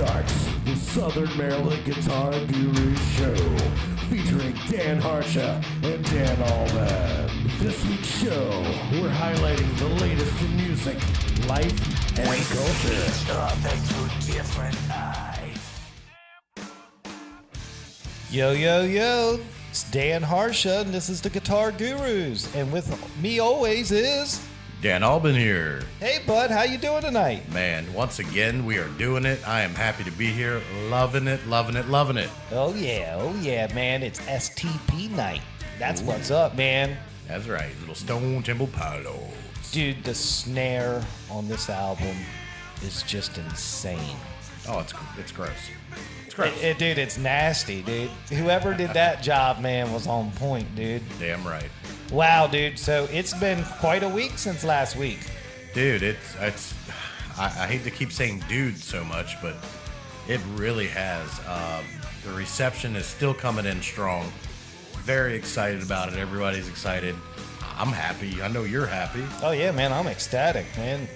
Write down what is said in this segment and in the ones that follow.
starts the Southern Maryland Guitar Guru Show, featuring Dan Harsha and Dan Allman. This week's show, we're highlighting the latest in music, life, and culture. Things through different eyes. Yo, yo, yo, it's Dan Harsha, and this is the Guitar Gurus. And with me always is... Dan Allman here. Hey, bud, how you doing tonight? Man, once again, we are doing it. I am happy to be here. Loving it, loving it, loving it. Oh, yeah, man. It's STP night. That's what's up, man. That's right. Little Stone Temple Pilots. Dude, the snare on this album is just insane. Oh, it's gross. It's gross. Dude, it's nasty, dude. Whoever did that job, man, was on point, dude. Damn right. Wow, dude. So it's been quite a week since last week. Dude, it's I hate to keep saying dude so much, but it really has. The reception is still coming in strong. Very excited about it. Everybody's excited. I'm happy. I know you're happy. Oh, yeah, man. I'm ecstatic, man.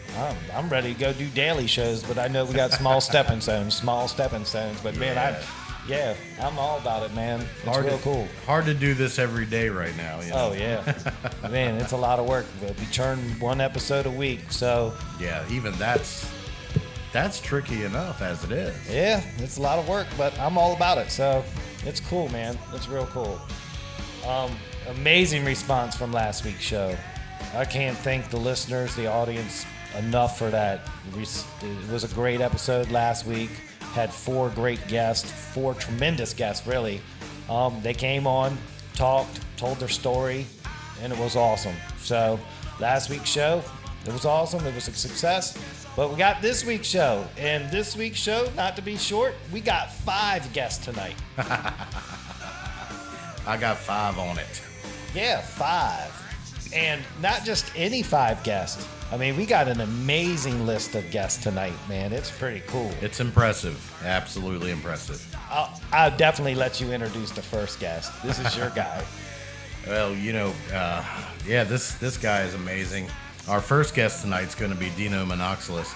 I'm ready to go do daily shows, but I know we got small stepping stones. But, man, I'm all about it, man. It's real cool. Hard to do this every day right now. You know? Oh, yeah. Man, it's a lot of work. We churn one episode a week, so. Yeah, even that's tricky enough as it is. Yeah, it's a lot of work, but I'm all about it, so it's cool, man. It's real cool. Amazing response from last week's show. I can't thank the listeners, the audience, enough for that. It was a great episode last week. Had four great guests, four tremendous guests, really. They came on, talked, told their story, and it was awesome. So last week's show, it was awesome. It was a success. But we got this week's show. And this week's show, not to be short, we got 5 guests tonight. I got 5 on it. Yeah, 5. And not just any 5 guests. I mean, we got an amazing list of guests tonight, man. It's pretty cool. It's impressive. Absolutely impressive. I'll definitely let you introduce the first guest. This is your guy. Well, this guy is amazing. Our first guest tonight's going to be Dino Monoxelos,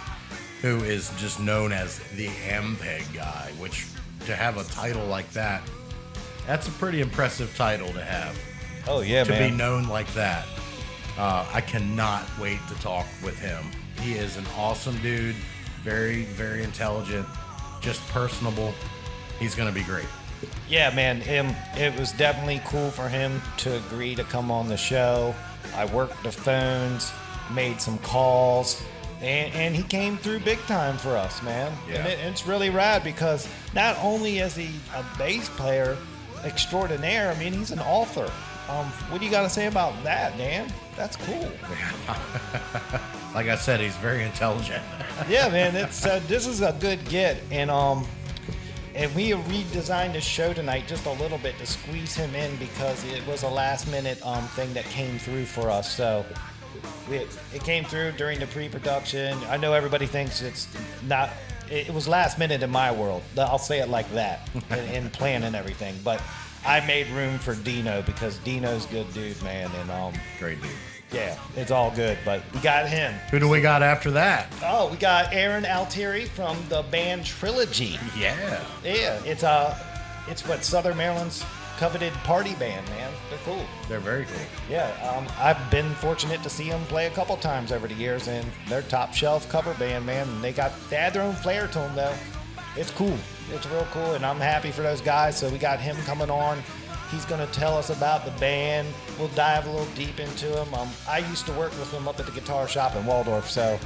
who is just known as the Ampeg guy, which to have a title like that, that's a pretty impressive title to have. Oh, yeah, man. man. To be known like that. I cannot wait to talk with him. He is an awesome dude, very, very intelligent, just personable. He's going to be great. Yeah, man. It was definitely cool for him to agree to come on the show. I worked the phones, made some calls, and he came through big time for us, man. Yeah. And it's really rad because not only is he a bass player extraordinaire, I mean, he's an author. What do you got to say about that, Dan? That's cool. Like I said, he's very intelligent. Yeah, man. This is a good get, and we redesigned the show tonight just a little bit to squeeze him in because it was a last minute thing that came through for us. So it came through during the pre-production. I know everybody thinks it's not. It was last minute in my world. I'll say it like that in planning everything, but. I made room for Dino because Dino's a good dude, man, and great dude. Yeah, it's all good, but we got him. Who do we got after that? Oh, we got Altieri from the band TRILOGY. Yeah. Yeah, it's what Southern Maryland's coveted party band, man. They're cool. They're very cool. Yeah, I've been fortunate to see them play a couple times over the years, and they're top shelf cover band, man. And they had their own flair to them, though. It's cool. It's real cool, and I'm happy for those guys. So we got him coming on. He's going to tell us about the band. We'll dive a little deep into him. I used to work with him up at the guitar shop in Waldorf, so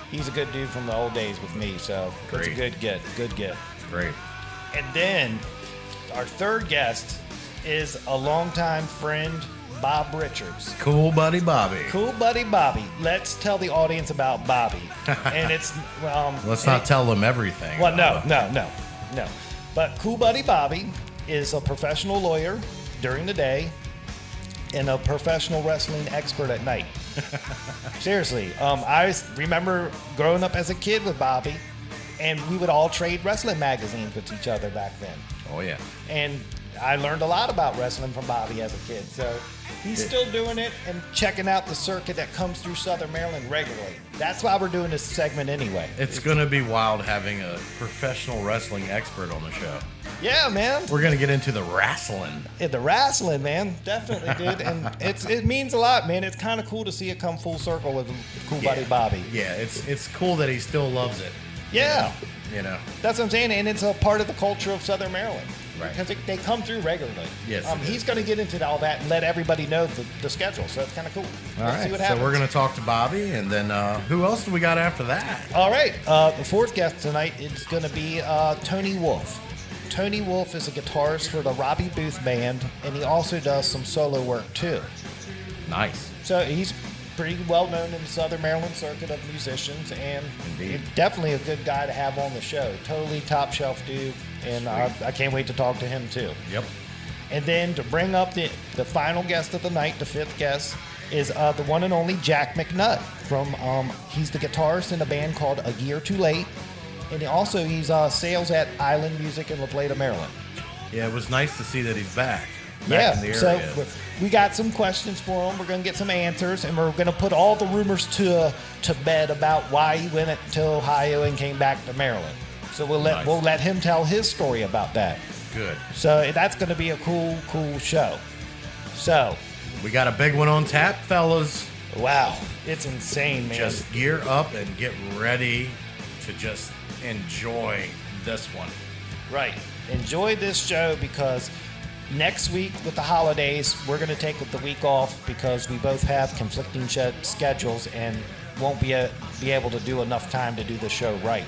he's a good dude from the old days with me. So It's a good get. Great. And then our third guest is a longtime friend, Bob Richards. Cool buddy Bobby. Let's tell the audience about Bobby. And it's let's not tell them everything. Well, no. But Cool Buddy Bobby is a professional lawyer during the day and a professional wrestling expert at night. Seriously, I remember growing up as a kid with Bobby, and we would all trade wrestling magazines with each other back then. Oh yeah. And I learned a lot about wrestling from Bobby as a kid. So he's still doing it and checking out the circuit that comes through Southern Maryland regularly. That's why we're doing this segment anyway. It's going to be wild having a professional wrestling expert on the show. Yeah, man. We're going to get into the wrestling. Yeah, the wrestling, man. Definitely, dude. And it means a lot, man. It's kind of cool to see it come full circle with cool buddy Bobby. Yeah, it's cool that he still loves it. Yeah. You know. That's what I'm saying. And it's a part of the culture of Southern Maryland. Right. Because they come through regularly. Yes, he's going to get into all that and let everybody know the schedule. So it's kind of cool. All Let's right. see what So happens. we're going to talk to Bobby, and then who else do we got after that? All right. The fourth guest tonight is going to be Tony Wolfe. Tony Wolfe is a guitarist for the Robbie Boothe band, and he also does some solo work too. Nice. So he's pretty well known in the Southern Maryland circuit of musicians, and definitely a good guy to have on the show. Totally top shelf dude, and I can't wait to talk to him too. Yep. And then to bring up the final guest of the night, the fifth guest, is the one and only Jack McNutt from he's the guitarist in a band called A Year Too Late, and he's sales at Island Music in La Plata, Maryland. Yeah, it was nice to see that he's back in the area. So we got some questions for him. We're going to get some answers, and we're going to put all the rumors to bed about why he went to Ohio and came back to Maryland. So we'll let him tell his story about that. Good. So that's going to be a cool show. So we got a big one on tap, fellas. wow, it's insane, man. Just gear up and get ready to just enjoy this one. Right. Enjoy this show because next week with the holidays, we're going to take the week off because we both have conflicting schedules and won't be able to do enough time to do the show right.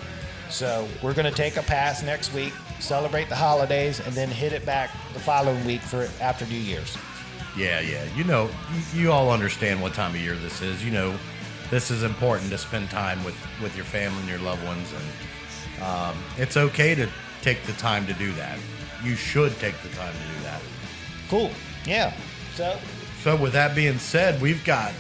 So we're going to take a pass next week, celebrate the holidays, and then hit it back the following week for after New Year's. Yeah. You know, you all understand what time of year this is. You know, this is important to spend time with your family and your loved ones, and it's okay to take the time to do that. You should take the time to do that. Cool. Yeah. So with that being said, we got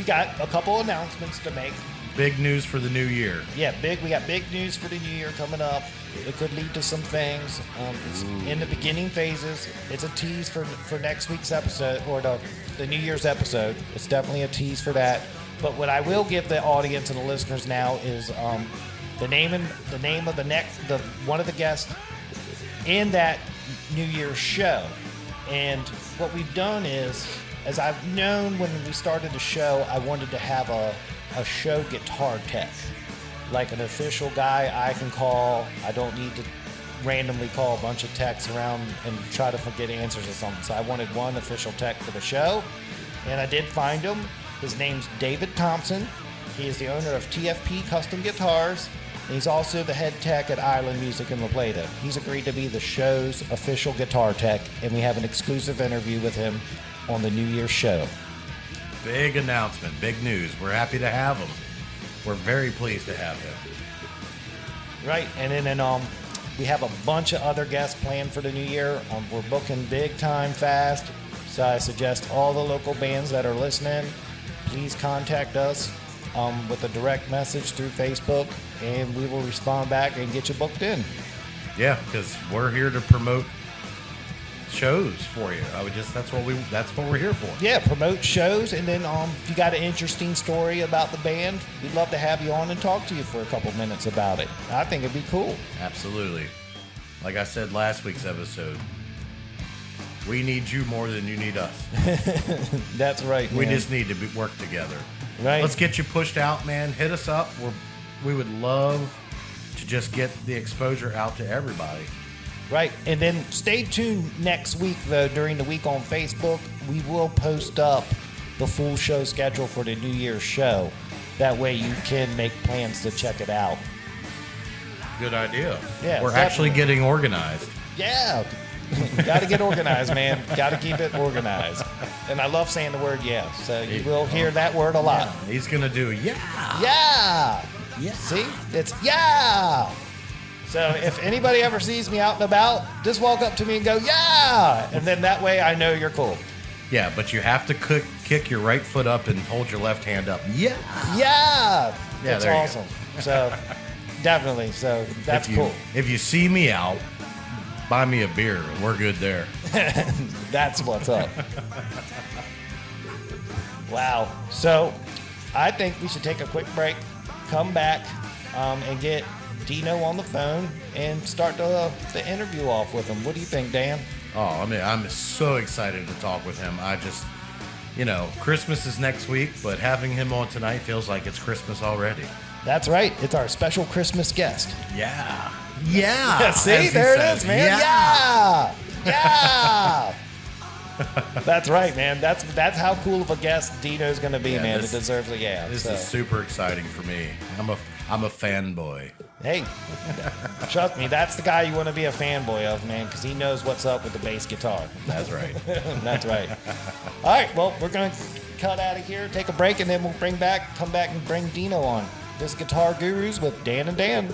a couple announcements to make. big news for the new year. Yeah, we got big news for the new year coming up. It could lead to some things. It's in the beginning phases. It's a tease for next week's episode, or the New Year's episode. It's definitely a tease for that. But what I will give the audience and the listeners now is the name of one of the guests in that New Year's show. And what we've done is, as I've known when we started the show, I wanted to have a show guitar tech, like an official guy I can call. I don't need to randomly call a bunch of techs around and try to get answers or something. So I wanted one official tech for the show, and I did find him. His name's David Thompson. He is the owner of TFP Custom Guitars, and he's also the head tech at Island Music in La Plata. He's agreed to be the show's official guitar tech, and we have an exclusive interview with him on the New Year's show. Big announcement, big news. We're happy to have him. We're very pleased to have him. Right, and then we have a bunch of other guests planned for the new year. We're booking big time fast, so I suggest all the local bands that are listening, please contact us with a direct message through Facebook, and we will respond back and get you booked in. Yeah, because we're here to promote shows for you. That's what we're here for. Yeah, promote shows, and then if you got an interesting story about the band, we'd love to have you on and talk to you for a couple minutes about it. I think it'd be cool. Absolutely. Like I said last week's episode, we need you more than you need us. That's right, man. We just need to work together. Right. Let's get you pushed out, man. Hit us up. We would love to just get the exposure out to everybody. Right, and then stay tuned next week, though, during the week on Facebook. We will post up the full show schedule for the New Year's show. That way you can make plans to check it out. Good idea. Yeah, We're actually getting organized. Yeah, got to get organized, man. Got to keep it organized. And I love saying the word yeah, so you will hear that word a lot. Yeah, he's going to do yeah. Yeah. Yeah. See? It's yeah. So if anybody ever sees me out and about, just walk up to me and go, yeah! And then that way I know you're cool. Yeah, but you have to kick your right foot up and hold your left hand up. Yeah! Yeah! That's there you awesome. So, definitely. So, that's cool. If you see me out, buy me a beer and we're good there. That's what's up. Wow. So I think we should take a quick break, come back, and get Dino on the phone and start the interview off with him. What do you think, Dan? Oh, I mean, I'm so excited to talk with him. I just, Christmas is next week, but having him on tonight feels like it's Christmas already. That's right. It's our special Christmas guest. Yeah. Yeah. See, there it is, man. Yeah. That's right, man. That's how cool of a guest Dino's going to be, man. It deserves a yeah. This is super exciting for me. I'm a fanboy. Hey, trust me, that's the guy you want to be a fanboy of, man, because he knows what's up with the bass guitar. That's right. That's right. All right, well, we're going to cut out of here, take a break, and then we'll come back and bring Dino on. This is Guitar Gurus with Dan and Dan.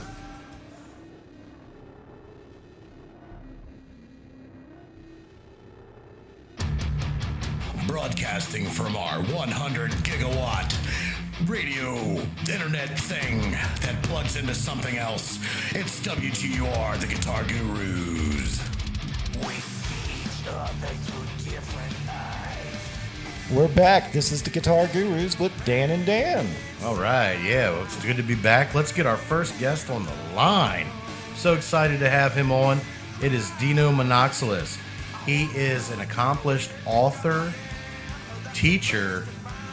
Broadcasting from our 100 gigawatt radio internet thing that plugs into something else. It's WGUR, the Guitar Gurus. We see each other through different eyes. We're back. This is the Guitar Gurus with Dan and Dan. All right, yeah, well, it's good to be back. Let's get our first guest on the line. So excited to have him on. It is Dino Monoxelos. He is an accomplished author, teacher,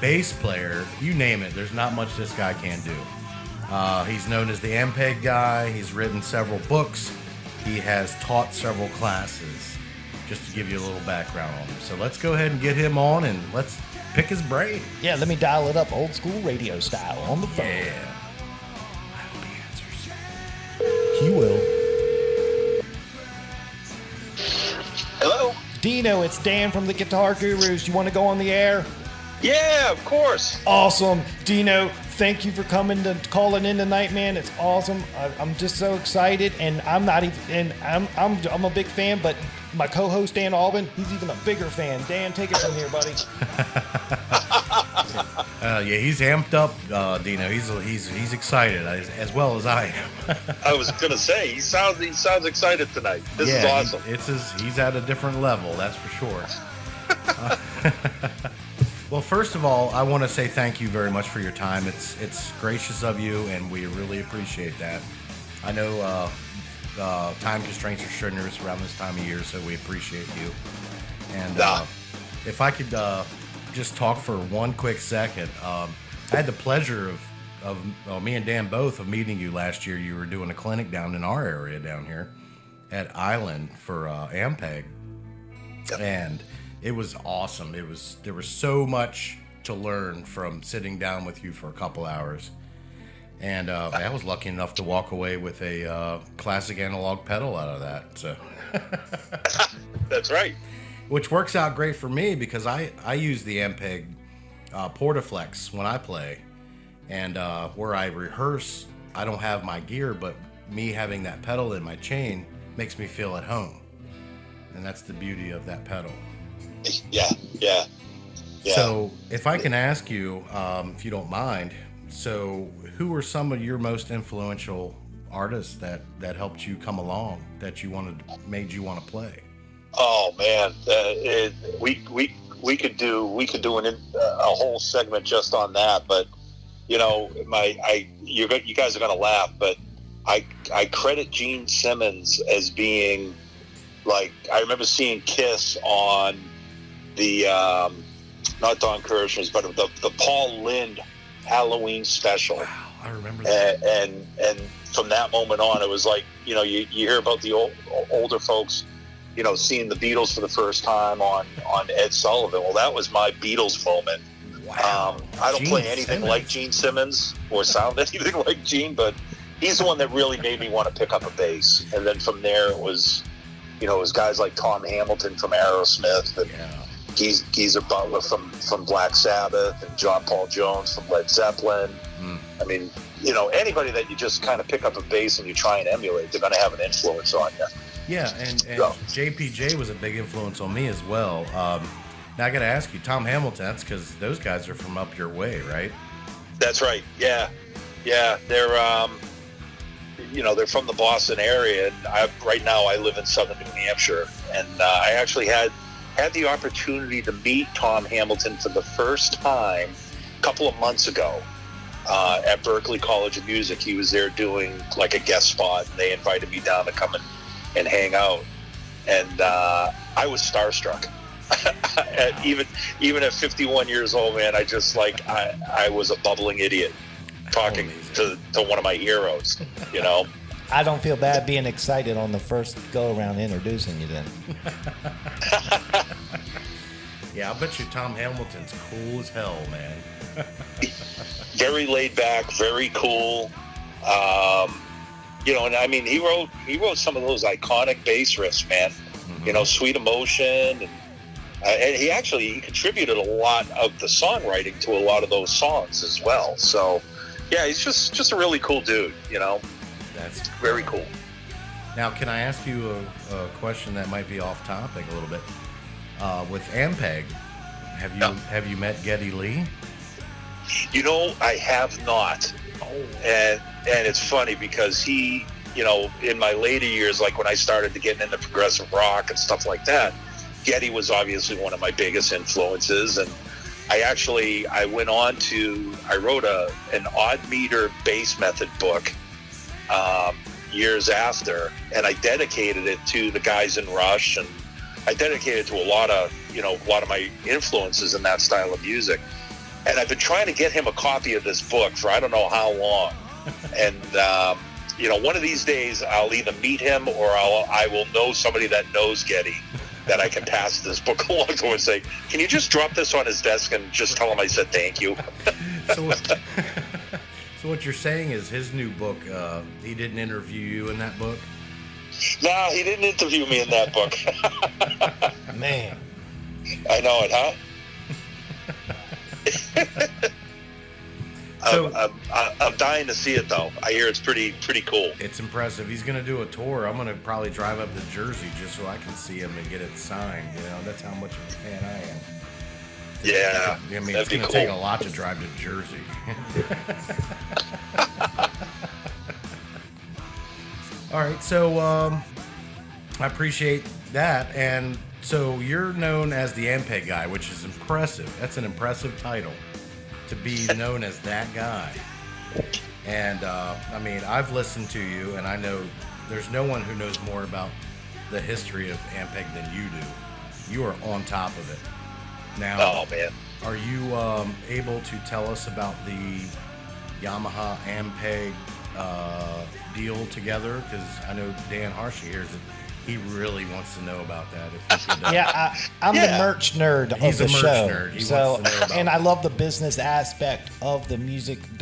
bass player, you name it. There's not much this guy can't do. He's known as the Ampeg guy. He's written several books. He has taught several classes, just to give you a little background on him. So let's go ahead and get him on and let's pick his brain. Yeah, let me dial it up old school radio style on the phone. Yeah. I hope he answers. He will. Hello? Dino, it's Dan from the Guitar Gurus. You want to go on the air? Yeah, of course. Awesome. Dino, thank you for calling in tonight, man. It's awesome. I'm just so excited, and I'm not even, and I'm a big fan, but my co-host Dan Albin, he's even a bigger fan. Dan, take it from here, buddy. Yeah, he's amped up, Dino. He's excited as well as I am. I was gonna say he sounds excited tonight. This is awesome. He's at a different level, that's for sure. Well, first of all, I want to say thank you very much for your time. It's gracious of you, and we really appreciate that. I know time constraints are strenuous around this time of year, so we appreciate you. And if I could just talk for one quick second, I had the pleasure of me and Dan both of meeting you last year. You were doing a clinic down in our area down here at Island for Ampeg, and it was awesome. There was so much to learn from sitting down with you for a couple hours. And I was lucky enough to walk away with a classic analog pedal out of that. So That's right. Which works out great for me because I use the Ampeg Portaflex when I play. And where I rehearse, I don't have my gear, but me having that pedal in my chain makes me feel at home. And that's the beauty of that pedal. Yeah. So if I can ask you, if you don't mind, so who were some of your most influential artists that helped you come along, that made you want to play? Oh man, we could do a whole segment just on that. But you guys are gonna laugh, but I credit Gene Simmons as being like, I remember seeing Kiss on the not Don Kirshner's, but the Paul Lynde Halloween special. Wow, I remember that. And from that moment on, it was like, you hear about the older folks, seeing the Beatles for the first time on Ed Sullivan. Well, that was my Beatles moment. Wow. I don't play anything like Gene Simmons or sound anything like Gene, but he's the one that really made me want to pick up a bass. And then from there, it was guys like Tom Hamilton from Aerosmith and Geezer Butler from Black Sabbath and John Paul Jones from Led Zeppelin. I mean, anybody that you just kind of pick up a bass and you try and emulate, they're going to have an influence on you. Yeah, and JPJ was a big influence on me as well. Now I got to ask you, Tom Hamilton, that's because those guys are from up your way, right? That's right. Yeah. They're they're from the Boston area, and right now I live in southern New Hampshire, and I actually had the opportunity to meet Tom Hamilton for the first time a couple of months ago at Berklee College of Music. He was there doing like a guest spot, and they invited me down to come and hang out, and I was starstruck. even at 51 years old, man, I just I was a bubbling idiot talking to one of my heroes, I don't feel bad being excited on the first go around introducing you then. Yeah, I bet you Tom Hamilton's cool as hell, man. Very laid back, very cool. And I mean, he wrote some of those iconic bass riffs, man. Mm-hmm. Sweet Emotion, and he contributed a lot of the songwriting to a lot of those songs as well. So, yeah, he's just a really cool dude. That's very cool. Now, can I ask you a question that might be off topic a little bit? With Ampeg, have you met Geddy Lee? I have not. And it's funny because he, in my later years, like when I started to get into progressive rock and stuff like that, Geddy was obviously one of my biggest influences. And I went on to, I wrote an odd meter bass method book years after, and I dedicated it to the guys in Rush, and I dedicated it to a lot of my influences in that style of music. And I've been trying to get him a copy of this book for I don't know how long. And, one of these days I'll either meet him or I will know somebody that knows Geddy that I can pass this book along to and say, can you just drop this on his desk and just tell him I said thank you? So what you're saying is his new book, he didn't interview you in that book? No, he didn't interview me in that book. Man. I know it, huh? So, I'm dying to see it, though. I hear it's pretty cool. It's impressive. He's going to do a tour. I'm going to probably drive up to Jersey just so I can see him and get it signed. That's how much of a fan I am. Yeah, I mean, it's going to take a lot to drive to Jersey. All right, so I appreciate that. And so you're known as the Ampeg guy, which is impressive. That's an impressive title, to be known as that guy. And I mean, I've listened to you, and I know there's no one who knows more about the history of Ampeg than you do. You are on top of it. Now, oh man, are you able to tell us about the Yamaha Ampeg deal together? Because I know Dan Harsha here, he really wants to know about that. If you could, yeah, I'm the merch nerd of He's the a merch show. nerd. He So, wants to know about and I love the business aspect of the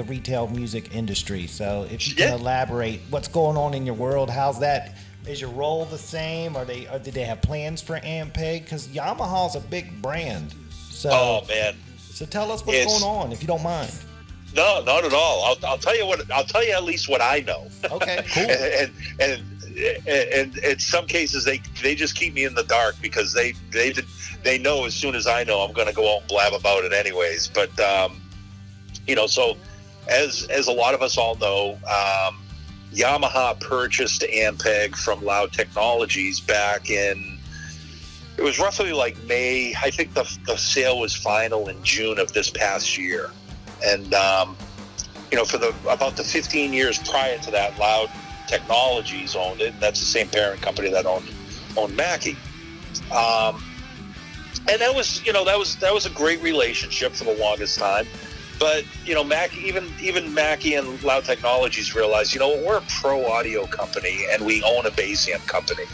retail music industry. So, if you can elaborate, what's going on in your world? How's that? Is your role the same? Did they have plans for Ampeg? Because Yamaha's a big brand. So, oh man. So tell us what's going on, if you don't mind. No, not at all. I'll tell you what. I'll tell you at least what I know. Okay, cool. and in some cases they just keep me in the dark because they know as soon as I know I'm going to go out and blab about it anyways. But so as a lot of us all know, Yamaha purchased Ampeg from Loud Technologies back in. It was roughly like May. I think the sale was final in June of this past year. And, for about the 15 years prior to that, Loud Technologies owned it. And that's the same parent company that owned Mackie. And that was a great relationship for the longest time. But, Mackie, even Mackie and Loud Technologies realized, we're a pro audio company and we own a bass amp company.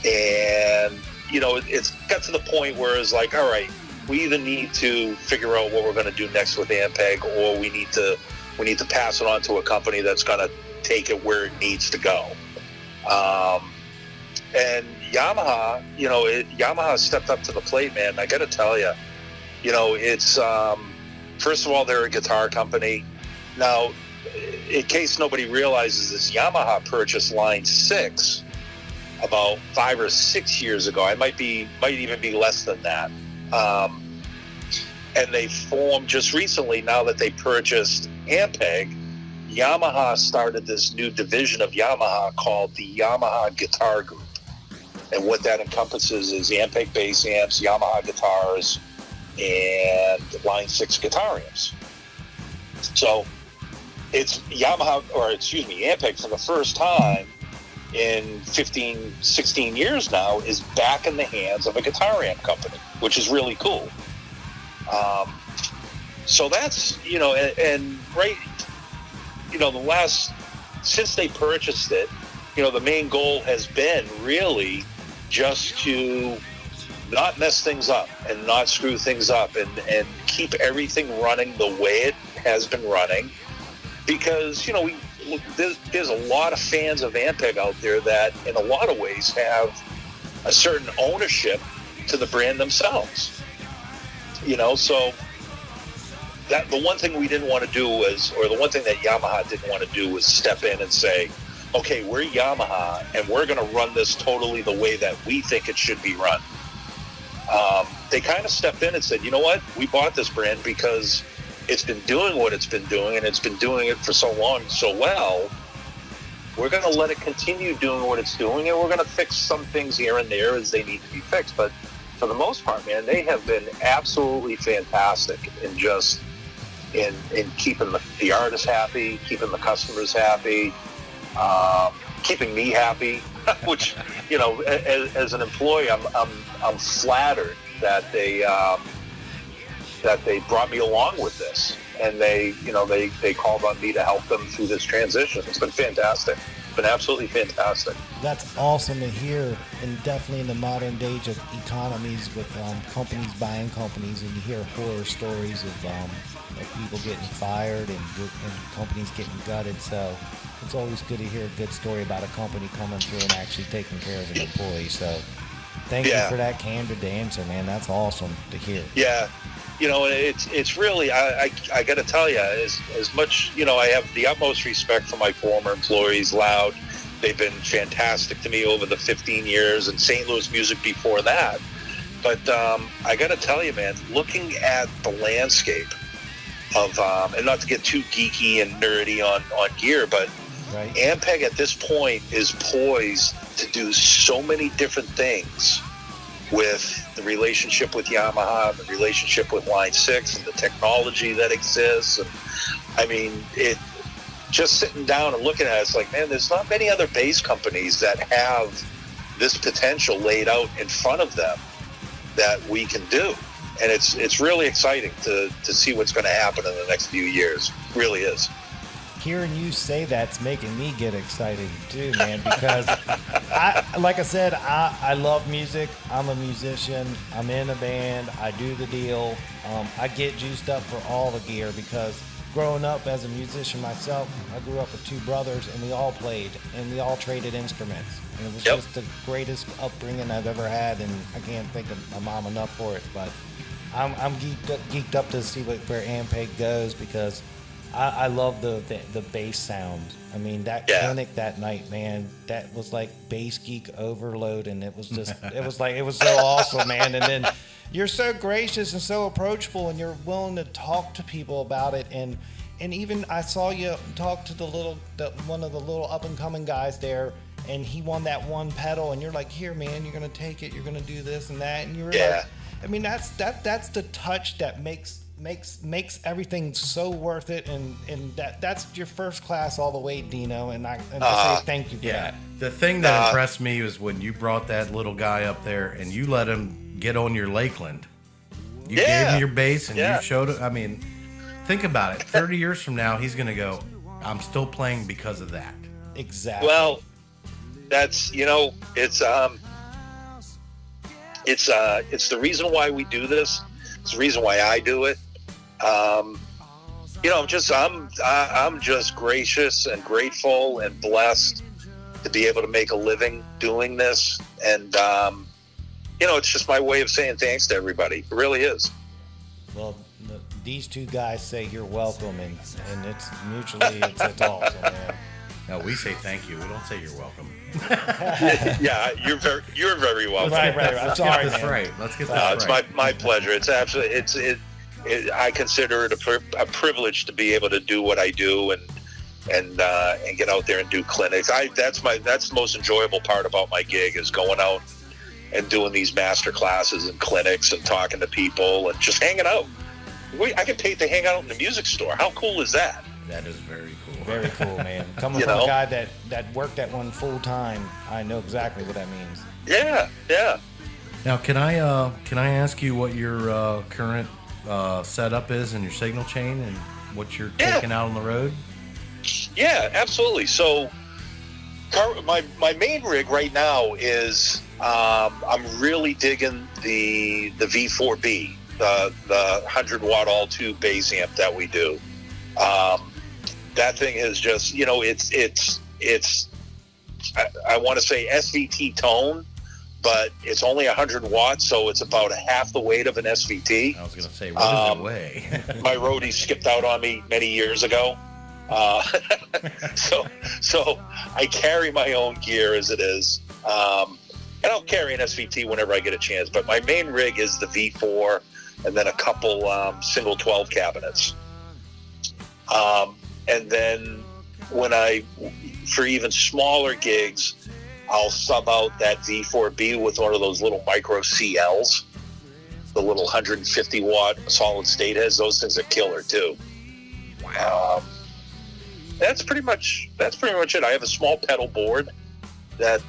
And, it's got to the point where it's like, all right, we either need to figure out what we're going to do next with Ampeg, or we need to pass it on to a company that's going to take it where it needs to go. And Yamaha, Yamaha stepped up to the plate, man. I got to tell you, it's first of all, they're a guitar company. Now, in case nobody realizes this, Yamaha purchased Line 6 about 5 or 6 years ago. I might even be less than that. And they formed just recently, now that they purchased Ampeg, Yamaha started this new division of Yamaha called the Yamaha Guitar Group. And what that encompasses is Ampeg bass amps, Yamaha guitars, and Line 6 guitar amps. So it's Ampeg for the first time in 15, 16 years now is back in the hands of a guitar amp company, which is really cool. So that's, since they purchased it, the main goal has been really just to not mess things up and not screw things up and keep everything running the way it has been running. Because, there's a lot of fans of Ampeg out there that in a lot of ways have a certain ownership to the brand themselves. So that the one thing we didn't want to do was, or the one thing that Yamaha didn't want to do was step in and say, okay, we're Yamaha and we're going to run this totally the way that we think it should be run. They kind of stepped in and said, you know what, we bought this brand because it's been doing what it's been doing, and it's been doing it for so long, so well. We're going to let it continue doing what it's doing, and we're going to fix some things here and there as they need to be fixed. But for the most part, man, they have been absolutely fantastic in just in keeping the artists happy, keeping the customers happy, keeping me happy. Which, as an employee, I'm flattered that they brought me along with this, and they called on me to help them through this transition. It's been fantastic. It's been absolutely fantastic. That's awesome to hear, and definitely in the modern age of economies with companies buying companies, and you hear horror stories of people getting fired and companies getting gutted. So it's always good to hear a good story about a company coming through and actually taking care of an employee. So thank you for that candid answer, man. That's awesome to hear. Yeah. It's really, I got to tell you, as much, I have the utmost respect for my former employees, Loud. They've been fantastic to me over the 15 years, and St. Louis Music before that. But I got to tell you, man, looking at the landscape of, and not to get too geeky and nerdy on gear, but right. Ampeg at this point is poised to do so many different things with the relationship with Yamaha, the relationship with Line 6, and the technology that exists. And I mean, it just sitting down and looking at it, it's like, man, there's not many other bass companies that have this potential laid out in front of them that we can do. And it's really exciting to see what's going to happen in the next few years. It really is. Hearing you say that's making me get excited too, man, because I love music. I'm a musician. I'm in a band. I do the deal. I get juiced up for all the gear because growing up as a musician myself, I grew up with two brothers, and we all played and we all traded instruments. And it was just the greatest upbringing I've ever had, and I can't thank my mom enough for it. But I'm geeked up to see where Ampeg goes, because I love the bass sound. I mean, that clinic that night, man, that was like bass geek overload, and it was just, it was so awesome, man. And then you're so gracious and so approachable, and you're willing to talk to people about it. And even I saw you talk to one of the little up and coming guys there, and he won that one pedal, and you're like, here, man, you're gonna take it, you're gonna do this and that, and you were like, I mean, that's the touch that makes everything so worth it, and that's your first class all the way, Dino, and I say thank you for that. The thing that impressed me was when you brought that little guy up there and you let him get on your Lakeland. You gave him your bass and you showed it. I mean, think about it. 30 years from now, he's going to go, I'm still playing because of that. Exactly. Well, that's, it's the reason why we do this. It's the reason why I do it. I'm just gracious and grateful and blessed to be able to make a living doing this. And, it's just my way of saying thanks to everybody. It really is. Well, these two guys say you're welcome, and it's mutually, it's awesome, man. No, we say thank you. We don't say you're welcome. Yeah, you're very welcome. Right. I'm sorry, man. Right. Let's get this right. It's my pleasure. It's absolutely I consider it a privilege to be able to do what I do, and and get out there and do clinics. That's the most enjoyable part about my gig, is going out and doing these master classes and clinics and talking to people and just hanging out. I get paid to hang out in the music store. How cool is that? That is very cool. Very cool, man. Coming from a guy that worked at one full time, I know exactly what that means. Yeah. Now, can I ask you what your current setup is in your signal chain and what you're taking out on the road? Yeah, absolutely. So my main rig right now is I'm really digging the V4B, the 100-watt all-tube bass amp that we do. That thing is just, it's I want to say SVT tone, but it's only 100 watts, so it's about half the weight of an SVT. I was going to say, what does it weigh? My roadie skipped out on me many years ago. So I carry my own gear as it is. And I'll carry an SVT whenever I get a chance. But my main rig is the V4 and then a couple single 12 cabinets. And then for even smaller gigs, I'll sub out that V4B with one of those little micro CLs, the little 150 watt solid state heads. Those things are killer too. Wow. That's pretty much it. I have a small pedal board that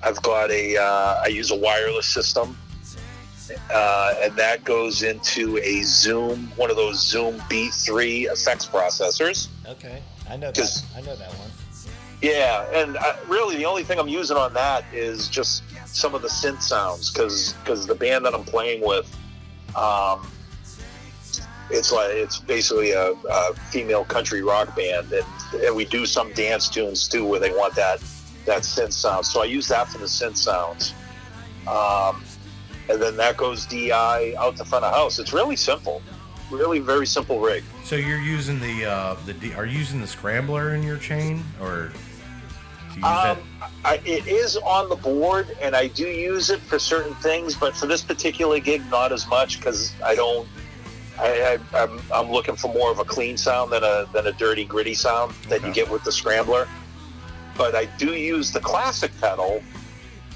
I've got I use a wireless system, and that goes into a one of those Zoom B3 effects processors. Okay, I know that. I know that one. Yeah, and really the only thing I'm using on that is just some of the synth sounds, because the band that I'm playing with, it's basically a female country rock band, and we do some dance tunes too where they want that synth sound. So I use that for the synth sounds, and then that goes DI out the front of house. It's really simple, really very simple rig. So you're using are you using the scrambler in your chain, or do you use it is on the board, and I do use it for certain things, but for this particular gig, not as much, because I'm looking for more of a clean sound than a dirty, gritty sound that you get with the scrambler. But I do use the classic pedal,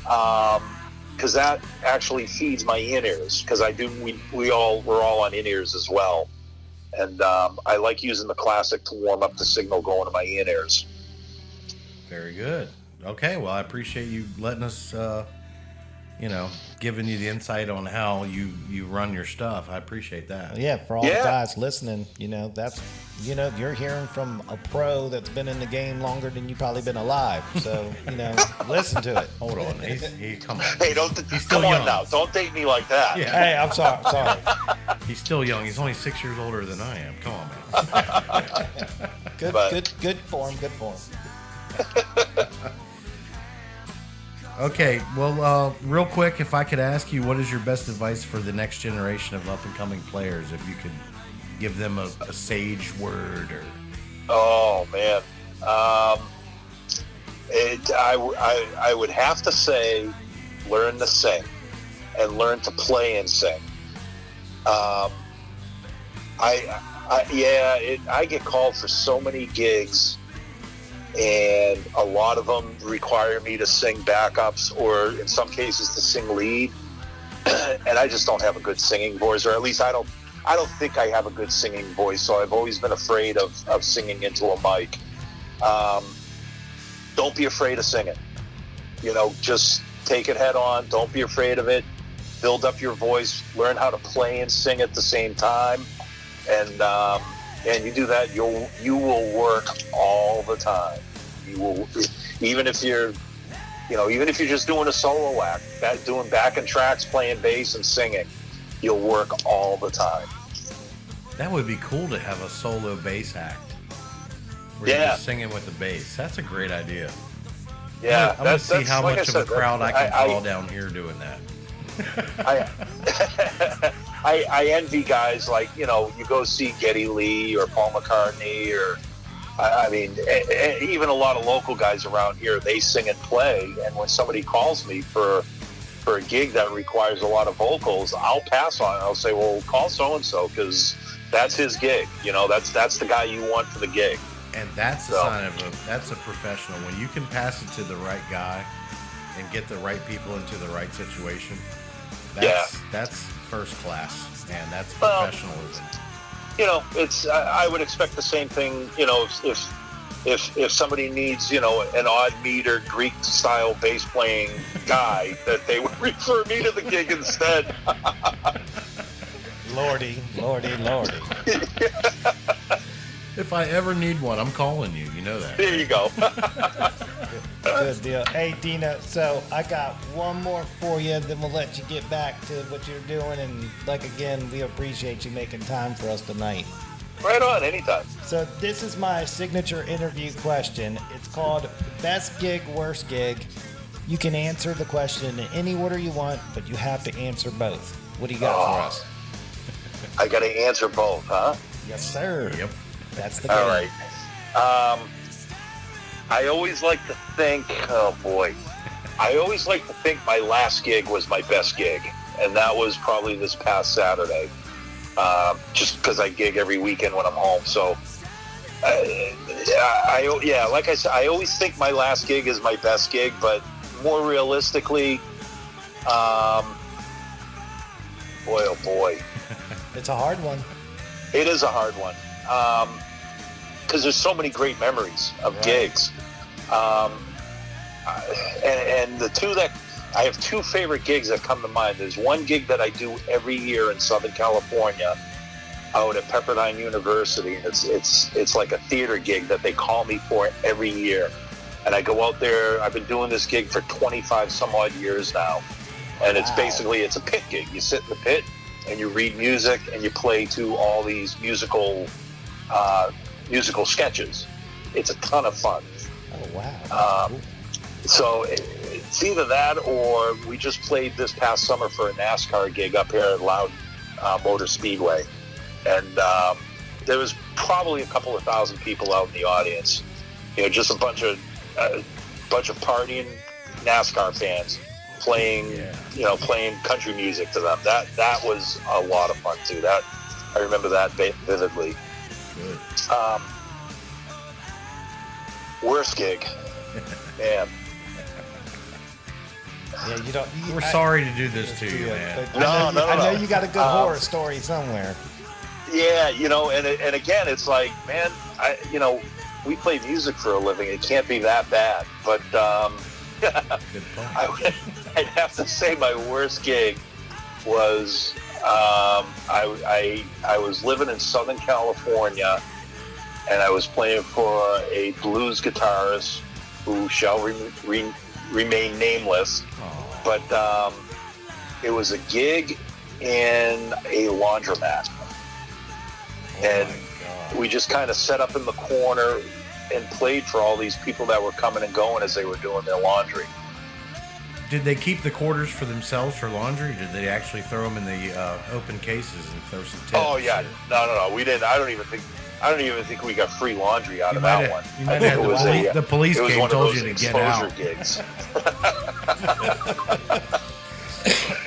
because that actually feeds my in-ears, because we're all on in-ears as well. And I like using the classic to warm up the signal going to my in-ears. Very good. Okay, well, I appreciate you letting us, giving you the insight on how you run your stuff. I appreciate that. Yeah, for all the guys listening, that's, you're hearing from a pro that's been in the game longer than you've probably been alive. So, listen to it. Hold on. Come on. Hey, he's still come young. On now. Don't date me like that. Yeah. Hey, I'm sorry. He's still young. He's only 6 years older than I am. Come on, man. Good form. Okay, well, real quick, if I could ask you, what is your best advice for the next generation of up-and-coming players? If you could give them a sage word, or... Oh, man. I would have to say learn to sing and learn to play and sing. I get called for so many gigs, and a lot of them require me to sing backups, or in some cases to sing lead, and I just don't have a good singing voice, or at least I don't think I have a good singing voice, so I've always been afraid of singing into a mic. Don't be afraid of singing. Just take it head on. Don't be afraid of it. Build up your voice. Learn how to play and sing at the same time, and you do that, you will work all the time. You will, even if you're just doing a solo act, doing backing tracks, playing bass and singing, you'll work all the time. That would be cool to have a solo bass act. Where you're just singing with the bass. That's a great idea. Yeah, I'm gonna see how much of a crowd I can draw down here doing that. I envy guys like, you go see Geddy Lee or Paul McCartney, or even a lot of local guys around here, they sing and play. And when somebody calls me for a gig that requires a lot of vocals, I'll pass on it. I'll say, well, call so-and-so, because that's his gig. That's the guy you want for the gig. And that's a sign of that's a professional. When you can pass it to the right guy and get the right people into the right situation, that's first class, and that's professionalism. I would expect the same thing. If somebody needs, an odd meter Greek style bass playing guy, that they would refer me to the gig instead. Lordy. If I ever need one, I'm calling you. You know that. There you go. Good deal. Hey, Dino, so I got one more for you, then we'll let you get back to what you're doing. And, again, we appreciate you making time for us tonight. Right on, anytime. So this is my signature interview question. It's called Best Gig, Worst Gig. You can answer the question in any order you want, but you have to answer both. What do you got for us? I got to answer both, huh? Yes, sir. Yep. That's the game. All right. I always like to think, I always like to think my last gig was my best gig, and that was probably this past Saturday, just because I gig every weekend when I'm home. So, like I said, I always think my last gig is my best gig, but more realistically, boy, oh boy. It's a hard one. It is a hard one. Because there's so many great memories of gigs. And the two that I have two favorite gigs that come to mind. There's one gig that I do every year in Southern California out at Pepperdine University. It's like a theater gig that they call me for every year. And I go out there. I've been doing this gig for 25 some odd years now. And it's a pit gig. You sit in the pit and you read music and you play to all these musical sketches. It's a ton of fun. Oh, wow. Cool. So it's either that or we just played this past summer for a NASCAR gig up here at Loudon Motor Speedway. And there was probably a couple of thousand people out in the audience. Just a bunch of partying NASCAR fans playing country music to them. That was a lot of fun too. That I remember that vividly. Good. Worst gig, man. Yeah, We're sorry to do this to you, man. No. I know you got a good horror story somewhere. Yeah, and again, it's like, man, we play music for a living. It can't be that bad. But I'd have to say my worst gig was I was living in Southern California, and I was playing for a blues guitarist who shall remain nameless. But it was a gig in a laundromat. And we just kind of set up in the corner and played for all these people that were coming and going as they were doing their laundry. Did they keep the quarters for themselves for laundry? Or did they actually throw them in the open cases and throw some tips? Oh yeah, no, we didn't. I don't even think we got free laundry out of that one. You might have the police came told you to get out. Gigs.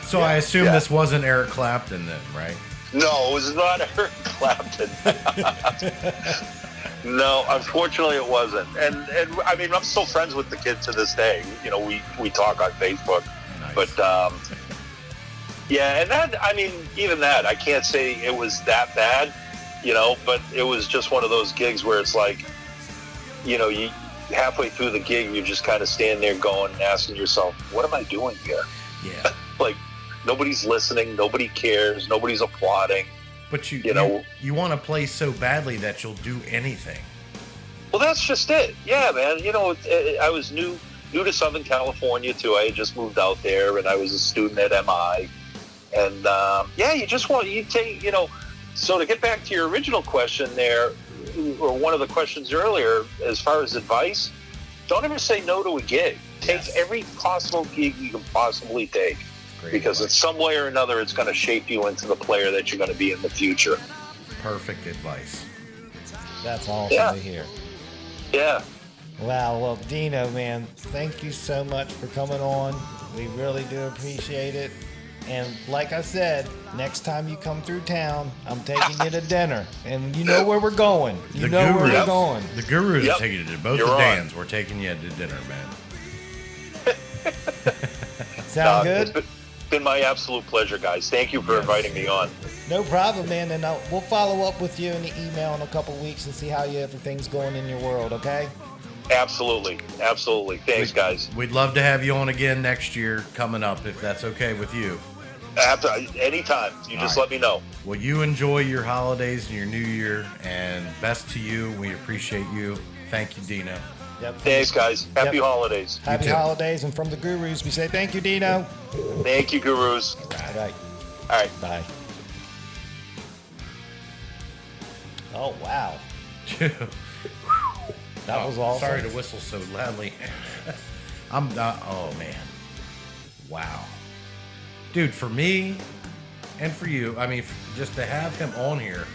So I assume this wasn't Eric Clapton then, right? No, it was not Eric Clapton. No, unfortunately it wasn't. And I mean, I'm still friends with the kid to this day. We talk on Facebook. Nice. But and that, I mean, even that, I can't say it was that bad, but it was just one of those gigs where it's like, you halfway through the gig, you just kind of stand there going and asking yourself, what am I doing here? Yeah. Like, nobody's listening, nobody cares, nobody's applauding. But you want to play so badly that you'll do anything. Well, that's just it. Yeah, man. I was new to Southern California too. I had just moved out there, and I was a student at MI. And you take. So to get back to your original question there, or one of the questions earlier, as far as advice, don't ever say no to a gig. Take every possible gig you can possibly take. Because in some way or another, it's going to shape you into the player that you're going to be in the future. Perfect advice. That's awesome to hear. Yeah. Wow. Well, Dino, man, thank you so much for coming on. We really do appreciate it. And like I said, next time you come through town, I'm taking you to dinner. And you know where we're going. You know where we're going. The Gurus Yep. are taking you to both You're the on. Dans. We're taking you to dinner, man. Sound good? It's been my absolute pleasure, guys. Thank you for inviting me on. No problem, man. And we'll follow up with you in the email in a couple weeks and see how everything's going in your world, okay? Absolutely. Thanks, guys. We'd love to have you on again next year coming up, if that's okay with you. Anytime. You just All let me know. Well, you enjoy your holidays and your new year, and best to you. We appreciate you. Thank you, Dino. Yep. Thanks, guys. Happy Yep. holidays. Happy too. holidays. And from the Gurus, we say thank you, Dino. Thank you, Gurus. All right. All right. Bye. Oh, wow. That was awesome. Sorry to whistle so loudly. I'm not. Oh man. Wow. Dude, for me and for you, I mean, just to have him on here,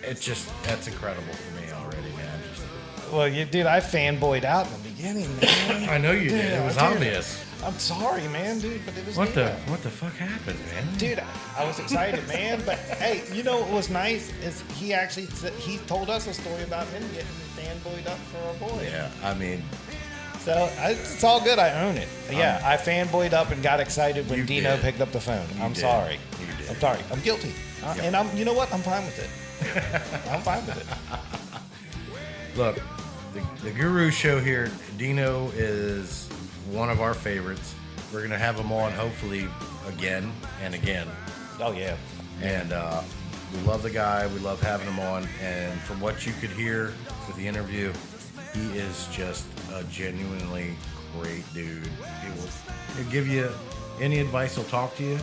that's incredible for me already, man. Well, dude, I fanboyed out in the beginning, man. I know you did. It was Dude, obvious. I'm sorry, man, dude, but it was What the Dino. fuck happened, man? Dude, I was excited, man. But hey, you know what was nice is he told us a story about him getting fanboyed up for our boy. Yeah, I mean, So it's all good. I own it. Yeah, I fanboyed up and got excited when You Dino did. picked up the phone. I'm did. sorry. You did. I'm sorry. I'm guilty. And you know what? I'm fine with it. I'm fine with it. look, the Guru Show here, Dino is one of our favorites. We're going to have him on hopefully again and again. Oh yeah. And we love the guy. We love having him on. And from what you could hear with the interview, he is just a genuinely great dude. He'll give you any advice. He'll talk to you.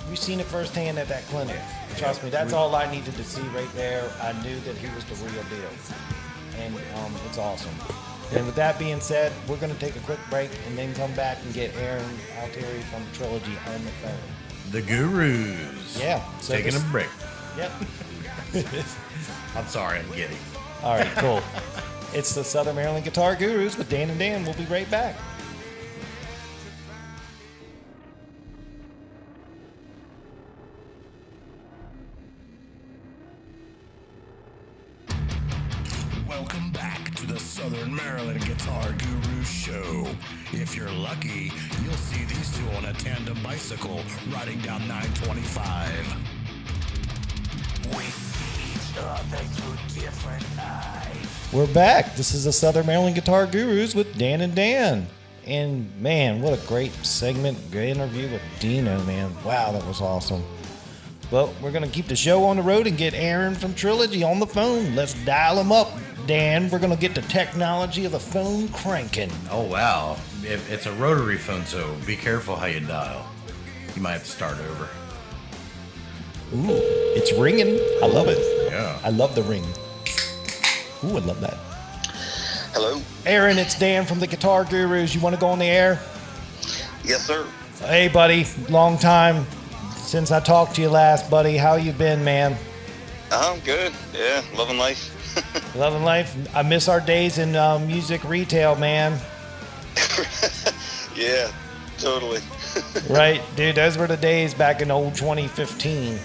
We've seen it firsthand at that clinic. Trust me, that's all I needed to see right there. I knew that he was the real deal. And it's awesome. And with that being said, we're going to take a quick break and then come back and get Aaron Altieri from Trilogy on the phone. The Gurus. Yeah. So Taking a break. Yep. I'm sorry, I'm giddy. All right, cool. It's the Southern Maryland Guitar Gurus with Dan and Dan. We'll be right back. Welcome back to the Southern Maryland Guitar Guru Show. If you're lucky, you'll see these two on a tandem bicycle riding down 925. We see each other through different eyes. We're back. This is the Southern Maryland Guitar Gurus with Dan and Dan. And man, what a great segment, great interview with Dino, man. Wow, that was awesome. Well, we're going to keep the show on the road and get Aaron from Trilogy on the phone. Let's dial him up, Dan. We're going to get the technology of the phone cranking. Oh, wow. It's a rotary phone, so be careful how you dial. You might have to start over. Ooh, it's ringing. I love it. Yeah. I love the ring. Ooh, I love that. Hello? Aaron, it's Dan from the Guitar Gurus. You want to go on the air? Yes, sir. Hey, buddy. Long time since I talked to you last, buddy. How you been, man? I'm good. Yeah, loving life. Loving life. I miss our days in music retail, man. Yeah, totally. Right, dude. Those were the days back in old 2015.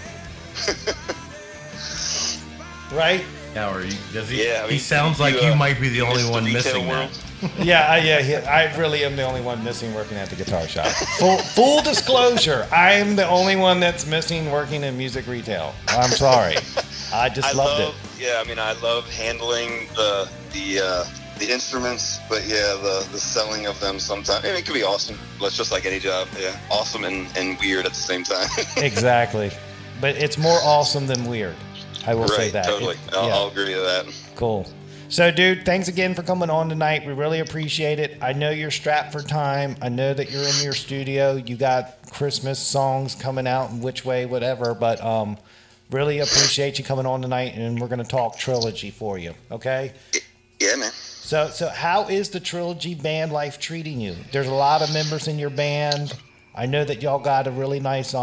Right? Now, are you? Does he? Yeah, I mean, he sounds like you might be the only miss the one retail missing world? that. Yeah, I really am the only one missing working at the guitar shop. Full disclosure, I am the only one that's missing working in music retail. I'm sorry. I just loved it. Yeah, I mean, I love handling the instruments, but yeah, the selling of them sometimes. I mean, it can be awesome. But it's just like any job. Yeah, awesome and weird at the same time. Exactly. But it's more awesome than weird. I will say Right, that. totally. I'll agree to that. Cool. So, dude, thanks again for coming on tonight. We really appreciate it. I know you're strapped for time. I know that you're in your studio. You got Christmas songs coming out and which way, whatever. But really appreciate you coming on tonight, and we're going to talk Trilogy for you. Okay? Yeah, man. So how is the Trilogy band life treating you? There's a lot of members in your band. I know that y'all got a really nice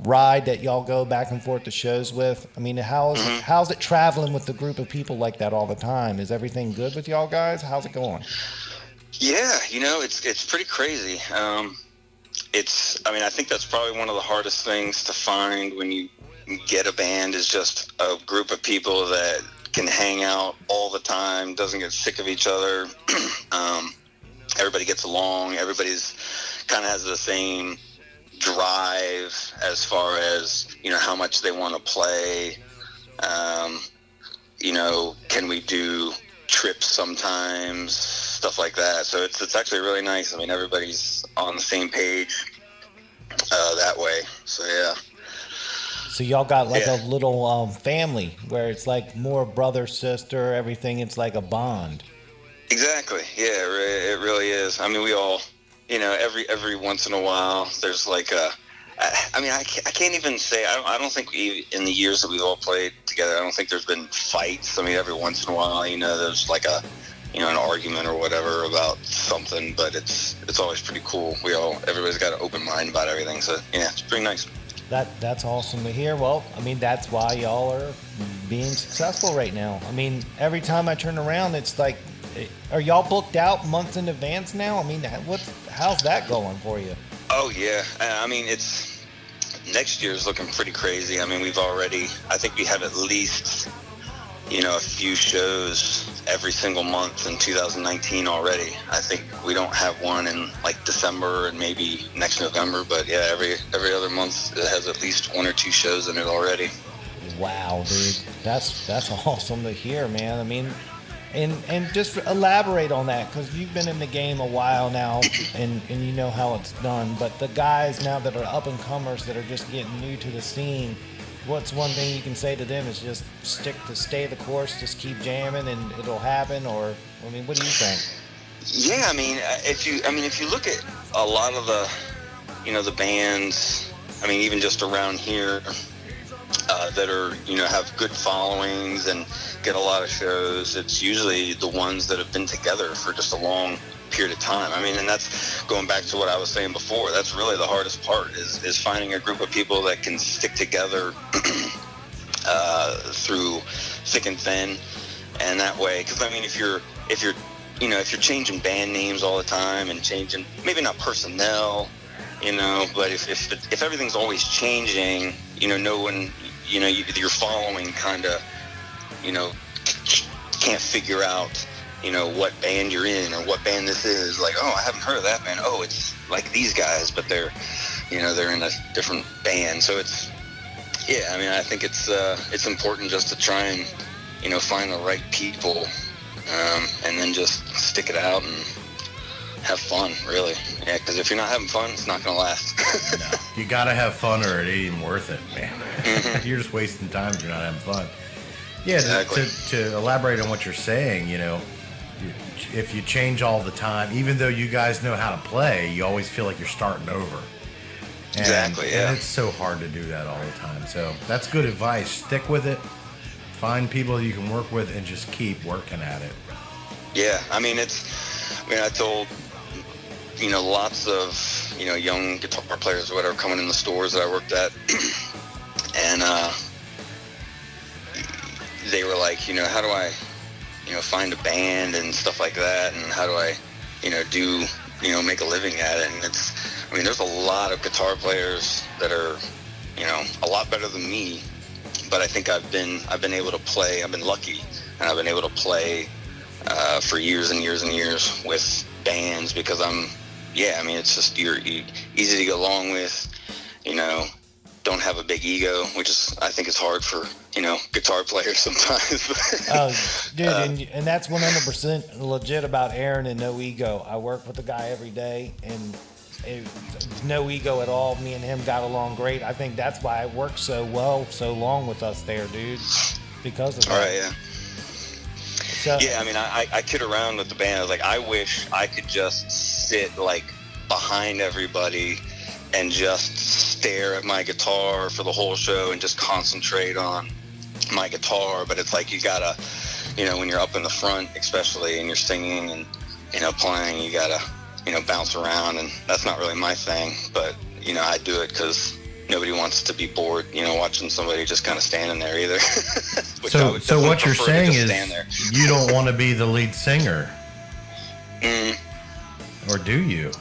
ride that y'all go back and forth to shows with. I mean, how's it traveling with the group of people like that all the time? Is everything good with y'all guys? How's it going? Yeah, it's pretty crazy. I mean, I think that's probably one of the hardest things to find when you get a band, is just a group of people that can hang out all the time, doesn't get sick of each other. Everybody gets along. Everybody's kind of has the same drive as far as, you know, how much they want to play. You know, can we do trips sometimes, stuff like that. So it's actually really nice. I mean, everybody's on the same page that way. So yeah. So y'all got like a little family where it's like more brother, sister, everything. It's like a bond. Exactly. Yeah, it really is. I mean, we all, you know, every once in a while, there's like I mean, I can't even say, I don't think in the years that we've all played together, I don't think there's been fights. I mean, every once in a while, you know, there's like an argument or whatever about something, but it's always pretty cool. Everybody's got an open mind about everything. So yeah, it's pretty nice. That's awesome to hear. Well, I mean, that's why y'all are being successful right now. I mean, every time I turn around, it's like, are y'all booked out months in advance now? I mean, how's that going for you? Oh yeah, I mean, next year's looking pretty crazy. I mean, I think we have at least, you know, a few shows every single month in 2019 already. I think we don't have one in like December and maybe next November, but yeah, every other month it has at least one or two shows in it already. Wow, dude, that's awesome to hear, man. I mean, and just elaborate on that, because you've been in the game a while now, and you know how it's done. But the guys now that are up and comers that are just getting new to the scene, what's one thing you can say to them is just stay the course, just keep jamming and it'll happen? Or, I mean, what do you think? Yeah, I mean, if you look at a lot of the, you know, the bands, I mean, even just around here, that are, you know, have good followings and get a lot of shows, it's usually the ones that have been together for just a long period of time. I mean, and that's going back to what I was saying before. That's really the hardest part is finding a group of people that can stick together through thick and thin, and that way. Because I mean, if you're changing band names all the time and changing, maybe not personnel, you know, but if everything's always changing, you know, no one, you know, your following kind of, you know, can't figure out, you know, what band you're in or what band this is. Like, oh, I haven't heard of that band. Oh, it's like these guys, but they're in a different band. So I mean, I think it's important just to try and, you know, find the right people, and then just stick it out and have fun, really. Yeah, because if you're not having fun, it's not going to last. No, you got to have fun or it ain't even worth it, man. Mm-hmm. You're just wasting time if you're not having fun. Yeah, exactly. To elaborate on what you're saying, you know, if you change all the time, even though you guys know how to play, you always feel like you're starting over. Exactly, yeah. And it's so hard to do that all the time. So that's good advice. Stick with it. Find people you can work with and just keep working at it. Yeah, I mean, I told, you know, lots of, you know, young guitar players or whatever coming in the stores that I worked at, and they were like, you know, how do I, you know, find a band and stuff like that, and how do I, you know, make a living at it? And I mean, there's a lot of guitar players that are, you know, a lot better than me, but I think I've been able to play. I've been lucky, and I've been able to play for years and years and years with bands because I mean, it's just you're easy to get along with, you know, don't have a big ego, which I think is hard for, you know, guitar players sometimes. Dude, and that's 100% legit about Aaron and no ego. I work with the guy every day, and no ego at all. Me and him got along great. I think that's why it worked so well, so long with us there, dude, because of that. All right, yeah. So, yeah, I mean, I kid around with the band. I was like, I wish I could just sit, like, behind everybody and just stare at my guitar for the whole show and just concentrate on my guitar. But it's like you gotta, you know, when you're up in the front, especially, and you're singing and, you know, playing, you gotta, you know, bounce around, and that's not really my thing. But, you know, I do it because nobody wants to be bored, you know, watching somebody just kind of standing there either. So what you're saying is you don't want to be the lead singer. Or do you?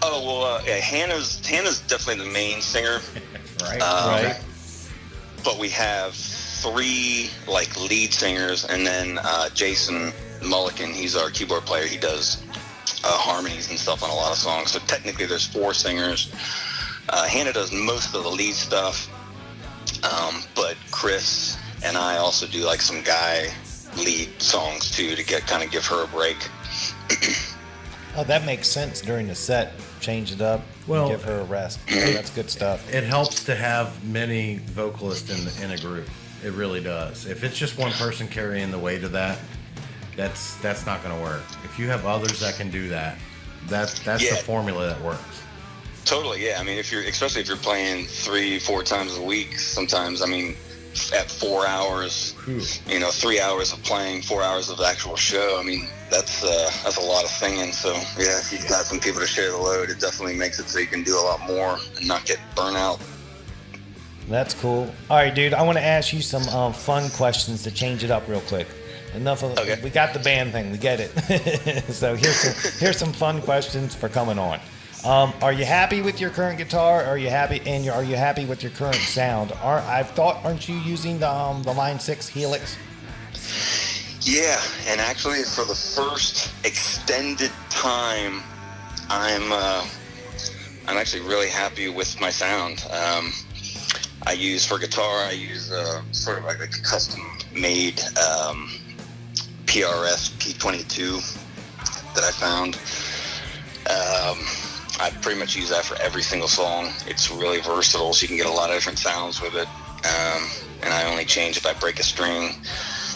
Oh, well, yeah, Hannah's definitely the main singer. Right. Right. But we have 3 like lead singers, and then Jason Mulligan, he's our keyboard player. He does harmonies and stuff on a lot of songs. So technically there's 4 singers. Hannah does most of the lead stuff, but Chris and I also do like some guy lead songs too to give her a break. Oh, that makes sense during the set. Change it up. Well, give her a rest. That's good stuff. It helps to have many vocalists in a group. It really does. If it's just one person carrying the weight of that, that's not going to work. If you have others that can do that, that's the formula that works. Totally, yeah. I mean, especially if you're playing 3-4 times a week, sometimes, I mean, at 4 hours, 3 hours of playing, 4 hours of the actual show. I mean, that's a lot of singing. So yeah, if you've got some people to share the load, it definitely makes it so you can do a lot more and not get burnt out. That's cool. All right, dude. I want to ask you some fun questions to change it up real quick. Enough of Okay. We got the band thing. We get it. So here's some fun questions for coming on. Are you happy with your current guitar? Are you happy with your current sound? Aren't you using the Line 6 Helix? Yeah, and actually for the first extended time, I'm actually really happy with my sound. I use sort of like a custom-made PRS P22 that I found. I pretty much use that for every single song. It's really versatile, so you can get a lot of different sounds with it. And I only change if I break a string.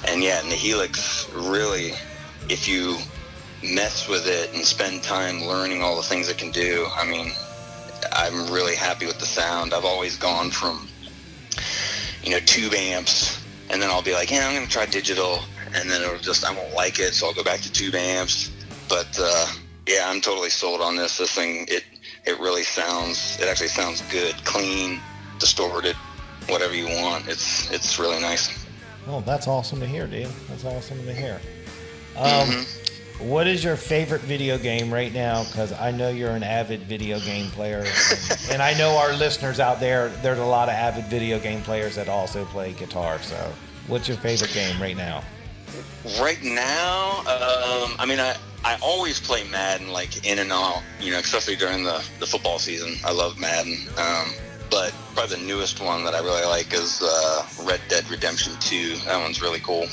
And yeah, and the Helix, really, if you mess with it and spend time learning all the things it can do, I mean, I'm really happy with the sound. I've always gone from, tube amps, and then I'll be like, I'm going to try digital, and then I won't like it, so I'll go back to tube amps. But yeah, I'm totally sold on this. This thing, it actually sounds good, clean, distorted, whatever you want. It's really nice. Oh, that's awesome to hear, dude. That's awesome to hear. What is your favorite video game right now? Because I know you're an avid video game player. And I know our listeners out there's a lot of avid video game players that also play guitar. So what's your favorite game right now? Right now, I always play Madden, like in and out, especially during the football season. I love Madden. But probably the newest one that I really like is Red Dead Redemption 2. That one's really cool.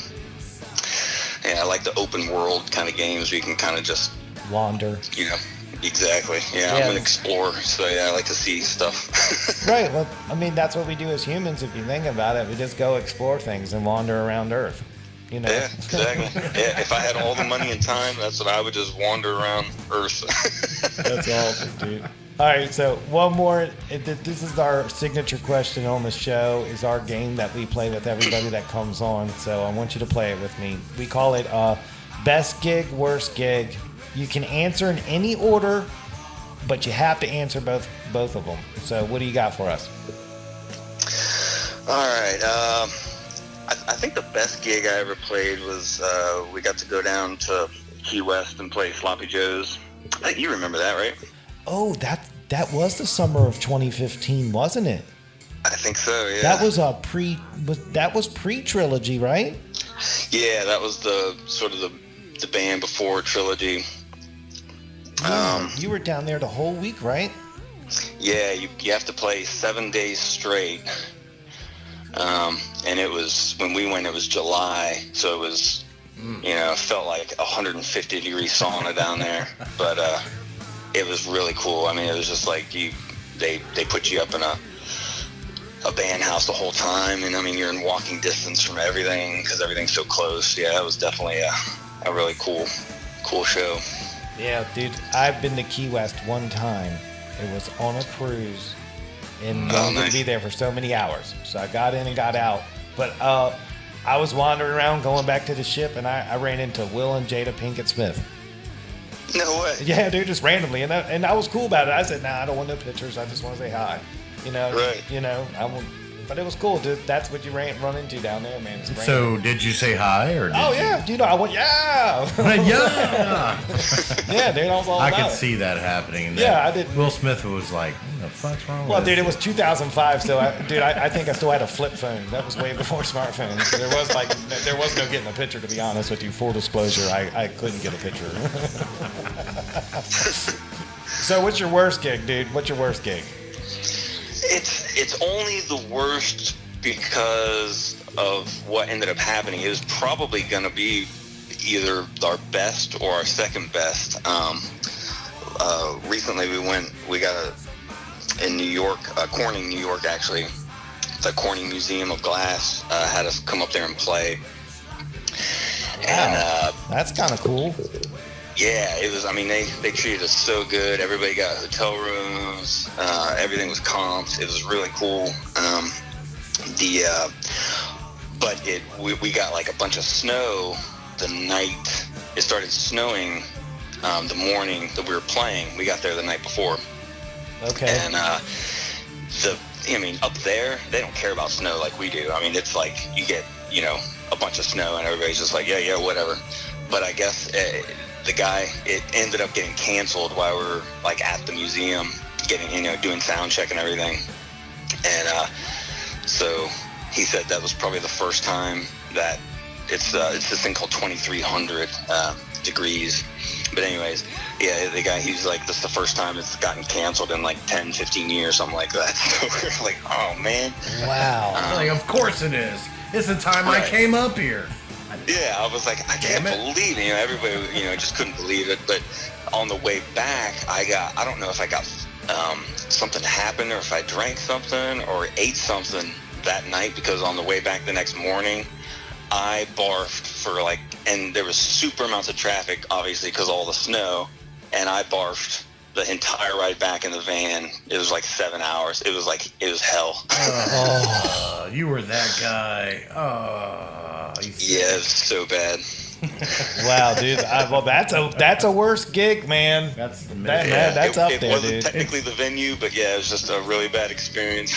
Yeah, I like the open world kind of games where you can kind of just wander. Exactly. Yeah, I'm an explorer, so yeah, I like to see stuff. Right. Well, I mean, that's what we do as humans. If you think about it, we just go explore things and wander around Earth. Yeah, exactly. Yeah, if I had all the money and time, that's what I would just wander around Earth. That's awesome, dude. All right, so one more. This is our signature question on the show. Is our game that we play with everybody that comes on. So I want you to play it with me. We call it best gig, worst gig. You can answer in any order, but you have to answer both of them. So what do you got for us? All right. I think the best gig I ever played was we got to go down to Key West and play Sloppy Joe's. I think you remember that, right? Oh, that was the summer of 2015, wasn't it? I think so. Yeah. That was pre-trilogy, right? Yeah, that was the sort of the band before Trilogy. You were down there the whole week, right? Yeah, you have to play 7 days straight. And it was, when we went, it was July, so it was, felt like 150 degree sauna down there. But it was really cool. I mean, it was just like they put you up in a band house the whole time, and I mean, you're in walking distance from everything because everything's so close. Yeah, that was definitely a really cool show. Yeah, dude, I've been to Key West one time. It was on a cruise, and I was going to be there for so many hours. So I got in and got out. But I was wandering around going back to the ship, and I ran into Will and Jada Pinkett Smith. No way. Yeah, dude, just randomly. And I was cool about it. I said, I don't want no pictures. I just want to say hi. Right. But it was cool, dude. That's what you run into down there, man. It's So, did you say hi or? Did oh you? yeah, dude. I went yeah. Yeah. Yeah, dude. I was all I about could it. see that happening. And Yeah, then I did. Will Smith was like, "What the fuck's wrong Well, with dude, this it was 2005, so I think I still had a flip phone. That was way before smartphones. So there was no getting a picture. To be honest with you, full disclosure, I couldn't get a picture. So, what's your worst gig, dude? What's your worst gig? It's only the worst because of what ended up happening. It was probably going to be either our best or our second best. Recently we got in New York, Corning, New York, actually. The Corning Museum of Glass had us come up there and play. And That's kind of cool. yeah, it was. I mean, they treated us so good. Everybody got hotel rooms. Everything was comped. It was really cool. But we got like a bunch of snow the night it started snowing. The morning that we were playing, we got there the night before. Okay. And up there, they don't care about snow like we do. I mean, it's like you get, a bunch of snow and everybody's just like, yeah, whatever. But I guess it ended up getting canceled while we were like at the museum, doing sound check and everything. And so he said that was probably the first time that it's this thing called 2300 degrees. But anyways, yeah, the guy, he's like, this is the first time it's gotten canceled in like 10, 15 years, something like that. So we're like, oh, man. Wow. Like, of course it is. It's the time I came up here. Yeah, I was like, I can't believe it. Everybody, just couldn't believe it. But on the way back, I don't know if I got something happened or if I drank something or ate something that night, because on the way back the next morning, I barfed and there was super amounts of traffic, obviously, because of all the snow, and I barfed the entire ride back in the van. It was like 7 hours. It was hell. You were that guy. Yeah, it was so bad. Wow, dude. Well, that's a worse gig, man. That's the That's up there, It wasn't dude. technically the venue, but yeah, it was just a really bad experience.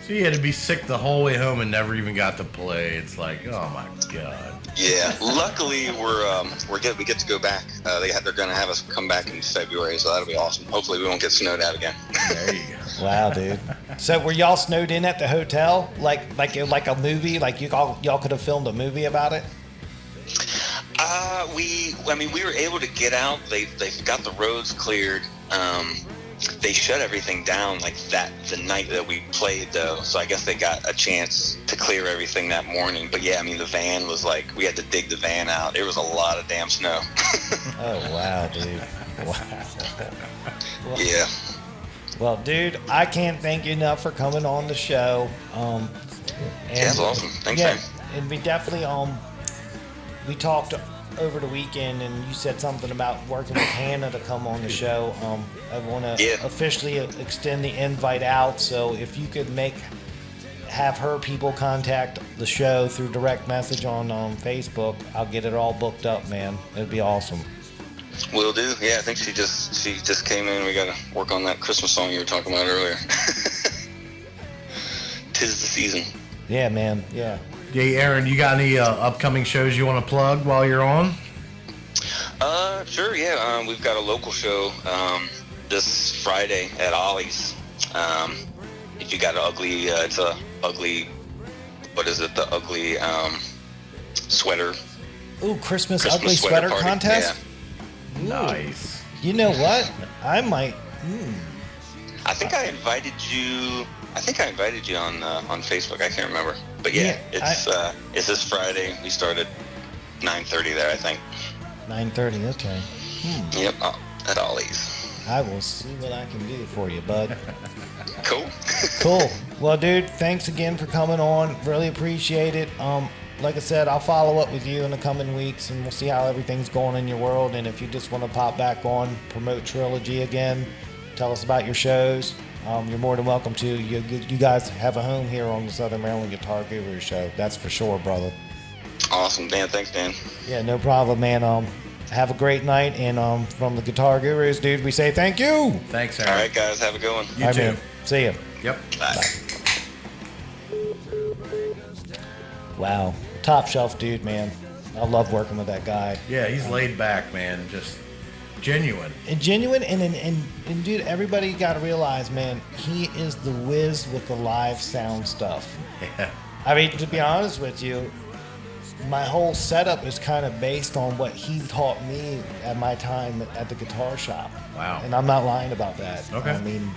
So you had to be sick the whole way home and never even got to play. It's like, oh my god. Yeah, luckily we get to go back. They're going to have us come back in February, so that'll be awesome. Hopefully we won't get snowed out again. There you go. Wow, dude. So were y'all snowed in at the hotel, like a movie? Like y'all could have filmed a movie about it? We were able to get out. They got the roads cleared. They shut everything down the night that we played, though. So I guess they got a chance to clear everything that morning. But yeah, the van was we had to dig the van out. It was a lot of damn snow. Oh, wow, dude. Wow. Well, Yeah. Well, dude, I can't thank you enough for coming on the show. And, That's awesome. Thanks, yeah, man. and we definitely we talked over the weekend, and you said something about working with Hannah to come on the show. I want to officially extend the invite out. So if you could have her people contact the show through direct message on Facebook, I'll get it all booked up, man. It'd be awesome. Will do. Yeah, I think she just came in. We got to work on that Christmas song you were talking about earlier. 'Tis the season. Yeah, man. Yeah. Hey, Aaron, you got any upcoming shows you want to plug while you're on? Sure, yeah. We've got a local show this Friday at Ollie's. If you got an ugly, it's a ugly, what is it? The ugly sweater. Ooh, Christmas ugly sweater party. contest? Yeah. Nice. You know what? I might. I think I invited you on Facebook. I can't remember, but yeah, it's this Friday. We start at 9:30 there, I think. 9:30. Okay. Yep, at Ollie's. I will see what I can do for you, bud. Cool. Cool. Well, dude, thanks again for coming on. Really appreciate it. Like I said, I'll follow up with you in the coming weeks, and we'll see how everything's going in your world. And if you just want to pop back on, promote Trilogy again, tell us about your shows, you're more than welcome to. You guys have a home here on the Southern Maryland Guitar Guru Show. That's for sure, brother. Awesome, Dan. Thanks, Dan. Yeah, no problem, man. Have a great night. And from the Guitar Gurus, dude, we say thank you. Thanks, Aaron. All right, guys. Have a good one. You All right, too. man. See ya. Yep. Bye. Wow. Top shelf dude, man. I love working with that guy. Yeah, he's laid back, man. Just genuine. And genuine, and dude, everybody got to realize, man, he is the whiz with the live sound stuff. Yeah. I mean, to be honest with you, my whole setup is kind of based on what he taught me at my time at the guitar shop. Wow. And I'm not lying about that. Okay. I mean,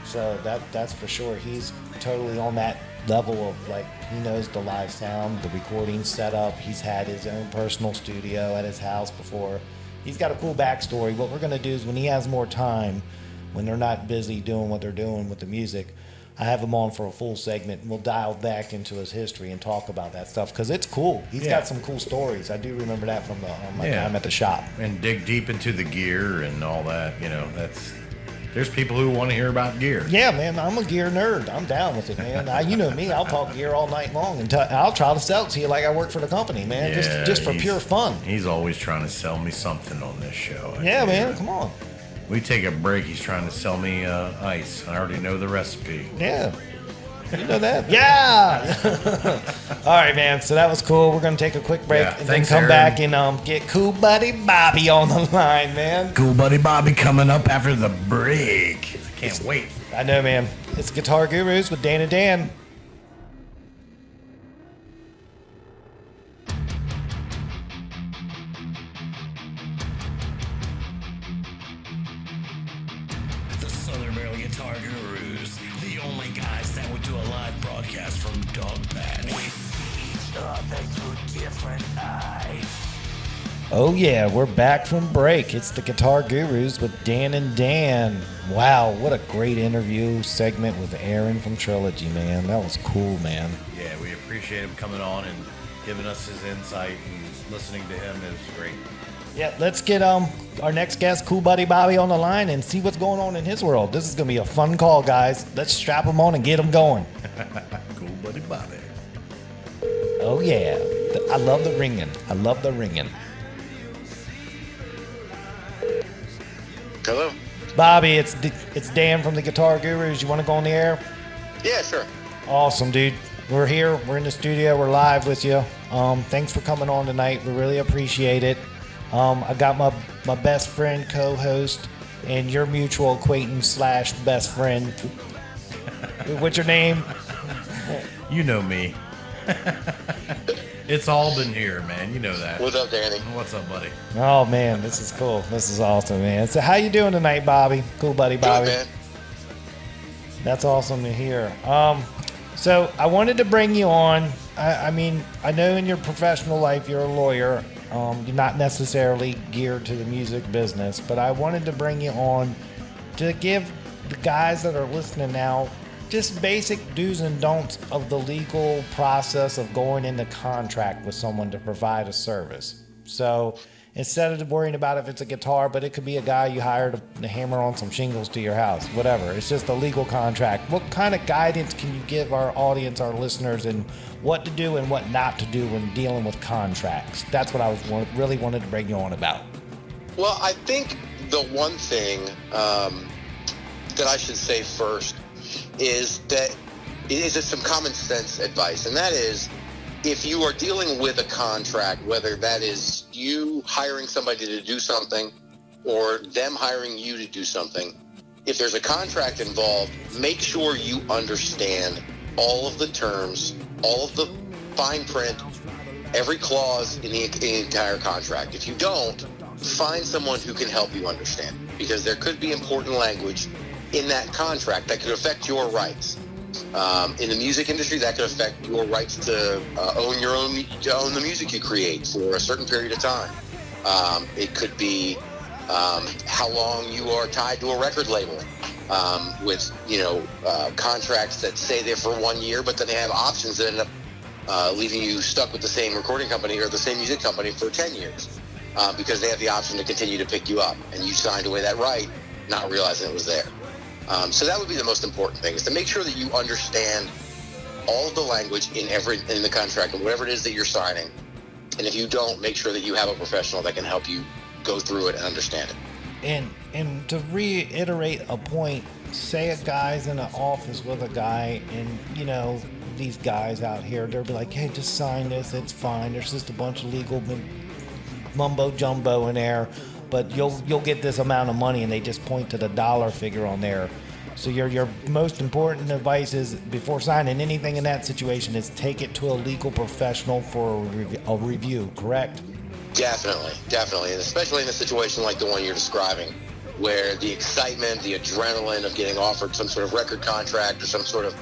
so that's for sure. He's totally on that level of, like, he knows the live sound, the recording setup. He's had his own personal studio at his house before. He's got a cool backstory. What we're going to do is when he has more time, when they're not busy doing what they're doing with the music, I have him on for a full segment, and we'll dial back into his history and talk about that stuff, because it's cool. He's got some cool stories. I do remember that from my time at the shop. And dig deep into the gear and all that. You know, there's people who want to hear about gear. Yeah, man, I'm a gear nerd. I'm down with it, man. You know me, I'll talk gear all night long, and I'll try to sell it to you like I work for the company, man, just for pure fun. He's always trying to sell me something on this show. Yeah, man, come on. We take a break, he's trying to sell me ice. I already know the recipe. Yeah. You know that? Yeah! All right, man. So that was cool. We're going to take a quick break and then come back and get Cool Buddy Bobby on the line, man. Cool Buddy Bobby coming up after the break. I can't wait. I know, man. It's Guitar Gurus with Dan and Dan. The Southern Barrel Guitar Gurus, the only guys that would do a live broadcast from Dog Patch. We see others through different eyes. Oh, yeah. We're back from break. It's the Guitar Gurus with Dan and Dan. Wow, what a great interview segment with Aaron from Trilogy, man. That was cool, man. Yeah, we appreciate him coming on and giving us his insight, and listening to him is great. Yeah, let's get our next guest, Cool Buddy Bobby, on the line and see what's going on in his world. This is going to be a fun call, guys. Let's strap him on and get him going. Cool Buddy Bobby. Oh, yeah. I love the ringing. I love the ringing. Hello? Bobby, it's Dan from the Guitar Gurus. You want to go on the air? Yeah, sure. Awesome, dude. We're here. We're in the studio. We're live with you. Thanks for coming on tonight. We really appreciate it. I got my best friend, co-host, and your mutual acquaintance / best friend. What's your name? You know me. It's all been here, man. You know that. What's up, Danny? What's up, buddy? Oh, man, this is cool. This is awesome, man. So how you doing tonight, Bobby? Cool Buddy Bobby. Good, man. That's awesome to hear. So I wanted to bring you on. I mean, I know in your professional life you're a lawyer. You're not necessarily geared to the music business, but I wanted to bring you on to give the guys that are listening now just basic do's and don'ts of the legal process of going into contract with someone to provide a service. So instead of worrying about if it's a guitar, but it could be a guy you hired to hammer on some shingles to your house, whatever. It's just a legal contract. What kind of guidance can you give our audience, our listeners, and what to do and what not to do when dealing with contracts? That's what I was really wanted to bring you on about. Well, I think the one thing that I should say first is some common sense advice, and that is, if you are dealing with a contract, whether that is you hiring somebody to do something or them hiring you to do something, if there's a contract involved, make sure you understand all of the terms, all of the fine print, every clause in the entire contract. If you don't, find someone who can help you understand, because there could be important language in that contract that could affect your rights. In the music industry, that could affect your rights to own the music you create for a certain period of time. It could be how long you are tied to a record label, with contracts that say they're for 1 year, but then they have options that end up leaving you stuck with the same recording company or the same music company for 10 years because they have the option to continue to pick you up, and you signed away that right, not realizing it was there. So that would be the most important thing, is to make sure that you understand all of the language in the contract and whatever it is that you're signing. And if you don't, make sure that you have a professional that can help you go through it and understand it. And to reiterate a point, say a guy's in an office with a guy, and these guys out here, they'll be like, hey, just sign this, it's fine. There's just a bunch of legal mumbo jumbo in there, but you'll get this amount of money, and they just point to the dollar figure on there. So your most important advice is, before signing anything in that situation, is take it to a legal professional for a review, correct? Definitely, and especially in a situation like the one you're describing, where the excitement, the adrenaline of getting offered some sort of record contract or some sort of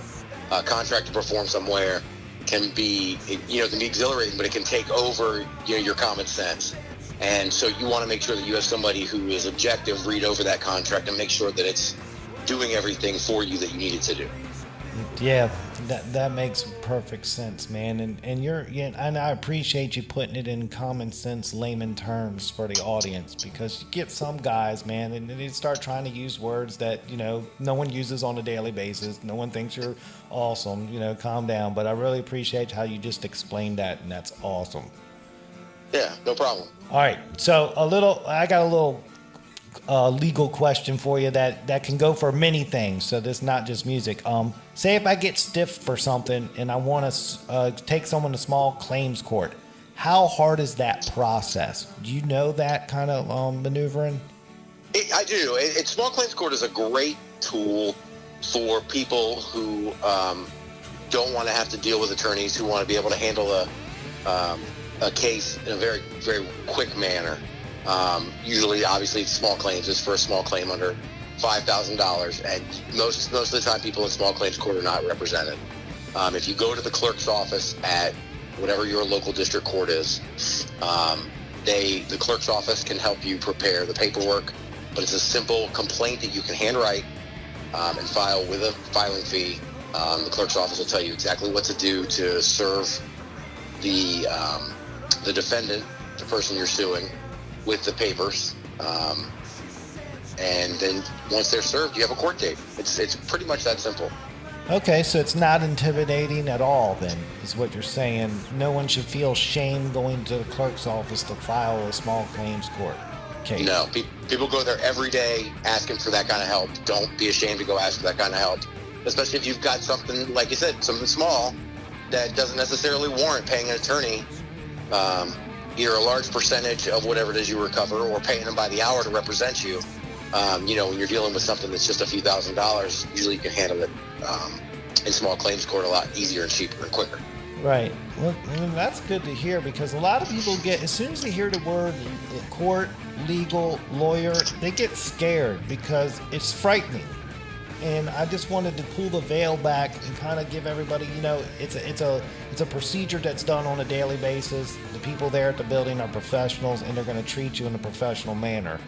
contract to perform somewhere can be exhilarating, but it can take over your common sense. And so you want to make sure that you have somebody who is objective, read over that contract, and make sure that it's doing everything for you that you need it to do. Yeah, that makes perfect sense, man. And I appreciate you putting it in common sense layman terms for the audience, because you get some guys, man, and they start trying to use words that no one uses on a daily basis. No one thinks you're awesome. Calm down. But I really appreciate how you just explained that, and that's awesome. Yeah, no problem. All right, so I got a little legal question for you that can go for many things. So this is not just music. Say if I get stiffed for something and I want to take someone to small claims court, how hard is that process? Do you know that kind of maneuvering? I do. Small claims court is a great tool for people who don't want to have to deal with attorneys, who want to be able to handle a case in a very, very quick manner. Usually, obviously, small claims is for a small claim under $5,000, and most of the time, people in small claims court are not represented. If you go to the clerk's office at whatever your local district court is, the clerk's office can help you prepare the paperwork, but it's a simple complaint that you can handwrite and file with a filing fee. The clerk's office will tell you exactly what to do to serve the defendant, the person you're suing, with the papers, and then once they're served, you have a court date. It's pretty much that simple. Okay, so it's not intimidating at all, then, is what you're saying. No one should feel shame going to the clerk's office to file a small claims court case. No, people go there every day asking for that kind of help. Don't be ashamed to go ask for that kind of help, especially if you've got something, like you said, something small that doesn't necessarily warrant paying an attorney either a large percentage of whatever it is you recover, or paying them by the hour to represent you. When you're dealing with something that's just a few $1,000s, usually you can handle it in small claims court a lot easier and cheaper and quicker. Right. Well, that's good to hear, because a lot of people as soon as they hear the word court, legal, lawyer, they get scared because it's frightening. And I just wanted to pull the veil back and kind of give everybody, it's a procedure that's done on a daily basis. The people there at the building are professionals, and they're going to treat you in a professional manner.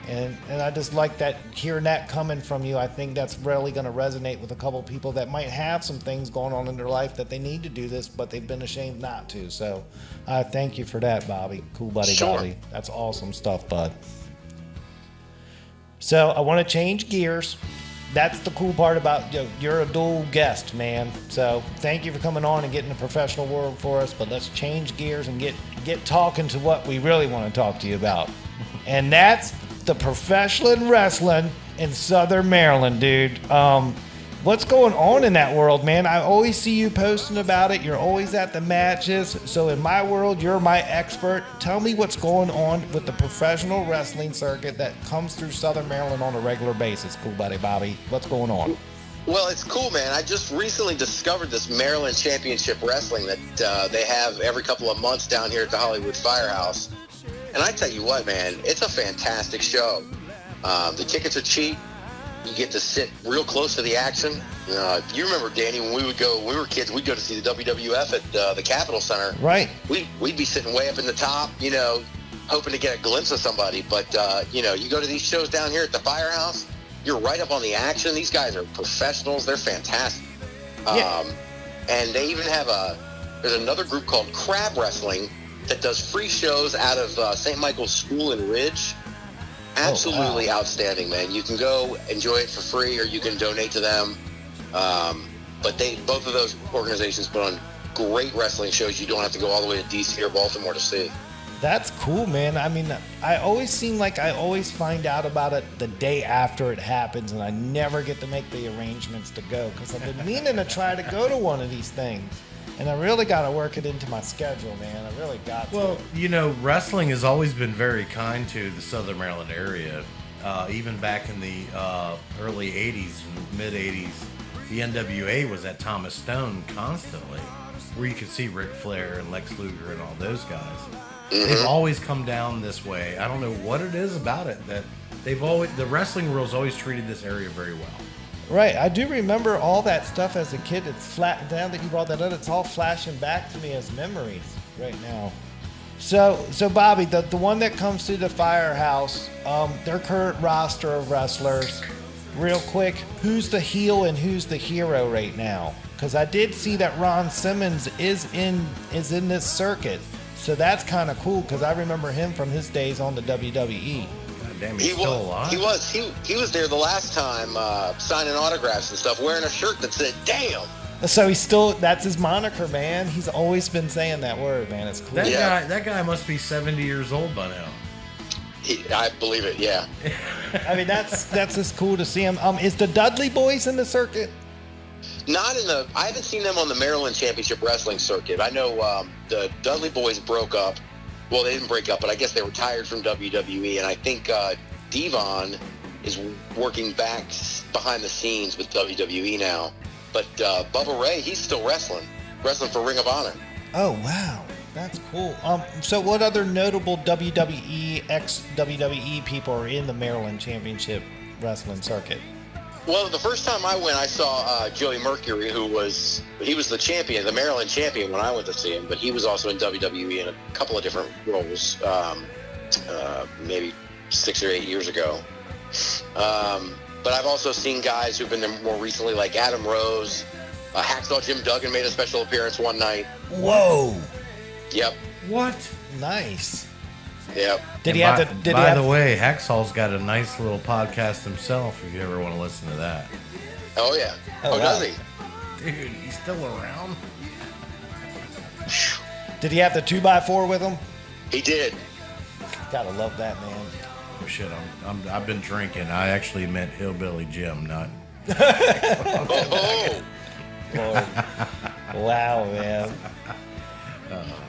And I just like that, hearing that coming from you. I think that's really going to resonate with a couple people that might have some things going on in their life that they need to do this, but they've been ashamed not to. So I thank you for that, Bobby. Cool buddy, sure. Bobby. That's awesome stuff, bud. So I want to change gears. That's the cool part about you're a dual guest, man. So thank you for coming on and getting the professional world for us. But let's change gears and get talking to what we really want to talk to you about. And that's the professional wrestling in Southern Maryland, dude. What's going on in that world, man? I always see you posting about it. You're always at the matches. So in my world, you're my expert. Tell me what's going on with the professional wrestling circuit that comes through Southern Maryland on a regular basis. Cool buddy, Bobby. What's going on? Well, it's cool, man. I just recently discovered this Maryland Championship Wrestling that they have every couple of months down here at the Hollywood Firehouse. And I tell you what, man, it's a fantastic show. The tickets are cheap. You get to sit real close to the action. You remember, Danny, when we were kids, we'd go to see the WWF at the Capitol Center. Right. We'd be sitting way up in the top, hoping to get a glimpse of somebody. But, you go to these shows down here at the Firehouse, you're right up on the action. These guys are professionals. They're fantastic. Yeah. And they even have there's another group called Crab Wrestling that does free shows out of St. Michael's School in Ridge. Absolutely outstanding, man. You can go enjoy it for free, or you can donate to them. But both of those organizations put on great wrestling shows you don't have to go all the way to DC or Baltimore to see. That's cool, man. I mean, I always seem like I always find out about it the day after it happens, and I never get to make the arrangements to go because I've been meaning to try to go to one of these things. And I really got to work it into my schedule, man. I really got to. Well, you know, wrestling has always been very kind to the Southern Maryland area. Even back in the early 80s, mid 80s, the NWA was at Thomas Stone constantly, where you could see Ric Flair and Lex Luger and all those guys. They've always come down this way. I don't know what it is about it that the wrestling world's always treated this area very well. Right, I do remember all that stuff as a kid. It's flat. Now that you brought that up, it's all flashing back to me as memories right now. So Bobby, the one that comes through the firehouse, their current roster of wrestlers. Real quick, who's the heel and who's the hero right now? Because I did see that Ron Simmons is in this circuit, so that's kind of cool. Because I remember him from his days on the WWE. Damn, he's still alive. He was there the last time, signing autographs and stuff, wearing a shirt that said "Damn." So that's his moniker, man. He's always been saying that word, man. It's cool. That guy must be 70 years old by now. I believe it. Yeah. I mean, that's just cool to see him. Is the Dudley Boys in the circuit? I haven't seen them on the Maryland Championship Wrestling circuit. I know the Dudley Boys broke up. Well, they didn't break up, but I guess they retired from WWE, and I think Devon is working back behind the scenes with WWE now. But Bubba Ray, he's still wrestling for Ring of Honor. Oh, wow. That's cool. So what other notable WWE, ex-WWE people are in the Maryland Championship Wrestling circuit? Well, the first time I went, I saw Joey Mercury, he was the champion, the Maryland champion when I went to see him, but he was also in WWE in a couple of different roles, maybe 6 or 8 years ago. But I've also seen guys who've been there more recently, like Adam Rose. Hacksaw Jim Duggan made a special appearance one night. Whoa. Yep. What? Nice. Yep. By the way, Hacksaw's got a nice little podcast himself if you ever want to listen to that. Oh, yeah. Oh, wow. Does he? Dude, he's still around? Did he have the 2x4 with him? He did. Gotta love that, man. Oh, shit, I've been drinking. I actually meant Hillbilly Jim, not... Oh. Lord. Wow, man.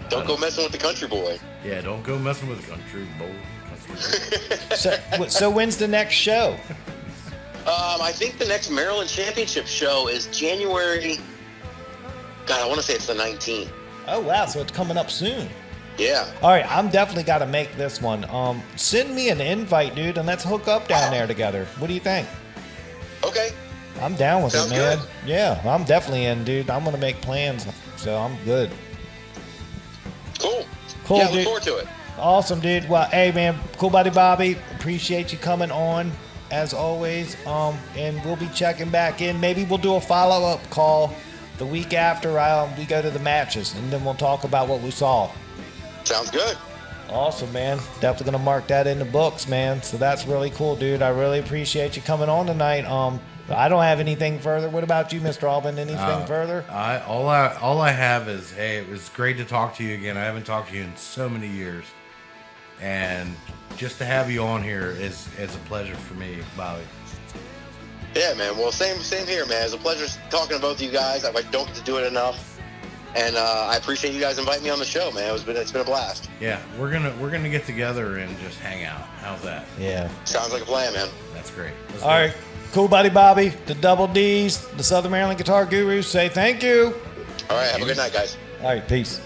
Don't go messing with the country boy. Yeah, don't go messing with the country boy. So when's the next show? I think the next Maryland Championship show is January. God, I want to say it's the 19th. Oh, wow. So it's coming up soon. Yeah. All right. I'm definitely got to make this one. Send me an invite, dude, and let's hook up down there together. What do you think? Okay. I'm down with Sounds it, man. good. Yeah, I'm definitely in, dude. I'm going to make plans, so I'm good. Cool. Yeah, dude. look forward to it. Awesome, dude. Well, hey, man, cool buddy Bobby. Appreciate you coming on, as always. And we'll be checking back in. Maybe we'll do a follow-up call the week after we go to the matches, and then we'll talk about what we saw. Sounds good. Awesome, man. Definitely going to mark that in the books, man. So that's really cool, dude. I really appreciate you coming on tonight. I don't have anything further. What about you, Mr. Albin? Anything further? All I have is, hey, it was great to talk to you again. I haven't talked to you in so many years, and just to have you on here is a pleasure for me, Bobby. Yeah, man. Well, same here, man. It's a pleasure talking to both of you guys. I don't get to do it enough, and I appreciate you guys inviting me on the show, man. It's been a blast. Yeah, we're gonna get together and just hang out. How's that? Yeah. Sounds like a plan, man. That's great. Let's All do right. it. Cool buddy Bobby, the Double D's, the Southern Maryland Guitar Gurus say thank you. All right. Have a good night, guys. All right, peace.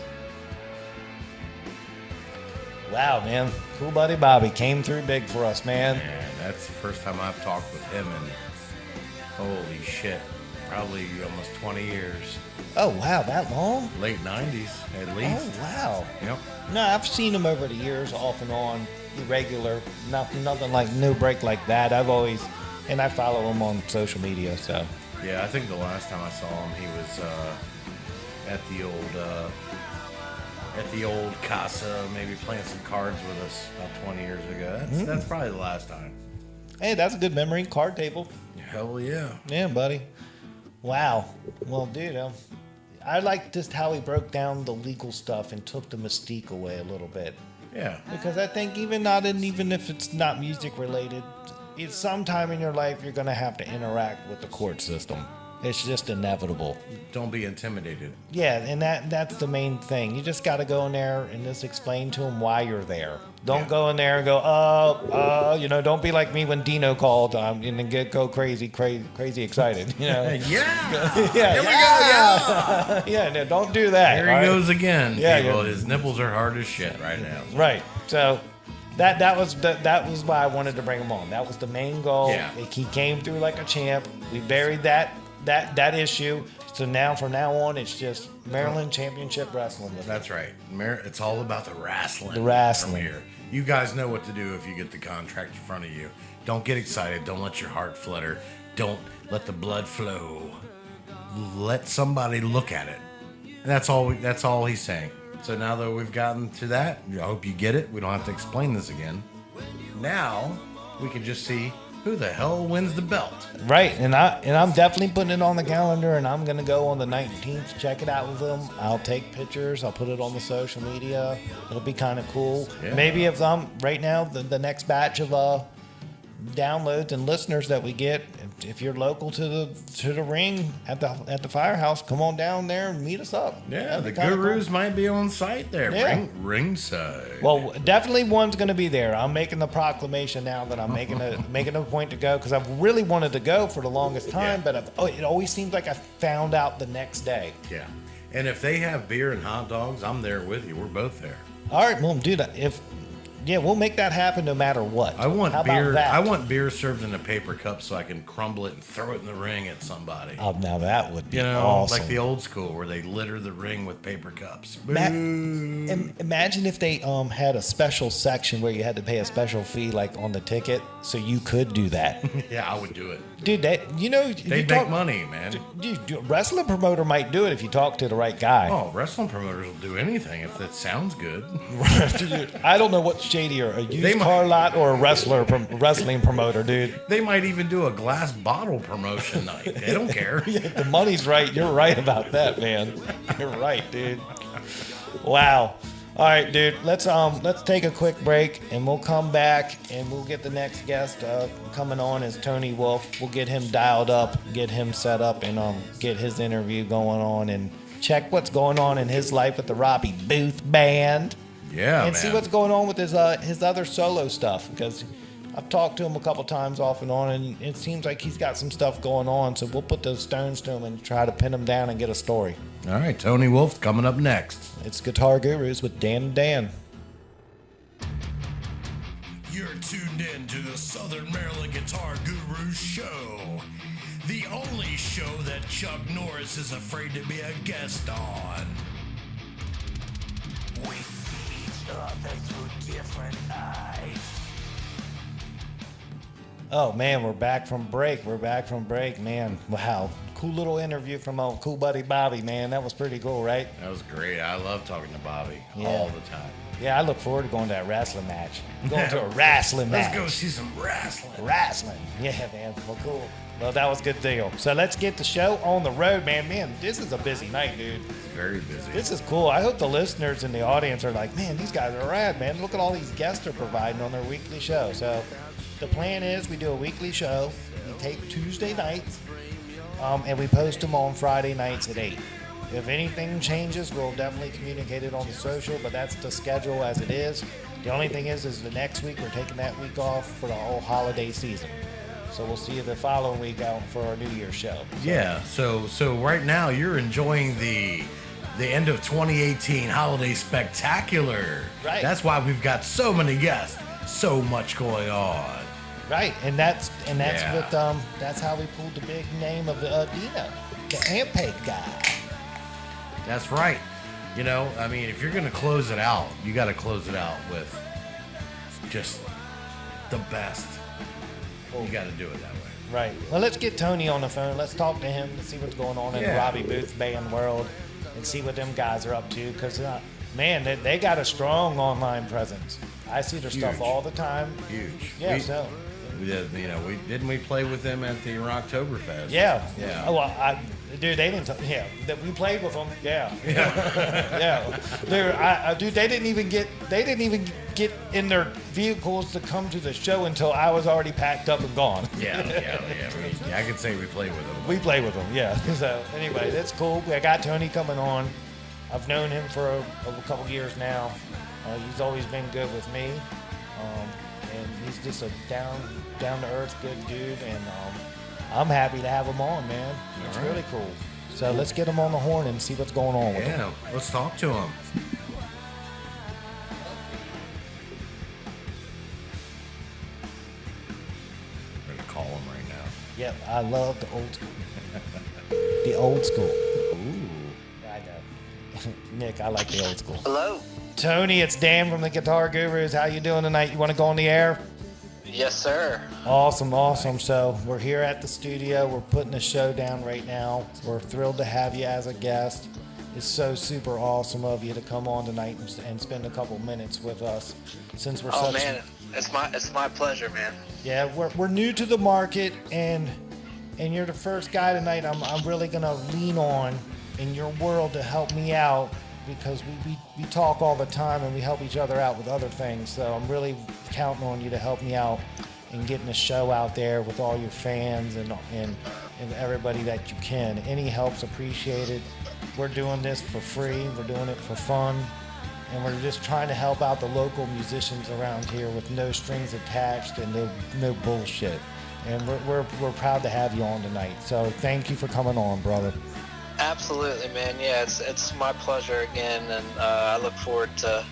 Wow, man. Cool buddy Bobby came through big for us, man. Yeah, that's the first time I've talked with him in holy shit, probably almost 20 years. Oh, wow, that long? Late 90s, at least. Oh, wow. Yep. No, I've seen him over the years, off and on, irregular. Nothing like no break like that. And I follow him on social media, so. Yeah, I think the last time I saw him, he was at the old Casa, maybe playing some cards with us about 20 years ago. That's probably the last time. Hey, that's a good memory. Card table. Hell yeah. Yeah, buddy. Wow. Well, dude, I like just how he broke down the legal stuff and took the mystique away a little bit. Yeah. Because I think even if it's not music related, it's sometime in your life you're going to have to interact with the court system. It's just inevitable. Don't be intimidated. Yeah, and that's the main thing. You just got to go in there and just explain to them why you're there. Don't go in there and go, don't be like me when Dino called and then go crazy excited. Yeah. Yeah. Here we go. Yeah, no, don't do that. Here he goes again. Yeah, people. His nipples are hard as shit right now. Right. So that was why I wanted to bring him on. That was the main goal. Yeah. He came through like a champ. We buried that issue. So from now on, it's just Maryland Championship Wrestling. That's right. It's all about the wrestling. The wrestling. From here. You guys know what to do if you get the contract in front of you. Don't get excited. Don't let your heart flutter. Don't let the blood flow. Let somebody look at it. And that's all he's saying. So now that we've gotten to that, I hope you get it. We don't have to explain this again. Now we can just see who the hell wins the belt. Right, and I'm definitely putting it on the calendar, and I'm gonna go on the 19th, check it out with them. I'll take pictures, I'll put it on the social media. It'll be kind of cool. Yeah. Maybe if right now the next batch of downloads and listeners that we get, if you're local to the ring at the firehouse, come on down there and meet us up. Yeah, That'd the be kinda gurus cool. might be on site there. Yeah. Ringside. Well, definitely one's going to be there. I'm making the proclamation now that I'm making a point to go, because I've really wanted to go for the longest time, but it always seems like I found out the next day. Yeah. And if they have beer and hot dogs, I'm there with you. We're both there. All right, well, dude, we'll make that happen no matter what. I want How beer. About that? I want beer served in a paper cup so I can crumble it and throw it in the ring at somebody. Oh, now that would be Like awesome. the old school where they litter the ring with paper cups. Imagine if they had a special section where you had to pay a special fee, like on the ticket, so you could do that. Yeah, I would do it. Dude, They make money, man. Dude, wrestling promoter might do it if you talk to the right guy. Oh, wrestling promoters will do anything if that sounds good. Dude, I don't know what's shadier, a used car lot or a wrestling promoter, dude. They might even do a glass bottle promotion night. They don't care. Yeah, the money's right. You're right about that, man. You're right, dude. Wow. All right, dude. Let's take a quick break, and we'll come back, and we'll get the next guest coming on is Tony Wolfe. We'll get him dialed up, get him set up, and get his interview going on, and check what's going on in his life with the Robbie Boothe band. Yeah, and man. see what's going on with his other solo stuff, because I've talked to him a couple times off and on, and it seems like he's got some stuff going on. So we'll put those stones to him and try to pin him down and get a story. All right, Tony Wolfe coming up next. It's Guitar Gurus with Dan and Dan. You're tuned in to the Southern Maryland Guitar Gurus show, the only show that Chuck Norris is afraid to be a guest on. We see each other through different eyes. Oh man, we're back from break. Man. Wow, cool little interview from old cool buddy Bobby. Man, that was pretty cool, right? That was great. I love talking to Bobby Yeah. all the time. Yeah, I look forward to going to that wrestling match. Going to a wrestling match. Let's go see some wrestling. Wrestling. Yeah, man. Well, cool. Well, that was a good deal. So let's get the show on the road, man. Man, this is a busy night, dude. Very busy. This is cool. I hope the listeners in the audience are like, man, these guys are rad, man. Look at all these guests they're providing on their weekly show. So the plan is we do a weekly show. We tape Tuesday nights, and we post them on Friday nights at 8. If anything changes, we'll definitely communicate it on the social, but that's the schedule as it is. The only thing is the next week we're taking that week off for the whole holiday season. So we'll see you the following week out for our New Year's show. Yeah, so right now you're enjoying the end of 2018 holiday spectacular. Right. That's why we've got so many guests, so much going on. Right, and that's Yeah. with that's how we pulled the big name of Dino, the Ampeg guy. That's right. You know, I mean, if you're going to close it out, you got to close it out with just the best. You got to do it that way. Right. Well, let's get Tony on the phone. Let's talk to him to see what's going on in the Yeah. Robbie Boothe band world and see what them guys are up to. Because, man, they got a strong online presence. I see their stuff Huge. all the time. Huge. Yeah, so. we play with them at the Rocktoberfest? Yeah. Yeah. Oh, well, dude, they didn't. That we played with them. Yeah. Yeah. Dude, they didn't even get in their vehicles to come to the show until I was already packed up and gone. Yeah. I could say we play with them. We play with them. Yeah. So anyway, that's cool. I got Tony coming on. I've known him for a couple years now. He's always been good with me. And he's just a down to earth good dude, and I'm happy to have him on, man. It's really cool. So let's get him on the horn and see what's going on with him. Yeah, let's talk to him. I'm gonna call him right now. Yep, I love the old school. The old school. Ooh. I know. Nick, I like the old school. Hello. Tony, it's Dan from the Guitar Gurus. How you doing tonight? You want to go on the air? Yes, sir. Awesome. So we're here at the studio. We're putting a show down right now. We're thrilled to have you as a guest. It's so super awesome of you to come on tonight and spend a couple minutes with us. Since we're man, it's my pleasure, man. Yeah, we're new to the market, and you're the first guy tonight I'm really gonna lean on in your world to help me out, because we talk all the time and we help each other out with other things. So I'm really counting on you to help me out in getting the show out there with all your fans and everybody that you can. Any help's appreciated. We're doing this for free. We're doing it for fun. And we're just trying to help out the local musicians around here with no strings attached and no bullshit. And we're proud to have you on tonight. So thank you for coming on, brother. Absolutely, man. Yeah, it's my pleasure again, and I look forward to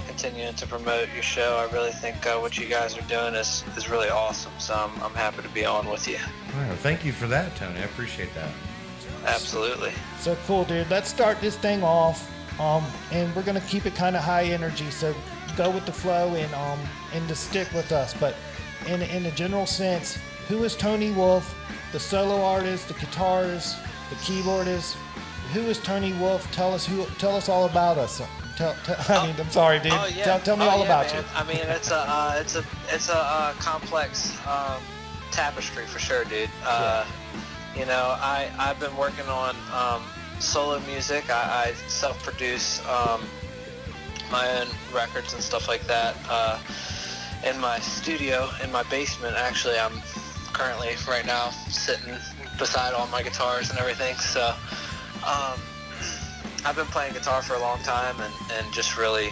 continuing to promote your show. I really think what you guys are doing is really awesome, so I'm happy to be on with you. All right, well, thank you for that, Tony. I appreciate that. Absolutely. So cool, dude. Let's start this thing off, and we're gonna keep it kind of high energy. So go with the flow and to stick with us. But in a general sense, who is Tony Wolfe, the solo artist, the guitarist, the keyboardist? Who is Tony Wolfe? Tell us all about us. I'm sorry, dude. Tell me all about you. I mean, it's a complex tapestry for sure, dude. You know, I've been working on solo music. I self-produce my own records and stuff like that in my studio, in my basement. Actually, I'm currently right now sitting beside all my guitars and everything. So I've been playing guitar for a long time and just really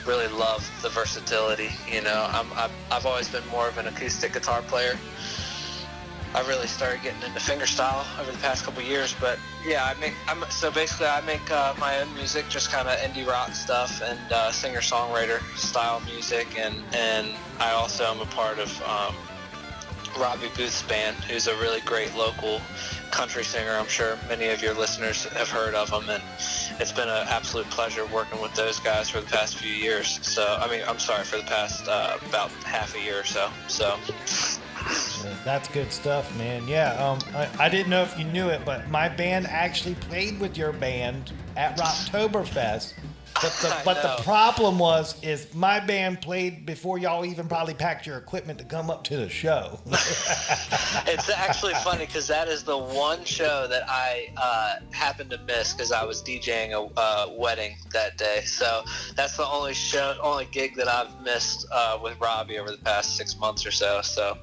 love the versatility. You know, I've always been more of an acoustic guitar player. I really started getting into fingerstyle over the past couple years, but yeah, I make my own music, just kind of indie rock stuff and singer-songwriter style music, and I also am a part of Robbie Boothe's band, who's a really great local country singer. I'm sure many of your listeners have heard of him, and it's been an absolute pleasure working with those guys for the past few years. So, I mean, I'm sorry, for the past about half a year or so. So. That's good stuff, man. Yeah, I didn't know if you knew it, but my band actually played with your band at Rocktoberfest. But the problem is my band played before y'all even probably packed your equipment to come up to the show. It's actually funny because that is the one show that I happened to miss because I was DJing a wedding that day. So that's the only gig that I've missed with Robbie over the past 6 months or so. So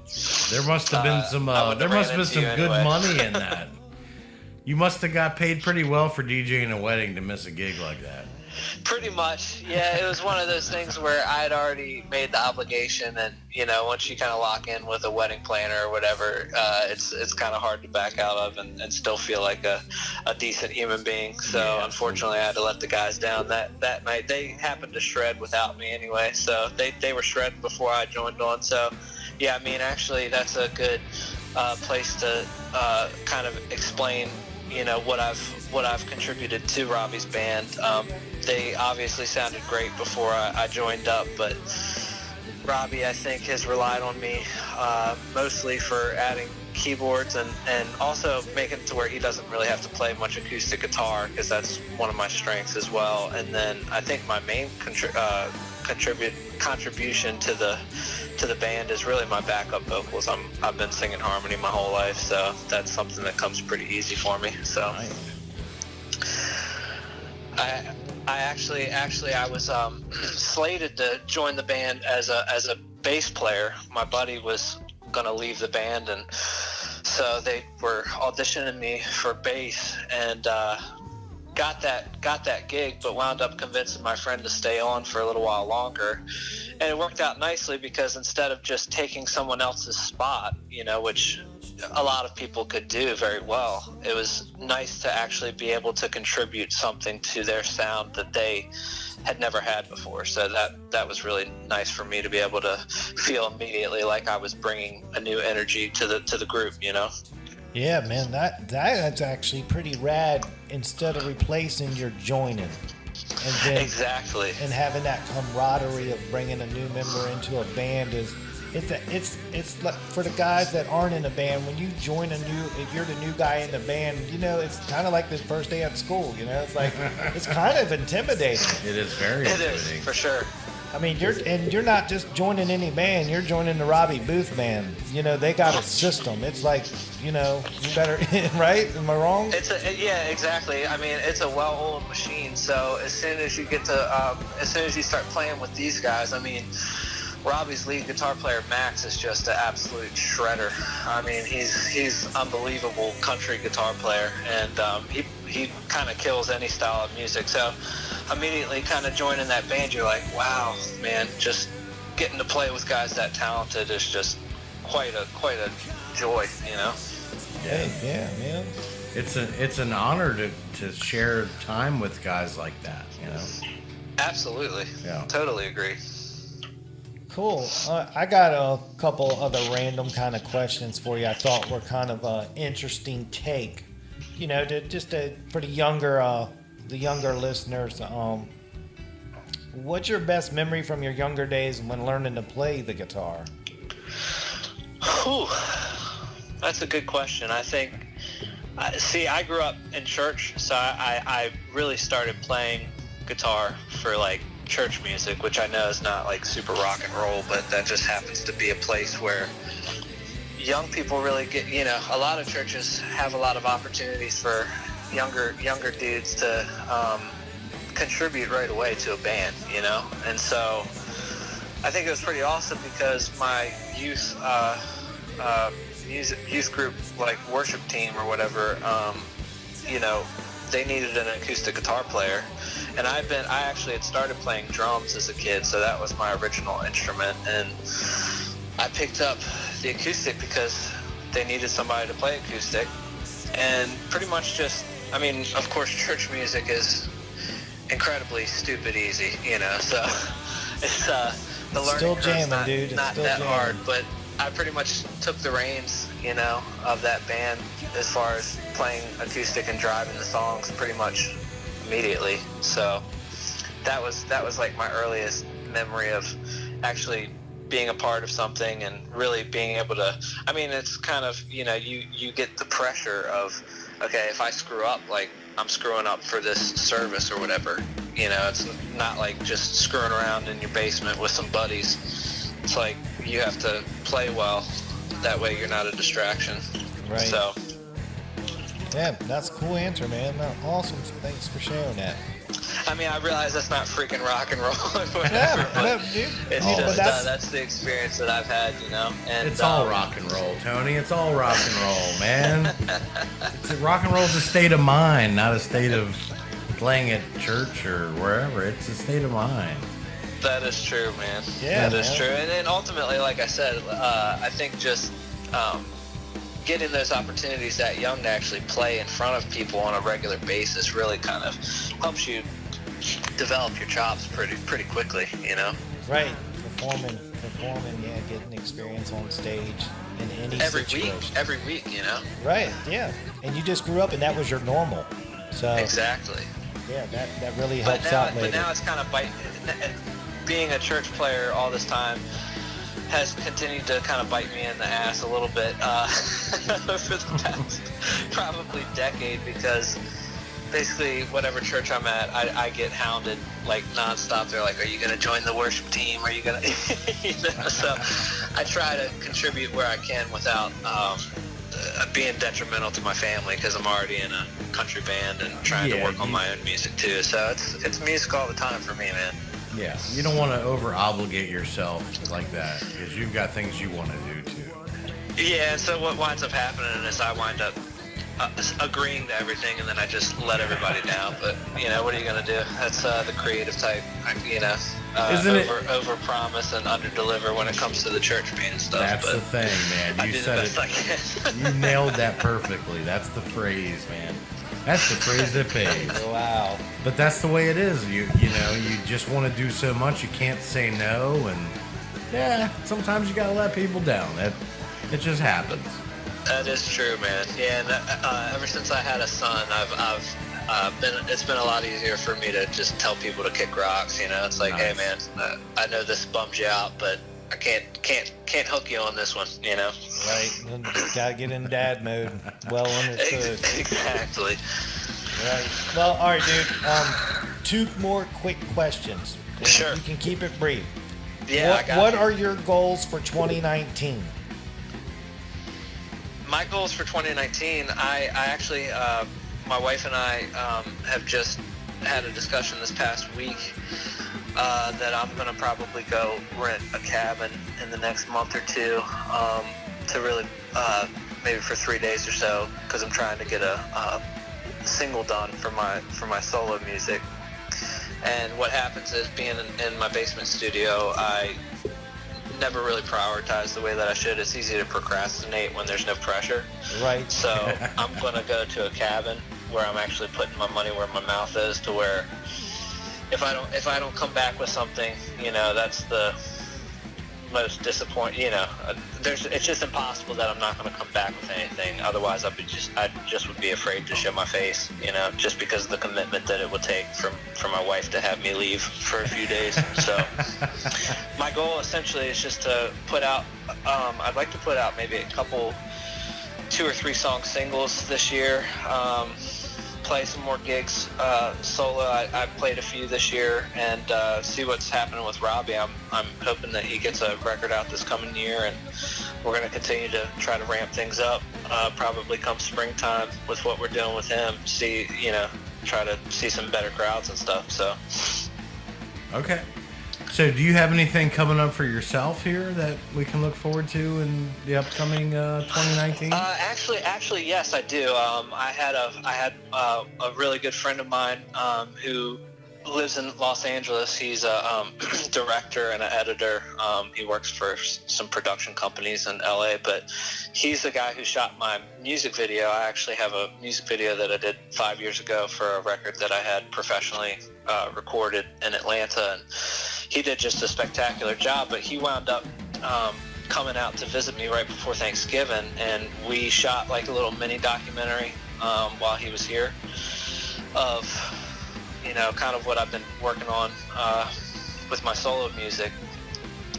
there must have been some good money in that. You must have got paid pretty well for DJing a wedding to miss a gig like that. Pretty much, yeah. It was one of those things where I had already made the obligation, and you know, once you kind of lock in with a wedding planner or whatever, it's kind of hard to back out of and still feel like a decent human being. So yeah, unfortunately, I had to let the guys down that night. They happened to shred without me anyway, so they were shredding before I joined on. So yeah, I mean, actually, that's a good place to kind of explain, you know, what I've contributed to Robbie's band. They obviously sounded great before I joined up, but Robbie, I think, has relied on me mostly for adding keyboards and also making it to where he doesn't really have to play much acoustic guitar, because that's one of my strengths as well. And then I think my main contribution contribution to the band is really my backup vocals. I've been singing harmony my whole life, so that's something that comes pretty easy for me. So I actually I was slated to join the band as a bass player. My buddy was gonna leave the band, and so they were auditioning me for bass, and got that gig, but wound up convincing my friend to stay on for a little while longer. And it worked out nicely because instead of just taking someone else's spot, which a lot of people could do very well, it was nice to actually be able to contribute something to their sound that they had never had before. So that was really nice for me to be able to feel immediately like I was bringing a new energy to the group, Yeah, man, that's actually pretty rad. Instead of replacing, you're joining, and then exactly, and having that camaraderie of bringing a new member into a band it's like for the guys that aren't in a band. When you join if you're the new guy in the band, it's kind of like the first day at school. It's like it's kind of intimidating. It is very intimidating. It is for sure. I mean, you're not just joining any band. You're joining the Robbie Boothe band. They got a system. It's like, you better, right? Am I wrong? Yeah, exactly. I mean, it's a well-oiled machine. So as soon as you start playing with these guys, I mean, Robbie's lead guitar player Max is just an absolute shredder. I mean, he's unbelievable country guitar player, and he kind of kills any style of music. So immediately kind of joining that band, you're like, wow, man, just getting to play with guys that talented is just quite a joy, Yeah, man. It's an honor to share time with guys like that, Absolutely. Yeah. Totally agree. Cool. I got a couple other random kind of questions for you. I thought were kind of an interesting take, for the younger listeners. What's your best memory from your younger days when learning to play the guitar? Whew. That's a good question. I think, I grew up in church, so I really started playing guitar for like church music, which I know is not like super rock and roll, but that just happens to be a place where young people really get, a lot of churches have a lot of opportunities for younger dudes to contribute right away to a band, and so I think it was pretty awesome because my youth group, like worship team or whatever, they needed an acoustic guitar player, and I actually had started playing drums as a kid, so that was my original instrument, and I picked up the acoustic because they needed somebody to play acoustic, and pretty much just, I mean, of course, church music is incredibly stupid easy, so it's the learning curve's not that hard, but I pretty much took the reins, of that band as far as playing acoustic and driving the songs pretty much immediately. So that was like my earliest memory of actually being a part of something and really being able to, I mean, it's kind of, you get the pressure of, okay, if I screw up, like I'm screwing up for this service or whatever, it's not like just screwing around in your basement with some buddies. It's like you have to play well, that way you're not a distraction. Right. So yeah, that's a cool answer, man. Awesome. Thanks for sharing that. I mean, I realize that's not freaking rock and roll or whatever, Yeah, but no, dude. it's No, just, but that's the experience that I've had, And It's all rock and roll, Tony. It's all rock and roll, man. Rock and roll is a state of mind, not a state of playing at church or wherever. It's a state of mind. That is true, man. Yeah, that is man. true. And then ultimately, like I said, I think just getting those opportunities that young to actually play in front of people on a regular basis really kind of helps you develop your chops pretty quickly, Right. Performing, yeah, getting experience on stage in any situation. Every week, Right, yeah. And you just grew up and that was your normal. So Exactly. yeah, that really helps out later. But now it's kind of being a church player all this time has continued to kind of bite me in the ass a little bit for the past probably decade, because basically whatever church I'm at, I get hounded like nonstop. They're like, "Are you gonna join the worship team? Are you gonna?" So I try to contribute where I can without being detrimental to my family, because I'm already in a country band and trying to work on my own music too. So it's music all the time for me, man. Yeah, you don't want to over obligate yourself like that, because you've got things you want to do too. Yeah, and so what winds up happening is I wind up agreeing to everything, and then I just let everybody down. But what are you gonna do? That's the creative type. Over promise and under deliver when it comes to the church band stuff. That's but the thing, man. You said it. You nailed that perfectly. That's the phrase, man. That's the phrase that pays. Wow. But that's the way it is. You just want to do so much, you can't say no, and sometimes you gotta let people down. It just happens. That is true, man. Yeah, and ever since I had a son, it's been a lot easier for me to just tell people to kick rocks. It's like, Nice. hey, man, I know this bums you out, but I can't hook you on this one. Right. Gotta get in dad mode. Well understood. Exactly. Right. Well, all right, dude. 2 more quick questions. Sure. You can keep it brief. Yeah. What are your goals for 2019? My goals for 2019, I actually, my wife and I have just had a discussion this past week that I'm going to probably go rent a cabin in the next month or two to really, maybe for 3 days or so, because I'm trying to get a single done for my solo music. And what happens is, being in my basement studio, I never really prioritize the way that I should. It's easy to procrastinate when there's no pressure. Right. So I'm gonna go to a cabin where I'm actually putting my money where my mouth is, to where if I don't come back with something, that's the most disappointing. It's just impossible that I'm not gonna come back with anything. Otherwise, I just would be afraid to show my face. Just because of the commitment that it would take for my wife to have me leave for a few days. So my goal essentially is just to put out. I'd like to put out maybe a couple, 2 or 3 song singles this year. Play some more gigs solo. I played a few this year, and see what's happening with Robbie. I'm hoping that he gets a record out this coming year, and we're going to continue to try to ramp things up. Probably come springtime with what we're doing with him. Try to see some better crowds and stuff. So. Okay. So do you have anything coming up for yourself here that we can look forward to in the upcoming 2019? Actually, yes, I do. I had a really good friend of mine who lives in Los Angeles. He's a director and an editor. He works for some production companies in LA, but he's the guy who shot my music video. I actually have a music video that I did 5 years ago for a record that I had professionally recorded in Atlanta, and he did just a spectacular job. But he wound up coming out to visit me right before Thanksgiving, and we shot like a little mini documentary while he was here of kind of what I've been working on with my solo music.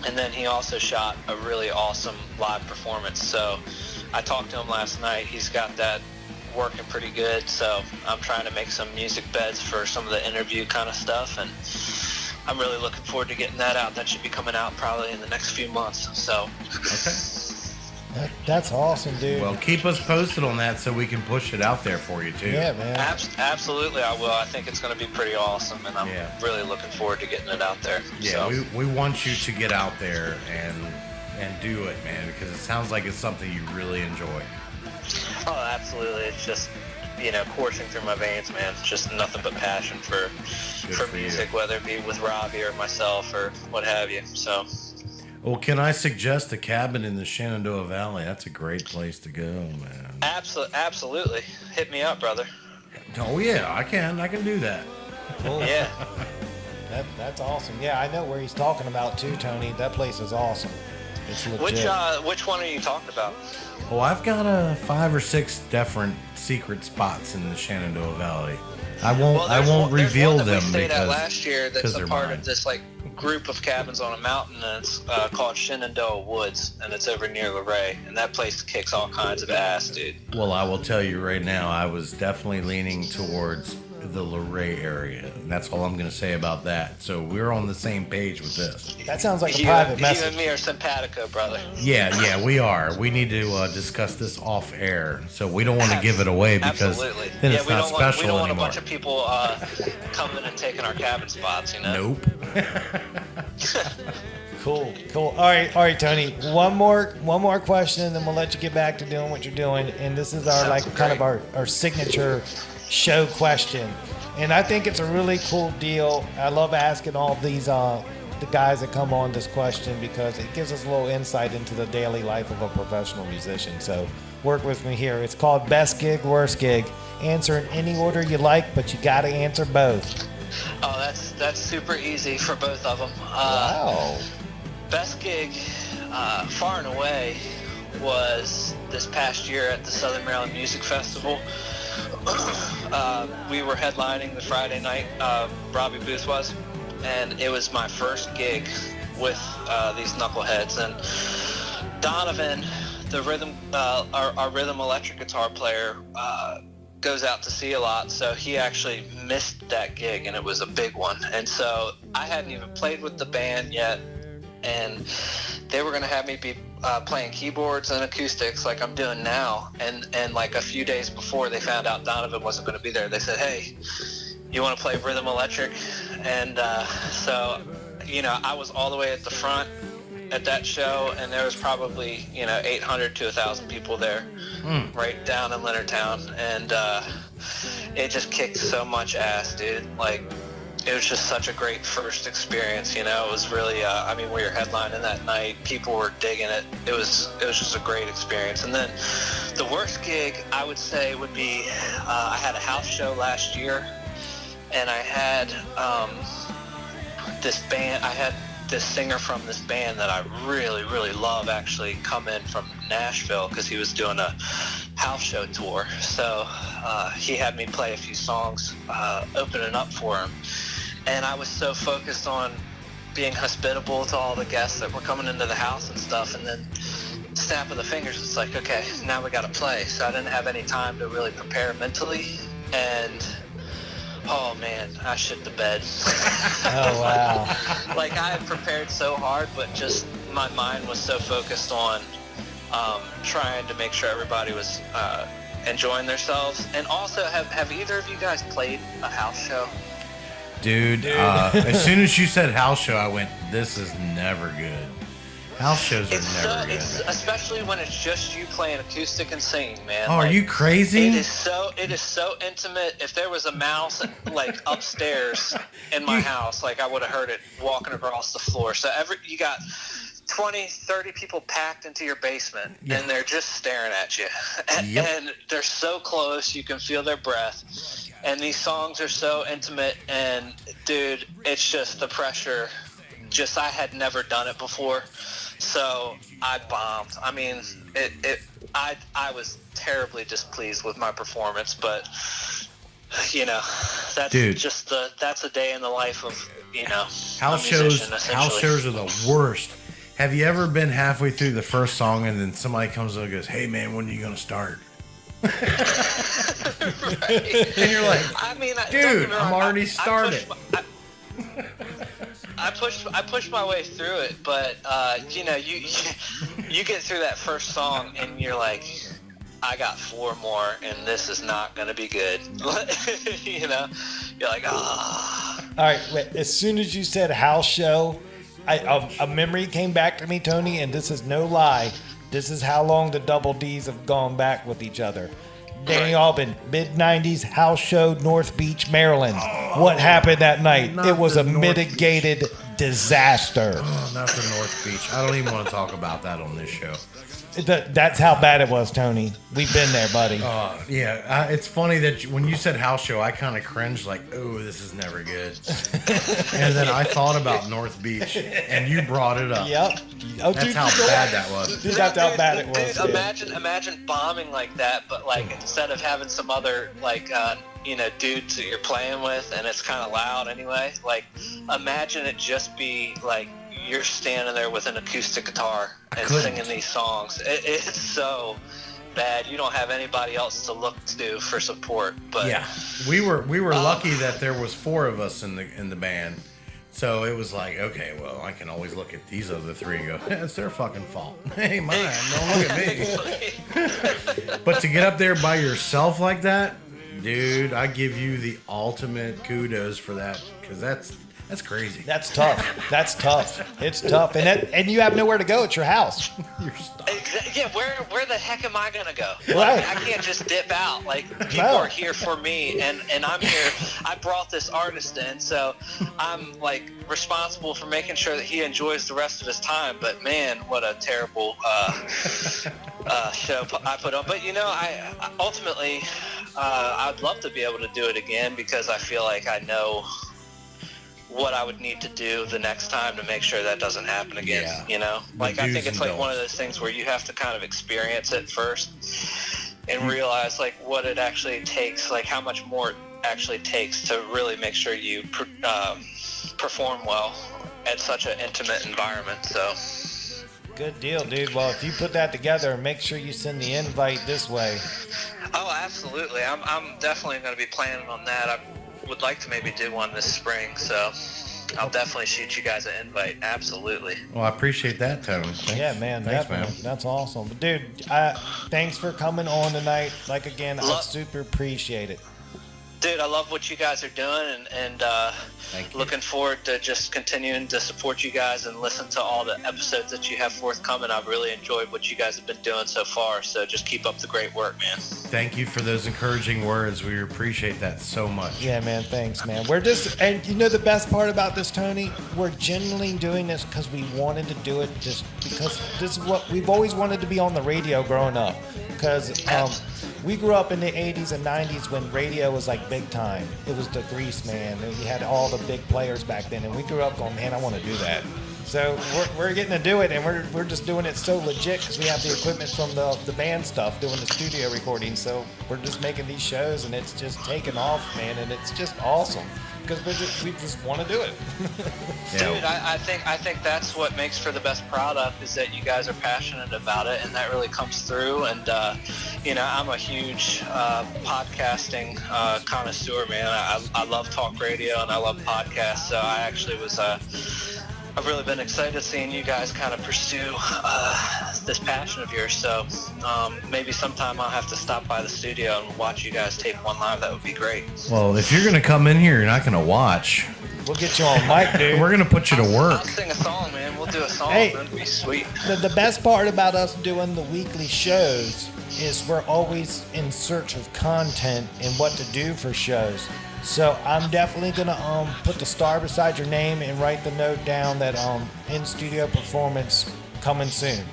And then he also shot a really awesome live performance. So I talked to him last night. He's got that working pretty good. So I'm trying to make some music beds for some of the interview kind of stuff, and I'm really looking forward to getting that out. That should be coming out probably in the next few months. So. Okay. That's awesome, dude. Well, keep us posted on that so we can push it out there for you too. Yeah, man. Absolutely, I will. I think it's going to be pretty awesome, and I'm really looking forward to getting it out there. Yeah, so. we want you to get out there and do it, man, because it sounds like it's something you really enjoy. Oh, absolutely. It's just, coursing through my veins, man. It's just nothing but passion for music, whether it be with Robbie or myself or what have you. So. Well, can I suggest a cabin in the Shenandoah Valley? That's a great place to go, man. Absolutely. Hit me up, brother. Oh, yeah, I can do that. Cool. Yeah. That's awesome. Yeah, I know where he's talking about too, Tony. That place is awesome. It's legit. Which one are you talking about? Oh, I've got 5 or 6 different secret spots in the Shenandoah Valley. I won't reveal them we stayed because at last year. That's a part mine. of this group of cabins on a mountain, and it's called Shenandoah Woods, and it's over near Luray, and that place kicks all kinds of ass, dude. Well, I will tell you right now, I was definitely leaning towards the Luray area. And that's all I'm going to say about that. So we're on the same page with this. That sounds like a You private message. and me are simpatico, brother. Yeah, we are. We need to discuss this off air. So we don't want to give it away because Absolutely. then Yeah, it's we not don't want, special we don't want anymore. a bunch of people coming and taking our cabin spots, you know? Nope. Cool. All right, Tony. One more question, and then we'll let you get back to doing what you're doing. And this is our Sounds kind of great. our signature show question. And I think it's a really cool deal. I love asking all these the guys that come on this question because it gives us a little insight into the daily life of a professional musician. So work with me here. It's called Best Gig, Worst Gig. Answer in any order you like, but you got to answer both. Oh, that's super easy for both of them. Wow. Best gig, far and away, was this past year at the Southern Maryland Music Festival. We were headlining the Friday night, Robbie Boothe was, and it was my first gig with these knuckleheads. And Donovan, the rhythm, our rhythm electric guitar player, goes out to sea a lot, so he actually missed that gig, and it was a big one. And so I hadn't even played with the band yet, and they were going to have me be playing keyboards and acoustics like I'm doing now. And like a few days before they found out Donovan wasn't going to be there, they said, hey, you want to play rhythm electric? And so, you know, I was all the way at the front at that show, and there was probably, 800 to 1,000 people there, right down in Leonardtown. And it just kicked so much ass, dude. Like, it was just such a great first experience, It was really, we were headlining that night. People were digging it. It was just a great experience. And then the worst gig, I would say, would be, I had a house show last year, and I had this band. I had this singer from this band that I really, really love actually come in from Nashville because he was doing a house show tour. So he had me play a few songs opening up for him. And I was so focused on being hospitable to all the guests that were coming into the house and stuff. And then snap of the fingers, it's like, okay, now we got to play. So I didn't have any time to really prepare mentally. And oh man, I shit the bed. Oh wow. Like I had prepared so hard, but just my mind was so focused on trying to make sure everybody was enjoying themselves. And also, have either of you guys played a house show? Dude. As soon as you said house show, I went, this is never good. House shows are never good. Especially when it's just you playing acoustic and singing, man. Oh, are you crazy? It is so intimate. If there was a mouse like upstairs in my house, like I would have heard it walking across the floor. So you got 20, 30 people packed into your basement, and they're just staring at you. And they're so close, you can feel their breath. And these songs are so intimate, and dude, it's just the pressure. Just I had never done it before. So I bombed. I mean, I was terribly displeased with my performance, but that's just that's a day in the life of house shows. House shows are the worst. Have you ever been halfway through the first song and then somebody comes up and goes, "Hey man, when are you gonna start?" Right. And you're like, dude, I'm already started. I pushed my way through it, but you get through that first song and you're like, I got 4 more and this is not gonna be good. You're like, ah. All right, wait, as soon as you said house show, a memory came back to me, Tony, and this is no lie. This is how long the Double D's have gone back with each other. Danny Albin, mid-90s house show, North Beach, Maryland. What happened that night? It was a mitigated disaster. Oh, not the North Beach. I don't even want to talk about that on this show. That's how bad it was, Tony. We've been there, buddy. Yeah. It's funny that when you said house show, I kind of cringed like, oh, this is never good. And then I thought about North Beach, and you brought it up. Yep. Oh, that's how bad that was. That's how bad it was. Dude, imagine bombing like that, but like instead of having some other like dudes that you're playing with, and it's kind of loud anyway. Like imagine it just be like you're standing there with an acoustic guitar and singing these songs. It's so bad, you don't have anybody else to look to for support. But yeah, we were lucky that there was 4 of us in the band. So it was like, okay, well, I can always look at these other 3 and go, it's their fucking fault. Hey, mine, don't look at me. But to get up there by yourself like that, dude, I give you the ultimate kudos for that, because that's crazy. That's tough. That's tough. It's tough. And you have nowhere to go. It's your house. You're stuck. Yeah, where the heck am I gonna go? Right. Like, I can't just dip out. Like, people are here for me, and I'm here. I brought this artist in, so I'm like responsible for making sure that he enjoys the rest of his time. But man, what a terrible show I put on. But I ultimately I'd love to be able to do it again, because I feel like I know what I would need to do the next time to make sure that doesn't happen again. Like, I think it's like one of those things where you have to kind of experience it first and realize like what it actually takes, like how much more it actually takes to really make sure you perform well at such an intimate environment. So good deal, dude. Well, if you put that together, make sure you send the invite this way. Oh, absolutely. I'm definitely going to be planning on that. I would like to maybe do one this spring, so I'll definitely shoot you guys an invite. Absolutely. Well, I appreciate that, Tony. Yeah, man, Thanks, definitely. man. That's awesome. But dude, thanks for coming on tonight. Like, again, I super appreciate it. Dude, I love what you guys are doing, and looking forward to just continuing to support you guys and listen to all the episodes that you have forthcoming. I've really enjoyed what you guys have been doing so far, so just keep up the great work, man. Thank you for those encouraging words. We appreciate that so much. Yeah, man, thanks, man. We're just, and the best part about this, Tony, we're genuinely doing this because we wanted to do it, just because this is what we've always wanted to be on the radio growing up. Because we grew up in the 80s and 90s when radio was like big time. It was the Grease, man. And you had all the big players back then, and we grew up going, man, I want to do that. So we're getting to do it, and we're just doing it so legit because we have the equipment from the band stuff, doing the studio recording. So we're just making these shows, and it's just taking off, man, and it's just awesome because we just want to do it. Dude, I think that's what makes for the best product, is that you guys are passionate about it, and that really comes through. And I'm a huge podcasting connoisseur, man. I love talk radio and I love podcasts. So I actually was I've really been excited seeing you guys kind of pursue this passion of yours. So maybe sometime I'll have to stop by the studio and watch you guys tape one live. That would be great. Well, if you're going to come in here, you're not going to watch. We'll get you on mic, dude. We're going to put you to work. I'll sing a song, man. We'll do a song. Hey, that'd be sweet. The best part about us doing the weekly shows is we're always in search of content and what to do for shows. So I'm definitely gonna put the star beside your name and write the note down that in studio performance coming soon.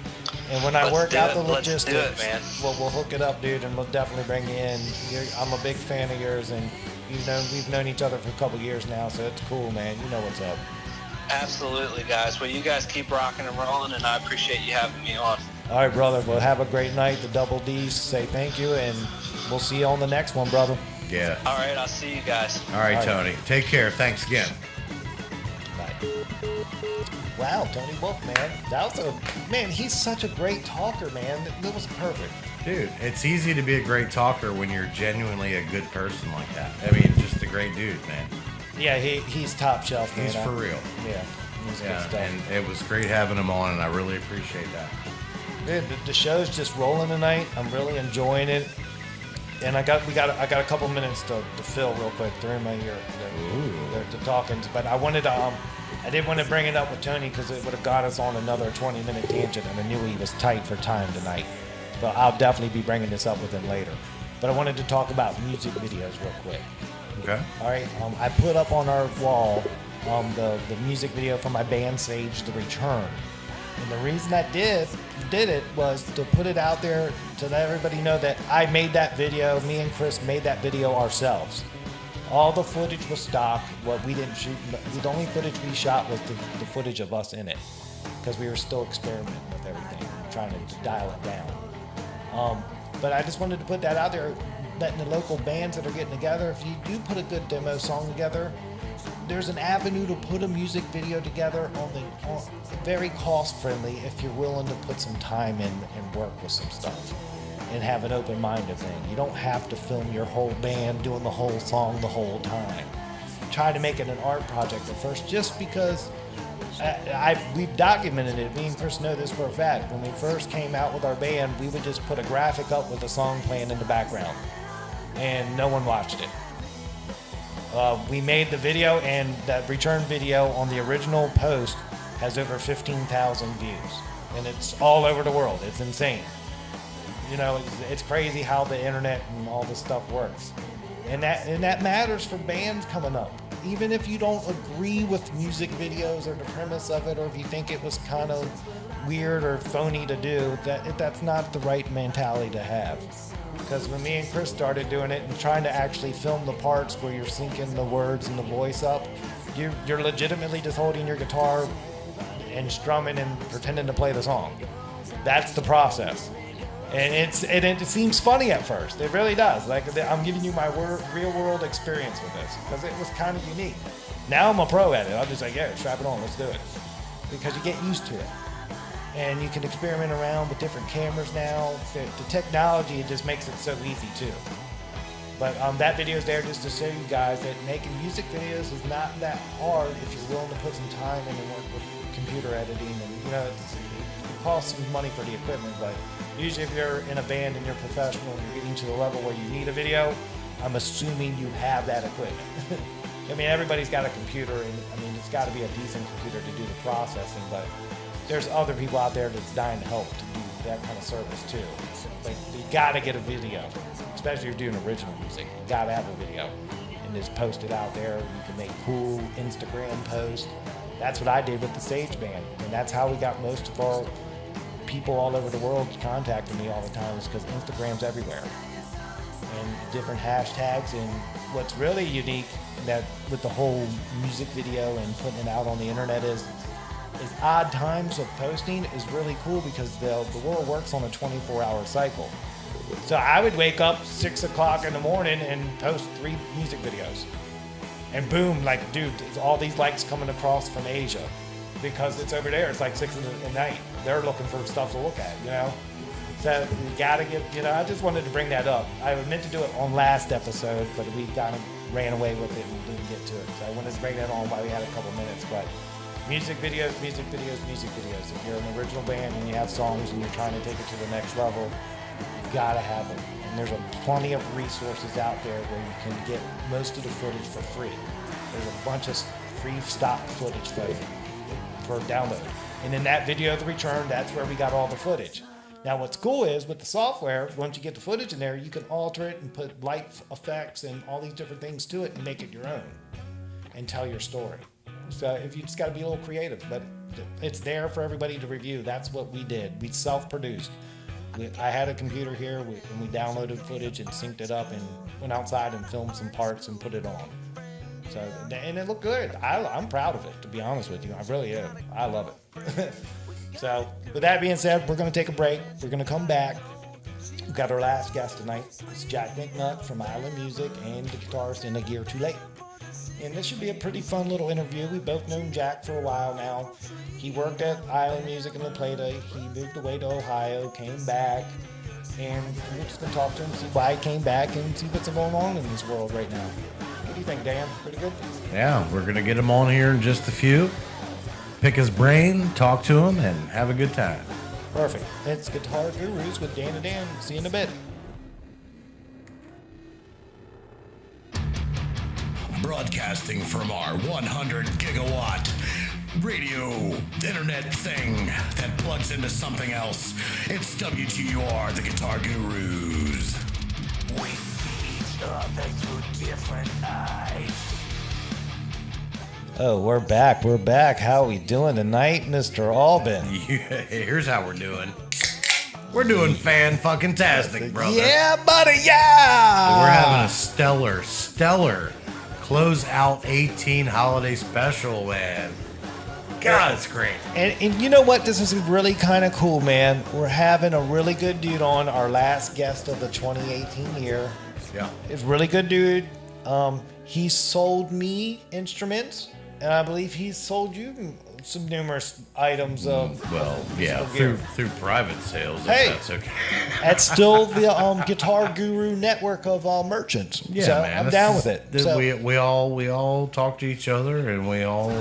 And when I work out the logistics, we'll hook it up, dude, and we'll definitely bring you in. I'm a big fan of yours, and we've known each other for a couple years now, so it's cool, man. You know what's up. Absolutely, guys. Well, you guys keep rocking and rolling, and I appreciate you having me on. All right, brother. Well, have a great night. The Double D's say thank you, and we'll see you on the next one, brother. Yeah. All right, I'll see you guys. All right, Tony. Take care. Thanks again. Wow, Tony Wolfe, man. Man, he's such a great talker, man. That was perfect. Dude, it's easy to be a great talker when you're genuinely a good person like that. I mean, just a great dude, man. Yeah, he's top shelf, man. He's for real. Yeah, he's good stuff. And it was great having him on, and I really appreciate that. Dude, the show's just rolling tonight. I'm really enjoying it. And I got a couple minutes to fill real quick. They're in my ear. They're talking, but I wanted to I didn't want to bring it up with Tony because it would have got us on another 20-minute tangent, and I knew he was tight for time tonight. But I'll definitely be bringing this up with him later. But I wanted to talk about music videos real quick. Okay. All right. I put up on our wall the music video for my band Sage The Return. And the reason I did it was to put it out there to let everybody know that I made that video. Me and Chris made that video ourselves. All the footage was stock. What we didn't shoot, the only footage we shot was the footage of us in it, because we were still experimenting with everything, trying to dial it down. But I just wanted to put that out there, letting the local bands that are getting together, if you do put a good demo song together, there's an avenue to put a music video together on very cost friendly if you're willing to put some time in and work with some stuff. and have an open-minded thing. You don't have to film your whole band doing the whole song the whole time. Try to make it an art project at first, just because we've documented it. Me and Chris know this for a fact. When we first came out with our band, we would just put a graphic up with a song playing in the background, and no one watched it. We made the video, and that return video on the original post has over 15,000 views, and it's all over the world. It's insane. You know, it's crazy how the internet and all this stuff works, and that matters for bands coming up. Even if you don't agree with music videos or the premise of it, or if you think it was kind of weird or phony to do, that's not the right mentality to have. Because when me and Chris started doing it and trying to actually film the parts where you're syncing the words and the voice up, you're legitimately just holding your guitar and strumming and pretending to play the song. That's the process. And it seems funny at first. It really does. Like, I'm giving you my real world experience with this, because it was kind of unique. Now I'm a pro at it. I'm just like, yeah, strap it on, let's do it. Because you get used to it. And you can experiment around with different cameras now. The technology, it just makes it so easy too. But that video is there just to show you guys that making music videos is not that hard if you're willing to put some time in and work with computer editing. And you know, it costs some money for the equipment, but usually if you're in a band and you're professional and you're getting to the level where you need a video, I'm assuming you have that equipment. I mean, everybody's got a computer, and I mean, it's got to be a decent computer to do the processing, but there's other people out there that's dying to help to do that kind of service too. But you gotta get a video, especially if you're doing original music. You gotta have a video and just post it out there. You can make cool Instagram posts. That's what I did with the Sage Band, and that's how we got most of our people all over the world contacting me all the time, is because Instagram's everywhere. And different hashtags, and what's really unique that with the whole music video and putting it out on the internet is odd times of posting is really cool, because the world works on a 24-hour cycle. So I would wake up 6 o'clock in the morning and post 3 music videos. And boom, like, dude, it's all these likes coming across from Asia, because it's over there. It's like 6 at night. They're looking for stuff to look at, you know? So you gotta get, you know, I just wanted to bring that up. I meant to do it on last episode, but we kind of ran away with it and didn't get to it. So I wanted to bring that on while we had a couple minutes, but music videos. If you're an original band and you have songs and you're trying to take it to the next level, you gotta have them. And there's plenty of resources out there where you can get most of the footage for free. There's a bunch of free stock footage for download. And in that video of the return, that's where we got all the footage. Now what's cool is with the software, once you get the footage in there, you can alter it and put light effects and all these different things to it and make it your own and tell your story. So if you just got to be a little creative, but it's there for everybody to review. That's what we did. We self-produced. I had a computer here, and we downloaded footage and synced it up and went outside and filmed some parts and put it on. So, and it looked good. I'm proud of it, to be honest with you. I really am. I love it. So with that being said, we're going to take a break. We're going to come back. We've got our last guest tonight. It's Jack McNutt from Island Music and the guitarist in A Gear Too Late. And this should be a pretty fun little interview. We've both known Jack for a while now. He worked at Island Music in La Plata. He moved away to Ohio, came back, and we're just going to talk to him, see why he came back, and see what's going on in this world right now. What do you think, Dan? Pretty good? Yeah, we're going to get him on here in just a few. Pick his brain, talk to him, and have a good time. Perfect. It's Guitar Gurus with Dan and Dan. See you in a bit. Broadcasting from our 100 gigawatt radio internet thing that plugs into something else. It's WGUR, the Guitar Gurus. We see each other through different eyes. Oh, we're back. We're back. How are we doing tonight, Mr. Albin? Yeah, here's how we're doing. We're doing fan-fucking-tastic, brother. Yeah, buddy, yeah! We're having a stellar close-out 18 holiday special, man. God, it's great. And you know what? This is really kind of cool, man. We're having a really good dude on, our last guest of the 2018 year. Yeah. It's a really good dude. He sold me instruments, and I believe he's sold you some numerous items of. Well, yeah, gear. through private sales. If Hey. that's okay. That's still the Guitar Guru network of merchants. Yeah, so man, I'm this down is- with it. th- So, we all talk to each other, and we all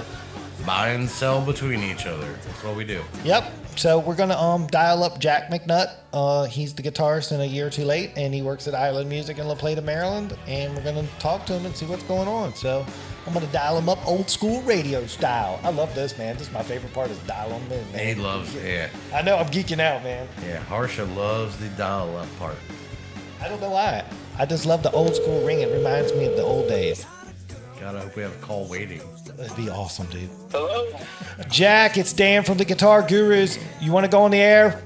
buy and sell between each other. That's what we do. yep. So we're gonna dial up Jack McNutt. He's the guitarist in A Year Too Late, and he works at Island Music in La Plata, Maryland. And we're gonna talk to him and see what's going on. So I'm gonna dial him up old school radio style. I love this, man. This is my favorite part is dial him in, man. He loves, yeah, I know I'm geeking out, man. Harsha loves the dial-up part. I don't know why. I just love the old school ring. It reminds me of the old days. God, I hope we have a call waiting. That'd be awesome, dude. Hello? Jack, it's Dan from the Guitar Gurus. You want to go on the air?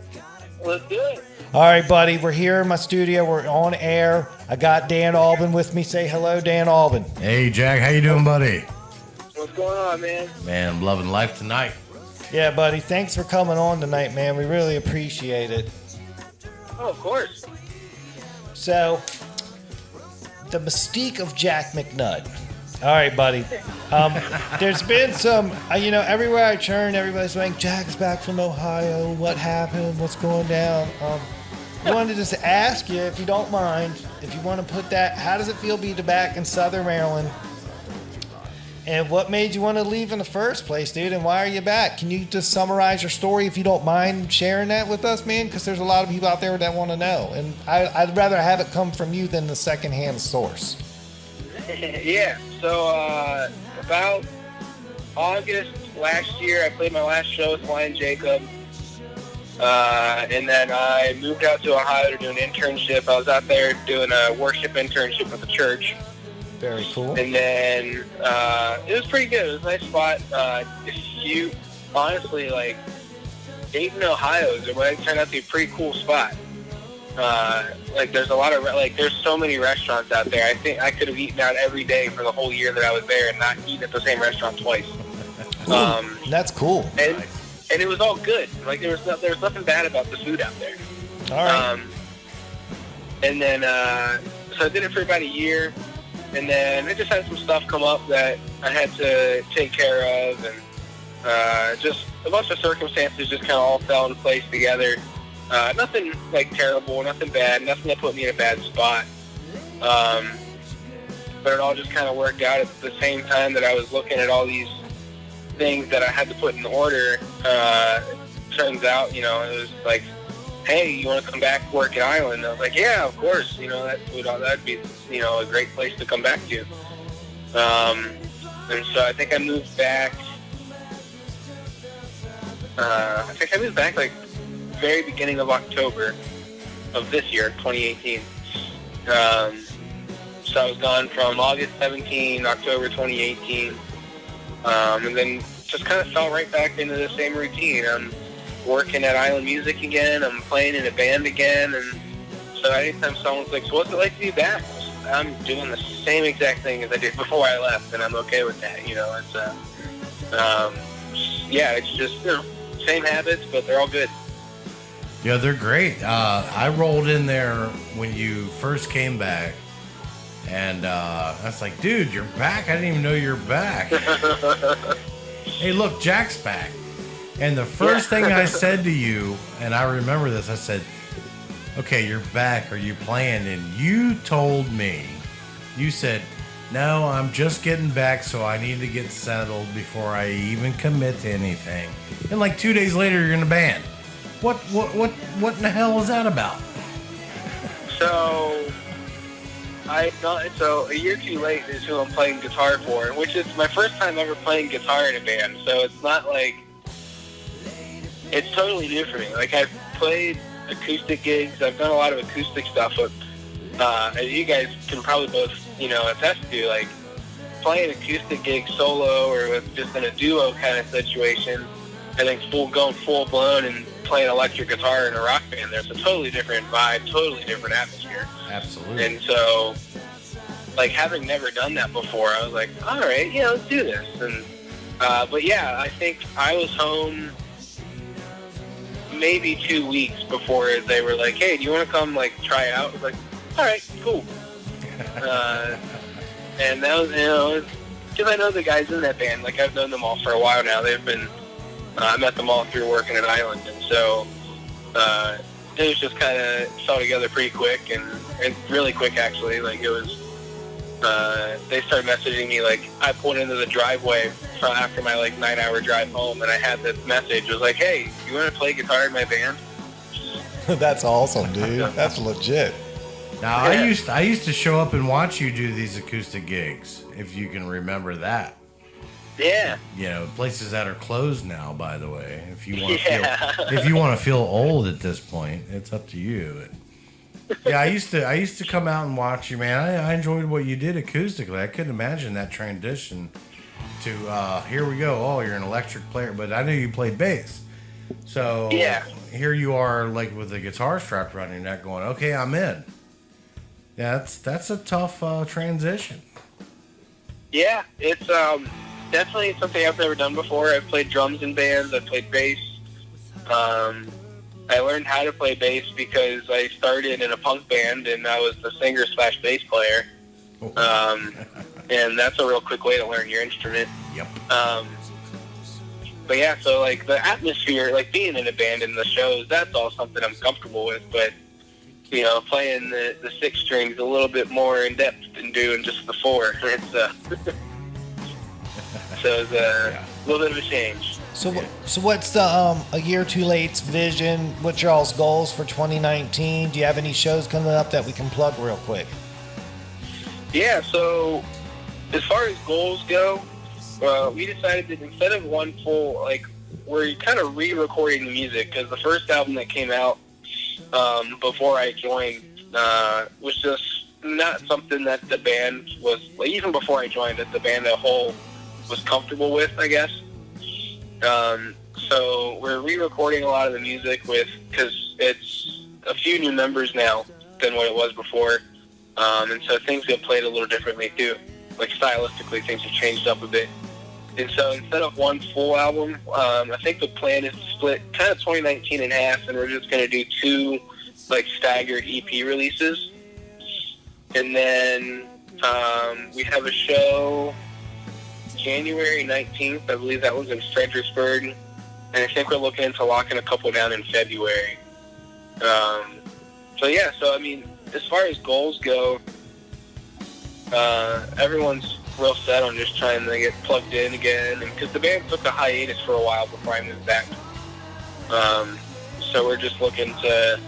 Let's do it. All right, buddy. We're here in my studio. We're on air. I got Dan Albin with me. Say hello, Dan Albin. Hey, Jack, how you doing, buddy? What's going on, man? Man, I'm loving life tonight. Yeah, buddy. Thanks for coming on tonight, man. We really appreciate it. Oh, of course. So, the mystique of Jack McNutt. All right, buddy. There's been some, everywhere I turn, everybody's saying, Jack's back from Ohio. What happened? What's going down? I wanted to just ask you, if you don't mind, if you want to put that, how does it feel to be back in Southern Maryland? And what made you want to leave in the first place, dude? And why are you back? Can you just summarize your story if you don't mind sharing that with us, man? Because there's a lot of people out there that want to know. And I'd rather have it come from you than the secondhand source. Yeah, so about August last year, I played my last show with Lion Jacob. And then I moved out to Ohio to do an internship. I was out there doing a worship internship with the church. Very cool. And then it was pretty good. It was a nice spot. If you, honestly, like, Dayton, Ohio it turned out to be a pretty cool spot. There's a lot of, there's so many restaurants out there. I think I could have eaten out every day for the whole year that I was there and not eaten at the same restaurant twice. That's cool. And it was all good. Like, there was nothing bad about the food out there. All right. And then, so I did it for about a year. And then I just had some stuff come up that I had to take care of, and just a bunch of circumstances just kind of all fell in place together. Nothing like terrible, nothing bad, nothing that put me in a bad spot. But it all just kind of worked out at the same time that I was looking at all these things that I had to put in order. Turns out, it was like, hey, you want to come back work at Island? I was like, yeah, of course. That'd be, a great place to come back to. And so I think I moved back. Like very beginning of October of this year, 2018. So I was gone from August 17, October 2018, and then just kind of fell right back into the same routine. I'm working at Island Music again. I'm playing in a band again, and so anytime someone's like, "So what's it like to be back?" I'm doing the same exact thing as I did before I left, and I'm okay with that. It's just same habits, but they're all good. Yeah, they're great. I rolled in there when you first came back, and I was like, dude, you're back? I didn't even know you're back. Hey, look, Jack's back. And the first thing I said to you, and I remember this, I said, okay, you're back. Are you playing? And you told me, you said, no, I'm just getting back, so I need to get settled before I even commit to anything. And like 2 days later, you're in a band. What in the hell is that about? So A Year Too Late is who I'm playing guitar for, which is my first time ever playing guitar in a band. So it's not like, it's totally new for me. Like, I've played acoustic gigs. I've done a lot of acoustic stuff. But as you guys can probably both, attest to, like, playing acoustic gigs solo or with just in a duo kind of situation, I think going full blown and playing electric guitar in a rock band, there's a totally different vibe, totally different atmosphere. Absolutely. And so, like, having never done that before, I was like, all right, let's do this. And but yeah, I think I was home maybe 2 weeks before they were like, hey, do you want to come, like, try it out? I was like, all right, cool. And that was, because I know the guys in that band. Like, I've known them all for a while now. They've been I met them all through working at Island, and so it was just kind of fell together pretty quick and really quick actually. Like it was, they started messaging me. Like I pulled into the driveway after my like 9-hour drive home, and I had this message. It was like, "Hey, you want to play guitar in my band?" That's awesome, dude. That's legit. Now I used to show up and watch you do these acoustic gigs, if you can remember that. Yeah. You know, places that are closed now, by the way. If you want to feel old at this point, it's up to you. Yeah, I used to come out and watch you, man. I enjoyed what you did acoustically. I couldn't imagine that transition to here we go. Oh, you're an electric player, but I knew you played bass. So yeah. Here you are, like with the guitar strapped around your neck, going, "Okay, I'm in." Yeah, that's a tough transition. Yeah, it's definitely something I've never done before. I've played drums in bands. I've played bass. I learned how to play bass because I started in a punk band and I was the singer/bass player. And that's a real quick way to learn your instrument. Yep. But yeah, so like the atmosphere, like being in a band and the shows, that's all something I'm comfortable with. But you know, playing the 6 strings a little bit more in depth than doing just the 4. It's so it's a little bit of a change. So what's the A Year Too Late's vision? What's y'all's goals for 2019? Do you have any shows coming up that we can plug real quick? Yeah, so as far as goals go, we decided that instead of one full, like, we're kind of re-recording the music because the first album that came out before I joined was just not something that the band was, like, even before I joined, that the band as a whole was comfortable with, I guess. So we're re-recording a lot of the music because it's a few new members now than what it was before. And so things get played a little differently too. Like stylistically, things have changed up a bit. And so instead of one full album, I think the plan is to split kind of 2019 in half, and we're just going to do 2 like staggered EP releases. And then we have a show January 19th. I believe that one's in Fredericksburg. And I think we're looking into locking a couple down in February. So yeah, so I mean, as far as goals go, everyone's real set on just trying to get plugged in again, and because the band took a hiatus for a while before I moved back. So we're just looking to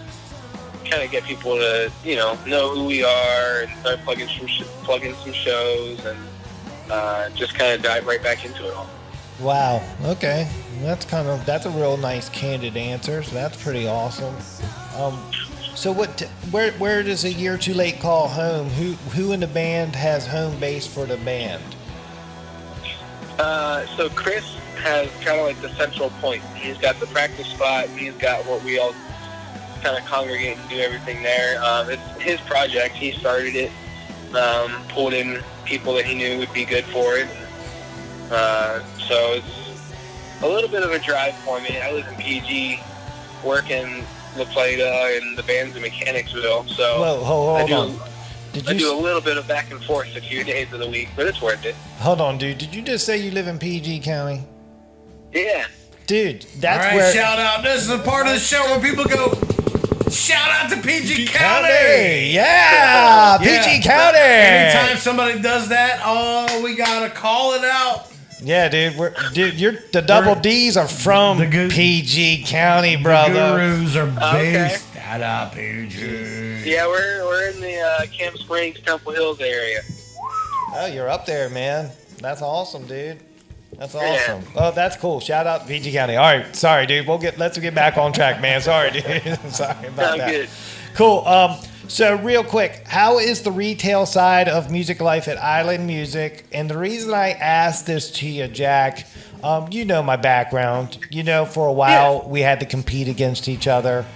kind of get people to, you know who we are and start plugging some shows and just kind of dive right back into it all. Wow. Okay. That's a real nice, candid answer. So that's pretty awesome. So where does A Year Too Late call home? Who in the band has home base for the band? So Chris has kind of like the central point. He's got the practice spot. He's got what we all kind of congregate and do everything there. It's his project. He started it. Pulled in people that he knew would be good for it. So it's a little bit of a drive for me. I live in PG, working La Plata, and the band's in Mechanicsville. So whoa, hold on. I do a little bit of back and forth a few days of the week, but it's worth it. Hold on, dude. Did you just say you live in PG County? Yeah. Dude, that's all right, where... shout out. This is the part of the show where people go, shout out to PG County. Yeah, PG County. Anytime somebody does that, we got to call it out. Yeah, dude. The double D's are from PG County, brother. The Gurus are based out of PG. Yeah, we're in the Camp Springs, Temple Hills area. Oh, you're up there, man. That's awesome, dude. That's awesome. Yeah. Oh, that's cool. Shout out to PG County. All right, sorry, dude. Let's get back on track, man. Sorry, dude. Sorry about that. Good. Cool. So real quick, how is the retail side of music life at Island Music? And the reason I asked this to you, Jack, you know my background. For a while we had to compete against each other.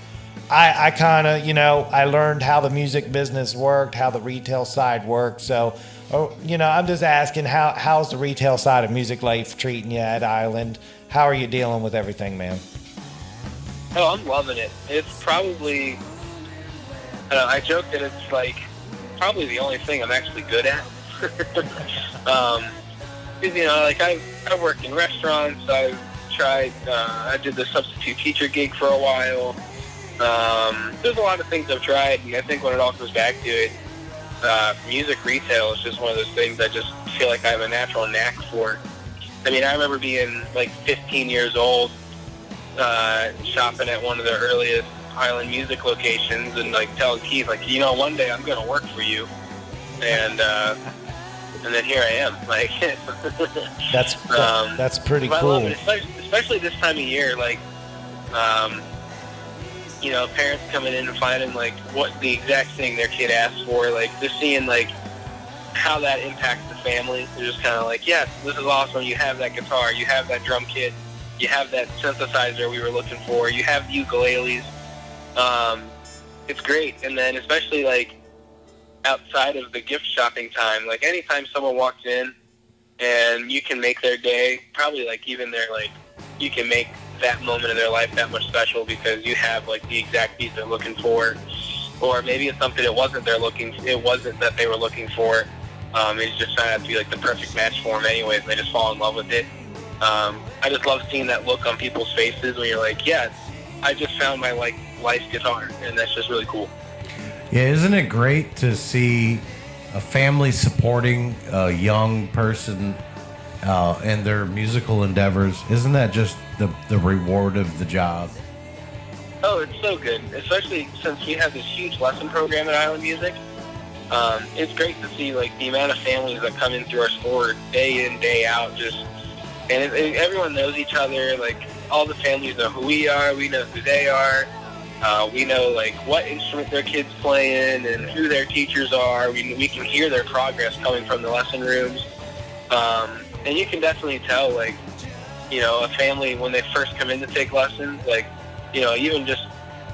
I kind of, I learned how the music business worked, how the retail side worked. So, I'm just asking, how's the retail side of music life treating you at Island? How are you dealing with everything, man? Oh, I'm loving it. It's probably... I joke that it's like probably the only thing I'm actually good at. Because I've worked in restaurants, I've I did the substitute teacher gig for a while. There's a lot of things I've tried, and I think when it all comes back to it, music retail is just one of those things I just feel like I have a natural knack for. I mean, I remember being like 15 years old, shopping at one of the earliest Island music locations, and like telling Keith, like, you know, one day I'm going to work for you, and then here I am. Like, that's pretty I cool. love it, especially this time of year. Like, you know, parents coming in and finding like what the exact thing their kid asked for, like just seeing like how that impacts the family. They're just kind of like, yes, this is awesome. You have that guitar, you have that drum kit, you have that synthesizer we were looking for, you have the ukuleles. It's great. And then especially like outside of the gift shopping time, like anytime someone walks in and you can make their day, probably like even their like, you can make that moment of their life that much special because you have like the exact piece they're looking for, or maybe it's something it wasn't that they were looking for. It's just trying to be like the perfect match for them anyways, and they just fall in love with it. I just love seeing that look on people's faces when you're like, yeah, I just found my like life's guitar, and that's just really cool. Yeah, isn't it great to see a family supporting a young person and their musical endeavors? Isn't that just the reward of the job? Oh, it's so good, especially since we have this huge lesson program at Island Music. It's great to see like the amount of families that come in through our store day in, day out. Everyone knows each other. Like all the families know who we are. We know who they are. We know like what instrument their kids playing and who their teachers are. We can hear their progress coming from the lesson rooms. And you can definitely tell, like, you know, a family when they first come in to take lessons, like, you know, even just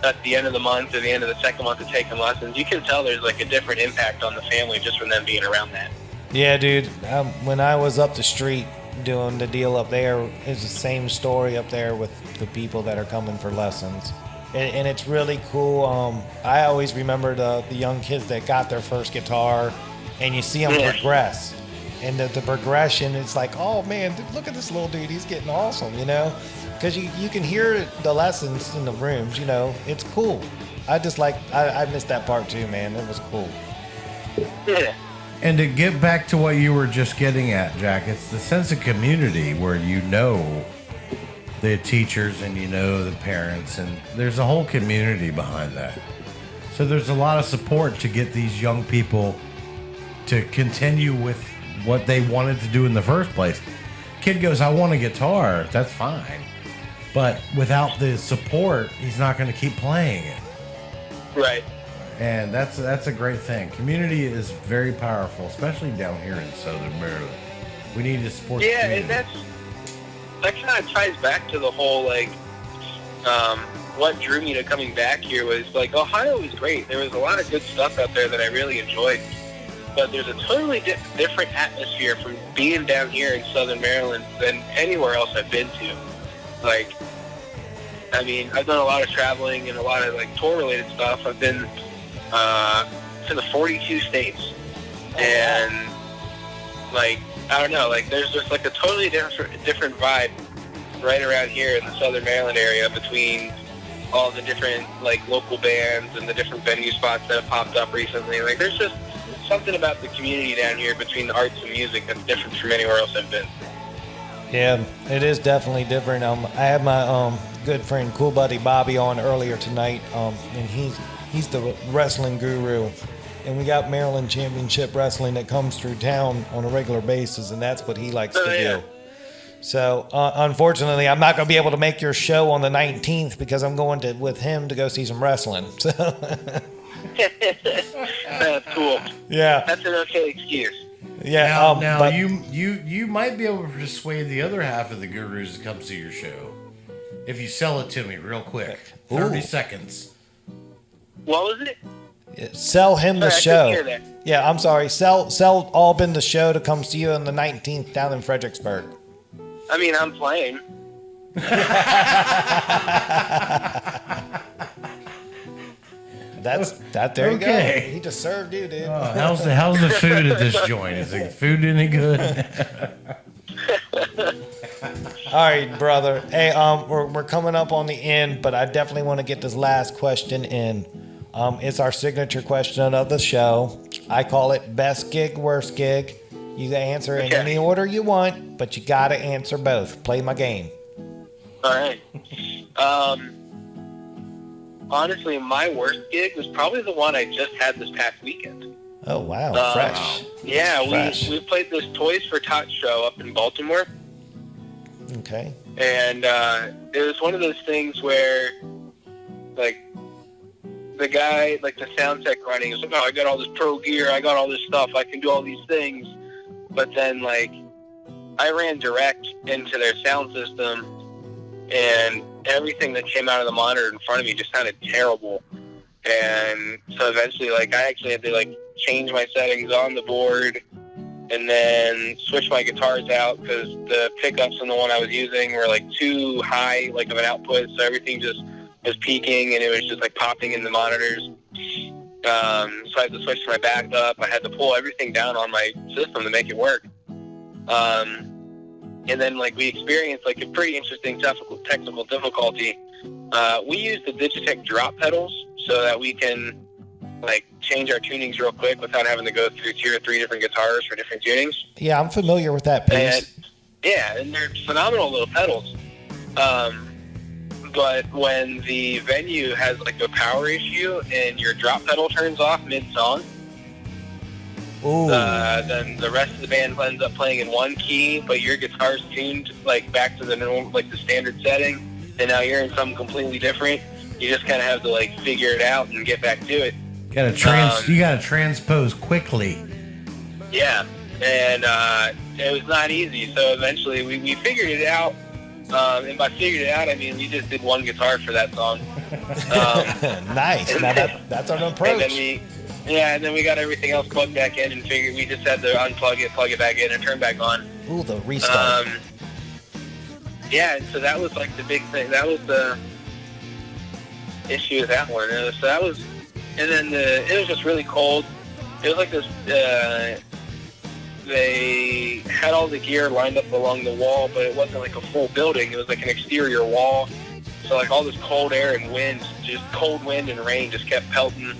at the end of the month or the end of the second month of taking lessons, you can tell there's like a different impact on the family just from them being around that. Yeah, dude. When I was up the street doing the deal up there, it's the same story up there with the people that are coming for lessons. And it's really cool. I always remember the young kids that got their first guitar, and you see them progress. And the progression, it's like, oh man, look at this little dude, he's getting awesome, you know? Because you can hear the lessons in the rooms, you know? It's cool. I missed that part too, man. It was cool. Yeah. And to get back to what you were just getting at, Jack, it's the sense of community where you know the teachers and you know the parents, and there's a whole community behind that. So there's a lot of support to get these young people to continue with what they wanted to do in the first place. Kid goes, I want a guitar, that's fine. But without the support, he's not going to keep playing it. Right. And that's a great thing. Community is very powerful, especially down here in Southern Maryland. We need to support the community. And that kind of ties back to the whole, like, what drew me to coming back here was, like, Ohio was great. There was a lot of good stuff out there that I really enjoyed. But there's a totally different atmosphere from being down here in Southern Maryland than anywhere else I've been to. Like, I mean, I've done a lot of traveling and a lot of, like, tour-related stuff. I've been to the 42 states. And, like, I don't know, like, there's just, like, a totally different vibe right around here in the Southern Maryland area between all the different, like, local bands and the different venue spots that have popped up recently. Like, there's just something about the community down here between the arts and music that's different from anywhere else I've been. Yeah, it is definitely different. I had my good friend, cool buddy Bobby on earlier tonight, and he's the wrestling guru, and we got Maryland Championship Wrestling that comes through town on a regular basis, and that's what he likes to do. So, unfortunately, I'm not going to be able to make your show on the 19th because I'm going with him to go see some wrestling. So. That's cool. Yeah. That's an okay excuse. Yeah. Now but you might be able to persuade the other half of the gurus to come see your show if you sell it to me real quick. 30 seconds. What was it? Sell him the show. I couldn't hear that. Yeah, I'm sorry. Sell Albin the show to come see you on the 19th down in Fredericksburg. I mean, I'm playing. There you go. He just served you, dude. Oh, how's the food at this joint? Is the food any good? All right, brother. Hey, we're coming up on the end, but I definitely want to get this last question in. It's our signature question of the show. I call it best gig, worst gig. You can answer in any order you want, but you got to answer both. Play my game. All right. Honestly, my worst gig was probably the one I just had this past weekend. Oh, wow. Fresh. Yeah, Fresh. we played this Toys for Tots show up in Baltimore. Okay. And it was one of those things where, like, the guy, like the sound tech running, was like, oh, I got all this pro gear, I got all this stuff, I can do all these things. But then, like, I ran direct into their sound system, and everything that came out of the monitor in front of me just sounded terrible. And so eventually, like, I actually had to, like, change my settings on the board and then switch my guitars out because the pickups on the one I was using were, like, too high, like, of an output, so everything just was peaking, and it was just, like, popping in the monitors. So I had to switch to my backup. I had to pull everything down on my system to make it work. And then, like, we experienced, like, a pretty interesting technical difficulty. We use the Digitech drop pedals so that we can, like, change our tunings real quick without having to go through 2 or 3 different guitars for different tunings. Yeah, I'm familiar with that piece. And they're phenomenal little pedals. But when the venue has, like, a power issue and your drop pedal turns off mid-song, then the rest of the band ends up playing in one key, but your guitar's tuned, like, back to the normal, like, the standard setting, and now you're in something completely different. You just kind of have to, like, figure it out and get back to it. You gotta transpose quickly. Yeah, and it was not easy. So eventually we figured it out. And by figured it out, I mean we just did one guitar for that song. Nice. Now that's an approach. And then we got everything else plugged back in and figured we just had to unplug it, plug it back in, and turn back on. Ooh, the restart. Yeah, and so that was like the big thing. That was the issue with that one. So that was, and then it was just really cold. It was like this. They had all the gear lined up along the wall, but it wasn't like a full building. It was like an exterior wall. So like all this cold air and wind, just cold wind and rain just kept pelting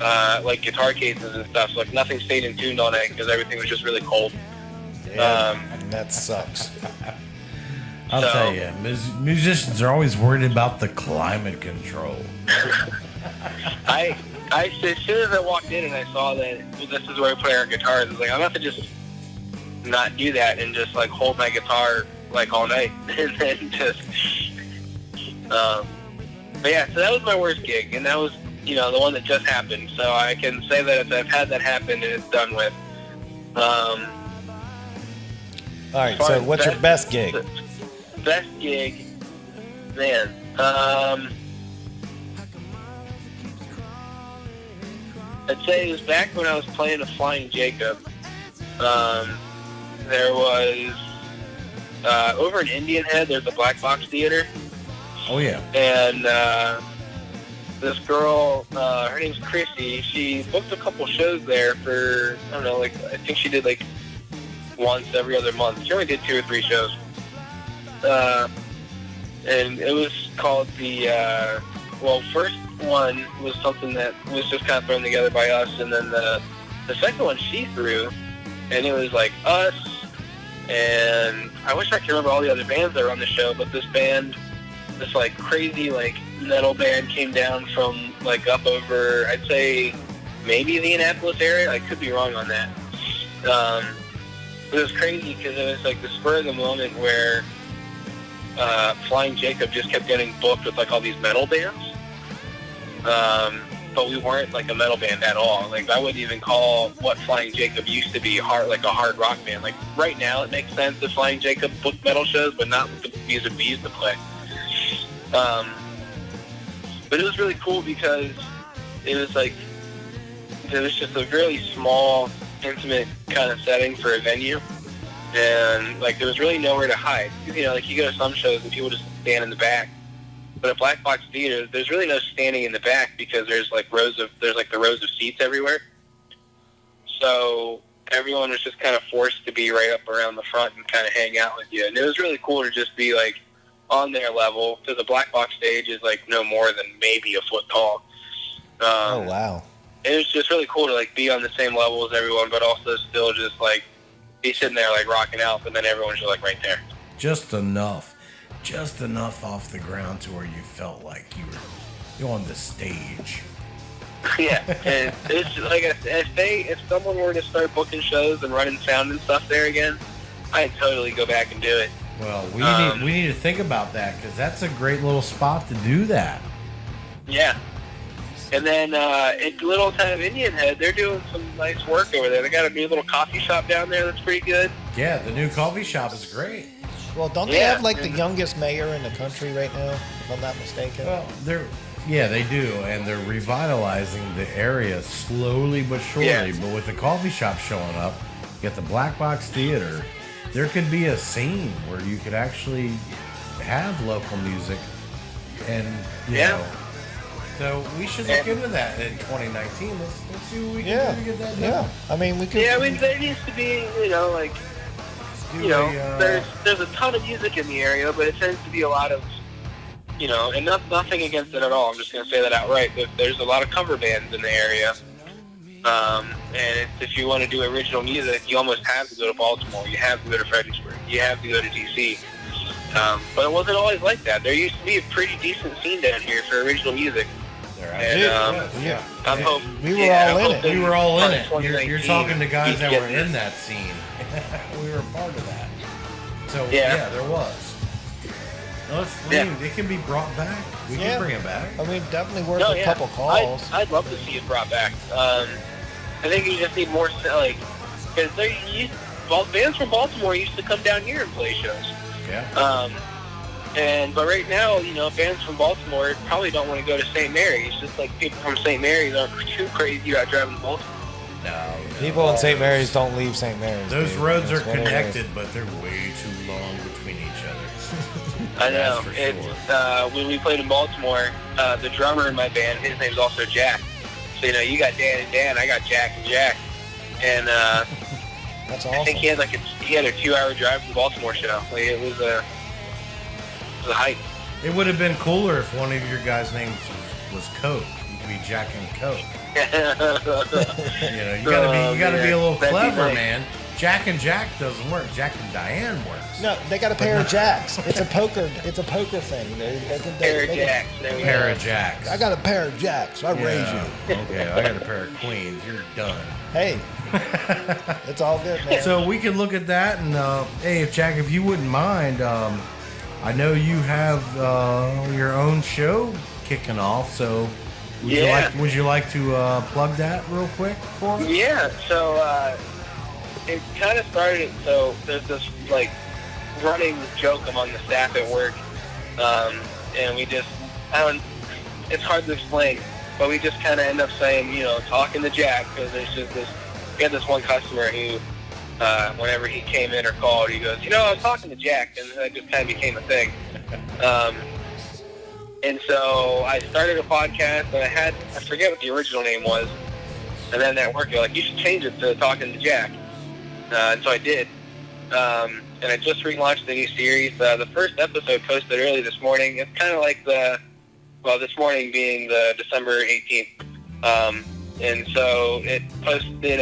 like guitar cases and stuff. So like nothing stayed in tune all night because everything was just really cold. That sucks. I'll tell you, musicians are always worried about the climate control. As soon as I walked in and I saw that this is where we play our guitars, I was like, I'm going to have to just not do that and just, like, hold my guitar, like, all night. And then just, but yeah, so that was my worst gig. And that was, you know, the one that just happened. So I can say that I've had that happen and it's done with. All right, so what's your best gig? Best gig, man. I'd say it was back when I was playing a Flying Jacob. There was over in Indian Head. There's a Black Box Theater. Oh yeah. And this girl, her name's Chrissy. She booked a couple shows there for I don't know, like I think she did like once every other month. She only did 2 or 3 shows. And it was called the first one was something that was just kind of thrown together by us, and then the second one she threw, and it was like us, and I wish I could remember all the other bands that were on the show, but this band, this like crazy like metal band came down from like up over, I'd say maybe the Indianapolis area. I could be wrong on that. It was crazy because it was like the spur of the moment where Flying Jacob just kept getting booked with like all these metal bands. But we weren't like a metal band at all. Like I wouldn't even call what Flying Jacob used to be like a hard rock band. Like right now it makes sense that Flying Jacob booked metal shows, but not with the music we used to play. But it was really cool because it was just a really small, intimate kind of setting for a venue. And like there was really nowhere to hide. You know, like you go to some shows and people just stand in the back. But at Black Box Theater, there's really no standing in the back because there's like the rows of seats everywhere. So everyone was just kind of forced to be right up around the front and kind of hang out with you. And it was really cool to just be like on their level, because the black box stage is like no more than maybe a foot tall. Oh, wow. It was just really cool to like be on the same level as everyone, but also still just like be sitting there like rocking out, but then everyone's just like right there. Just enough off the ground to where you felt like you're on the stage. Yeah, and it's like if someone were to start booking shows and running sound and stuff there again, I'd totally go back and do it. Well, we need to think about that, because that's a great little spot to do that. Yeah. And then at Little Town of Indian Head, they're doing some nice work over there. They got a new little coffee shop down there that's pretty good. Yeah, the new coffee shop is great. Well, don't they have like the youngest mayor in the country right now, if I'm not mistaken? Well, they do, and they're revitalizing the area slowly but surely. Yeah. But with the coffee shop showing up, you got the Black Box Theater, there could be a scene where you could actually have local music, and you know. So we should look into that in 2019. Let's see what we can do to get that done. Yeah, I mean, we could. Yeah, I mean, there needs to be, like, there's a ton of music in the area, but it tends to be a lot of, and nothing against it at all. I'm just going to say that outright. But there's a lot of cover bands in the area. And if you want to do original music, you almost have to go to Baltimore. You have to go to Fredericksburg. You have to go to D.C. But it wasn't always like that. There used to be a pretty decent scene down here for original music. I'm hoping we were all in it. We were all in it. You're talking to guys that were in that scene. We were a part of that. So yeah there was. It can be brought back. We can bring it back. I mean, definitely worth a couple calls. I'd love to see it brought back. I think you just need more, because bands from Baltimore used to come down here and play shows. Yeah. But right now, bands from Baltimore probably don't want to go to St. Mary's. Just like people from St. Mary's aren't too crazy about driving to Baltimore. No. People in St. Mary's don't leave St. Mary's. Those roads are connected, but they're way too long between each other. I know. When we played in Baltimore, the drummer in my band, his name's also Jack. So, you got Dan and Dan, I got Jack and Jack. And that's awesome. I think he had a 2-hour drive to the Baltimore show. It was a hike. It would have been cooler if one of your guys' names was Coke. You could be Jack and Coke. You gotta be a little clever, man. Jack and Jack doesn't work. Jack and Diane works. No, they got a pair of jacks. It's a poker thing. Pair of jacks. I got a pair of jacks. I raise you. Okay, I got a pair of queens. You're done. Hey, it's all good, man. So we can look at that, and hey, Jack, if you wouldn't mind, I know you have your own show kicking off. So would you like to plug that real quick for us? Yeah. So it kind of started. So there's this running joke among the staff at work, and we just it's hard to explain, but we just kind of end up saying, talking to Jack, because there's just we had this one customer who, whenever he came in or called, he goes, I was talking to Jack, and that just kind of became a thing. And so I started a podcast, and I forget what the original name was, and then at work, they're like, you should change it to Talking to Jack. And so I did. And I just relaunched the new series. The first episode posted early this morning. It's kind of like this morning being the December 18th. And so it posted,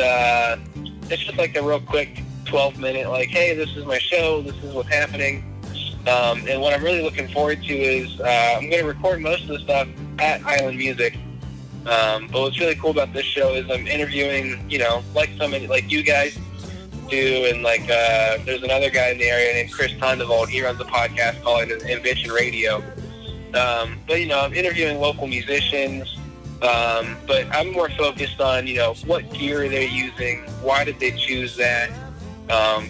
it's just like a real quick 12-minute, hey, this is my show, this is what's happening. And what I'm really looking forward to is I'm going to record most of the stuff at Island Music. But what's really cool about this show is I'm interviewing, like you guys do, and there's another guy in the area named Chris Tondevald. He runs a podcast called Ambition Radio. But I'm interviewing local musicians, but I'm more focused on what gear they're using, why did they choose that,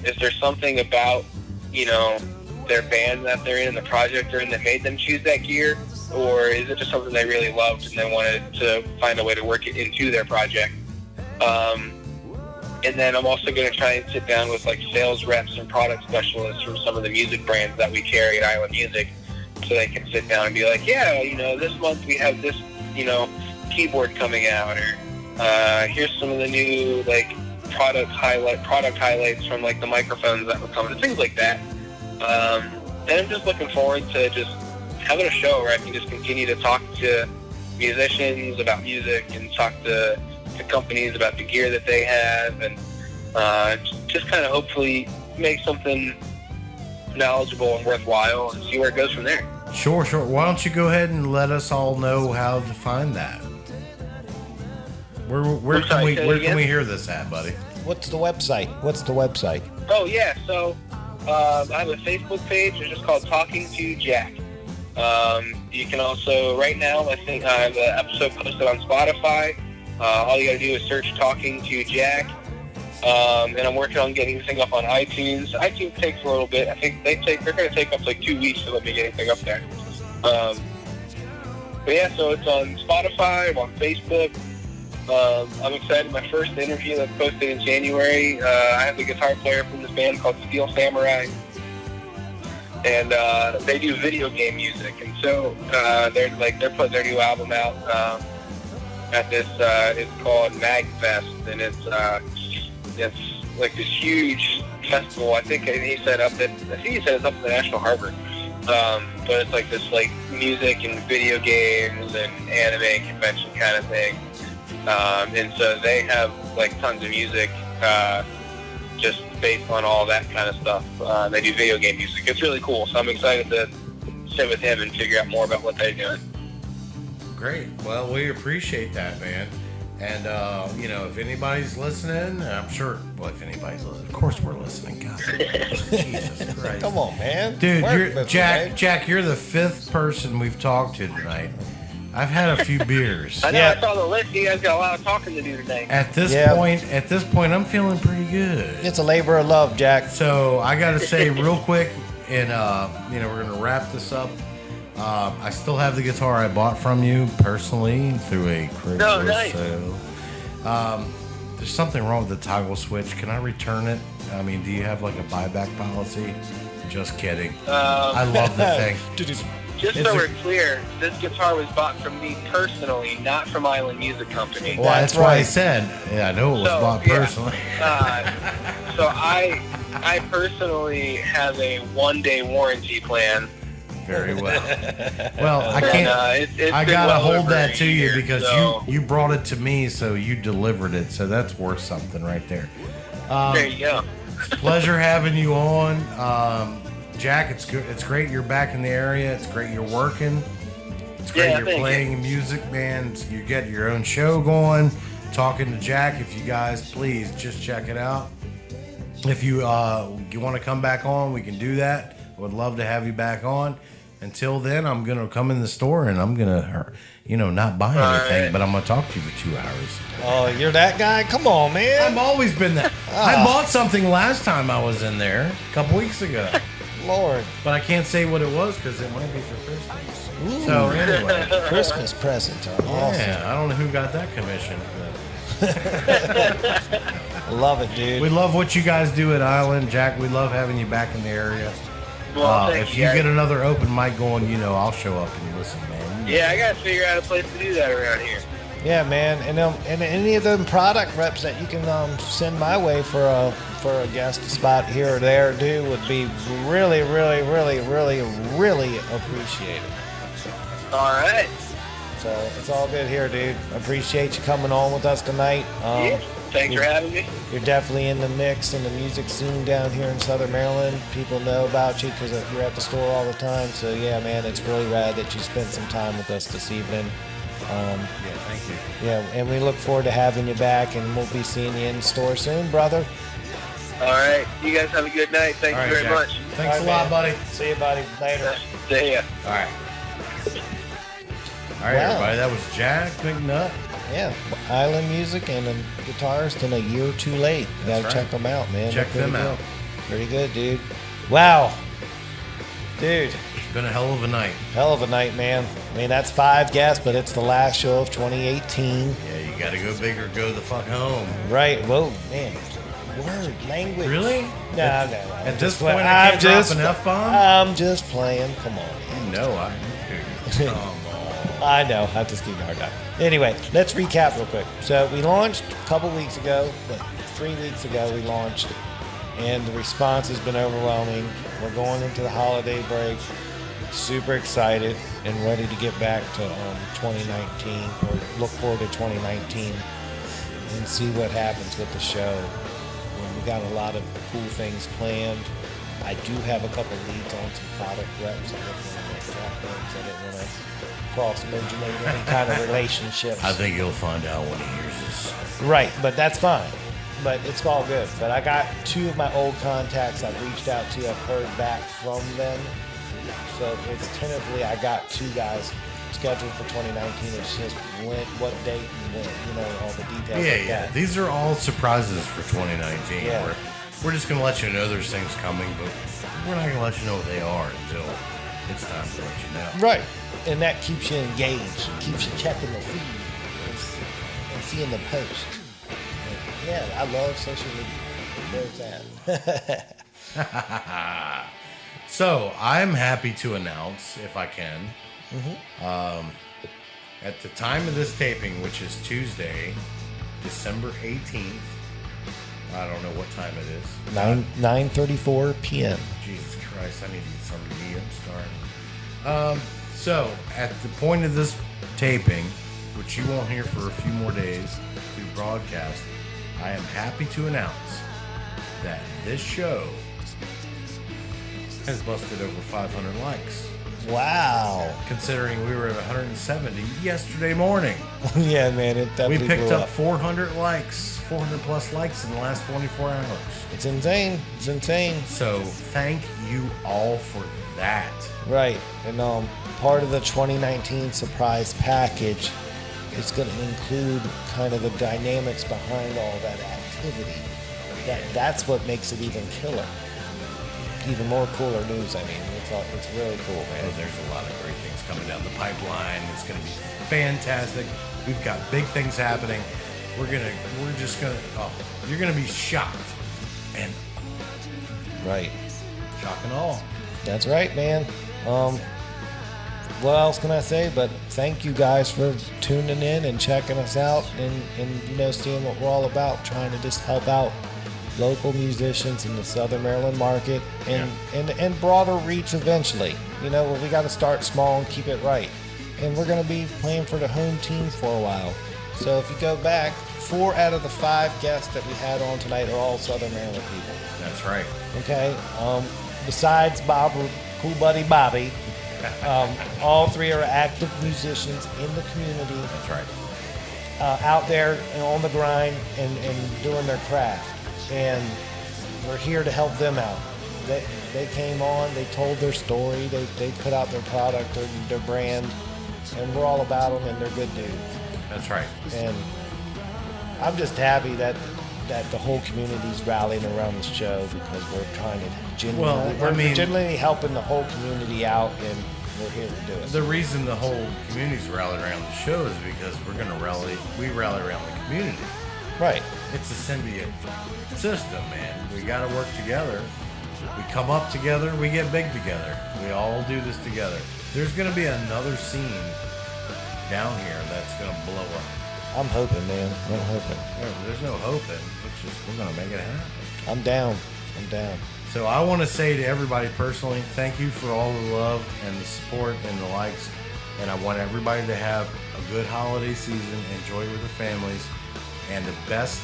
is there something about their band that they're in, the project they're in, that made them choose that gear, or is it just something they really loved and they wanted to find a way to work it into their project. And then I'm also going to try and sit down with sales reps and product specialists from some of the music brands that we carry at Island Music, so they can sit down and be like, this month we have this, keyboard coming out, or here's some of the new product highlights from like the microphones that were coming, things like that. And I'm just looking forward to just having a show where I can just continue to talk to musicians about music and talk to companies about the gear that they have, and just kind of hopefully make something knowledgeable and worthwhile and see where it goes from there. Sure. Why don't you go ahead and let us all know how to find that? Where can we hear this at, buddy? What's the website? Oh yeah, so I have a Facebook page. It's just called Talking to Jack. You can also, right now, I think I have an episode posted on Spotify. All you gotta do is search Talking to Jack. And I'm working on getting this thing up on iTunes. iTunes takes a little bit. I think they're going to take up like 2 weeks to let me get anything up there. But yeah, so it's on Spotify, I'm on Facebook. I'm excited. My first interview that's posted in January. I have the guitar player from this band called Steel Samurai. And they do video game music. And so they're putting their new album out at this, it's called Magfest. And it's like this huge festival. I think he said it's up at the National Harbor. But it's like this like music and video games and anime convention kind of thing. And so they have like tons of music just based on all that kind of stuff. They do video game music. It's really cool. So I'm excited to sit with him and figure out more about what they're doing. Great. Well, we appreciate that, man. And, if anybody's listening, I'm sure, if anybody's listening, of course we're listening. God, Jesus Christ. Come on, man. Dude, Jack, you're the 5th person we've talked to tonight. I've had a few beers. I know, I saw the list. You guys got a lot of talking to do today. At this point, I'm feeling pretty good. It's a labor of love, Jack. So I got to say real quick, and, we're going to wrap this up. I still have the guitar I bought from you personally through a Craigslist sale. There's something wrong with the toggle switch. Can I return it? I mean, do you have like a buyback policy? Just kidding. I love the thing. Just so we're clear, this guitar was bought from me personally, not from Island Music Company. Well, that's why I said. Yeah, I know it was bought personally. So I personally have a 1-day warranty plan. Very well. Well, I can't. I gotta hold that to you because you brought it to me, so you delivered it. So that's worth something right there. There you go. Pleasure having you on, Jack. It's good. It's great you're back in the area. It's great you're working. It's great you're playing music, man. You get your own show going. Talking to Jack. If you guys please just check it out. If you want to come back on, we can do that. I would love to have you back on. Until then, I'm going to come in the store and I'm going to, not buy anything, but I'm going to talk to you for 2 hours. Oh, you're that guy? Come on, man. I've always been that. I bought something last time I was in there a couple weeks ago. Lord. But I can't say what it was because it might be for Christmas. Ooh. So anyway. Christmas presents are awesome. Yeah, I don't know who got that commission. Love it, dude. We love what you guys do at Island. Jack, we love having you back in the area. Well, if you get another open mic going, I'll show up and listen, man. Yeah, I got to figure out a place to do that around here. Yeah, man. And any of them product reps that you can send my way for a guest spot here or there, dude, would be really, really, really, really, really appreciated. All right. So it's all good here, dude. Appreciate you coming on with us tonight. Thanks for having me. You're definitely in the mix in the music scene down here in Southern Maryland. People know about you because you're at the store all the time. So yeah, man, it's really rad that you spent some time with us this evening. Thank you. Yeah, and we look forward to having you back, and we'll be seeing you in the store soon, brother. All right. You guys have a good night. Thank you very Jack. much. Thanks a lot, buddy. See you, buddy. Later. See ya. All right. All right, everybody. That was Jack McNutt. Yeah, Island Music and a guitarist and a year too late. You gotta check them out, man. Check them out. Pretty good, dude. Wow. Dude. It's been a hell of a night. Hell of a night, man. I mean, that's 5 guests, but it's the last show of 2018. Yeah, you gotta go big or go the fuck home. Right. Whoa, man. Word, language. Really? No. At this point, I can't drop an F-bomb? I'm just playing. Come on. You know I do. Come on. I know. I just give you a hard time. Anyway, let's recap real quick. So we launched a couple weeks ago, 3 weeks ago we launched, and the response has been overwhelming. We're going into the holiday break, super excited and ready to get back to 2019, or look forward to 2019 and see what happens with the show. We got a lot of cool things planned. I do have a couple leads on some product reps. I didn't want to cross-mentionate any kind of relationships. I think you'll find out when he hears this. Right, but that's fine. But it's all good. But I got 2 of my old contacts I've reached out to. I've heard back from them. So it's tentatively, I got 2 guys scheduled for 2019. It's just when, what date, and when, all the details. Yeah. These are all surprises for 2019. Yeah. We're just going to let you know there's things coming, but we're not going to let you know what they are until it's time to let you know. Right. And that keeps you engaged, keeps you checking the feed and seeing the post. Yeah, I love social media. There's that. So I'm happy to announce, if I can, at the time of this taping, which is Tuesday, December 18th, I don't know what time it is. 9:34 p.m. Jesus Christ, I need to get some DM started. So, at the point of this taping, which you won't hear for a few more days through broadcast, I am happy to announce that this show has busted over 500 likes. Wow. Considering we were at 170 yesterday morning. Yeah, man. It We definitely picked blew up 400 likes, 400 plus likes in the last 24 hours. It's insane. It's insane. So thank you all for that. Right. And part of the 2019 surprise package is going to include kind of the dynamics behind all that activity. That's what makes it even killer. Even more cooler news. I mean, it's really cool, man. Oh, there's a lot of great things coming down the pipeline. It's going to be fantastic. We've got big things happening. You're going to be shocked. And Right. shock and all. That's right, man. What else can I say? But thank you guys for tuning in and checking us out and seeing what we're all about, trying to just help out local musicians in the Southern Maryland market and broader reach eventually. We got to start small and keep it right. And we're going to be playing for the home team for a while. So if you go back, 4 out of the 5 guests that we had on tonight are all Southern Maryland people. That's right. Okay. Besides Bob, cool buddy Bobby, all 3 are active musicians in the community. That's right. Out there and on the grind and doing their craft. And we're here to help them out. They came on, they told their story, they put out their product, their brand, and we're all about them, and they're good dudes. That's right. And I'm just happy that the whole community's rallying around this show because we're trying to genuinely helping the whole community out, and we're here to do it. The reason the whole community's rallied around the show is because we rally around the community. Right. It's a symbiote system, man. We got to work together. We come up together, we get big together. We all do this together. There's going to be another scene down here that's going to blow up. I'm hoping, man. I'm hoping. There's no hoping. It's just we're going to make it happen. I'm down. So I want to say to everybody personally, thank you for all the love and the support and the likes. And I want everybody to have a good holiday season, enjoy with their families, and the best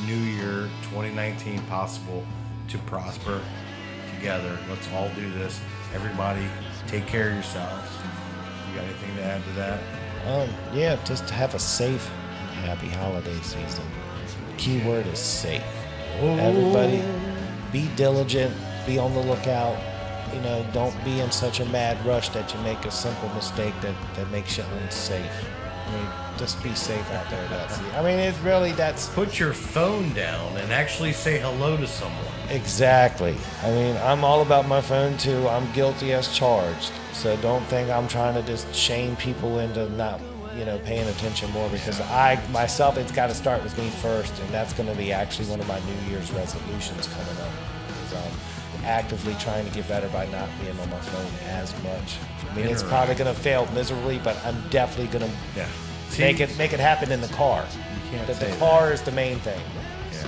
New Year 2019 possible to prosper together. Let's all do this. Everybody, take care of yourselves. You got anything to add to that? Yeah, just to have a safe and happy holiday season. Key word is safe. Everybody, be diligent, be on the lookout. Don't be in such a mad rush that you make a simple mistake that makes you unsafe. I mean, just be safe out there. That's Put your phone down and actually say hello to someone. Exactly. I mean, I'm all about my phone too. I'm guilty as charged. So don't think I'm trying to just shame people into not, paying attention more, because I myself, it's got to start with me first, and that's going to be actually one of my New Year's resolutions coming up. I'm actively trying to get better by not being on my phone as much. I mean, it's probably going to fail miserably, but I'm definitely going to make it happen in the car. You can't The say car that. is the main thing. Yeah.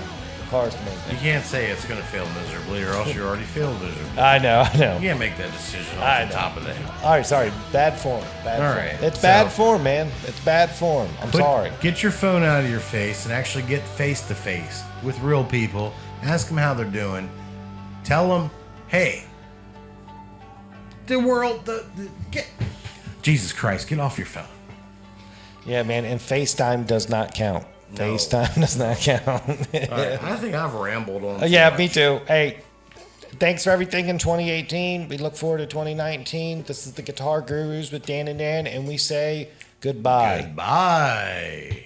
Cars the main You thing. can't say it's going to fail miserably, or else you already failed miserably. I know. You can't make that decision off the top of the head. All right, sorry. Bad form. Bad All form. right, It's so- bad form, man. It's bad form. I'm sorry. Get your phone out of your face and actually get face to face with real people. Ask them how they're doing. Tell them, hey, the world, Jesus Christ, get off your phone. Yeah, man. And FaceTime does not count. FaceTime does not count. All right, I think I've rambled on. Yeah, much. me too. Hey, thanks for everything in 2018. We look forward to 2019. This is the Guitar Gurus with Dan, and we say goodbye. Goodbye.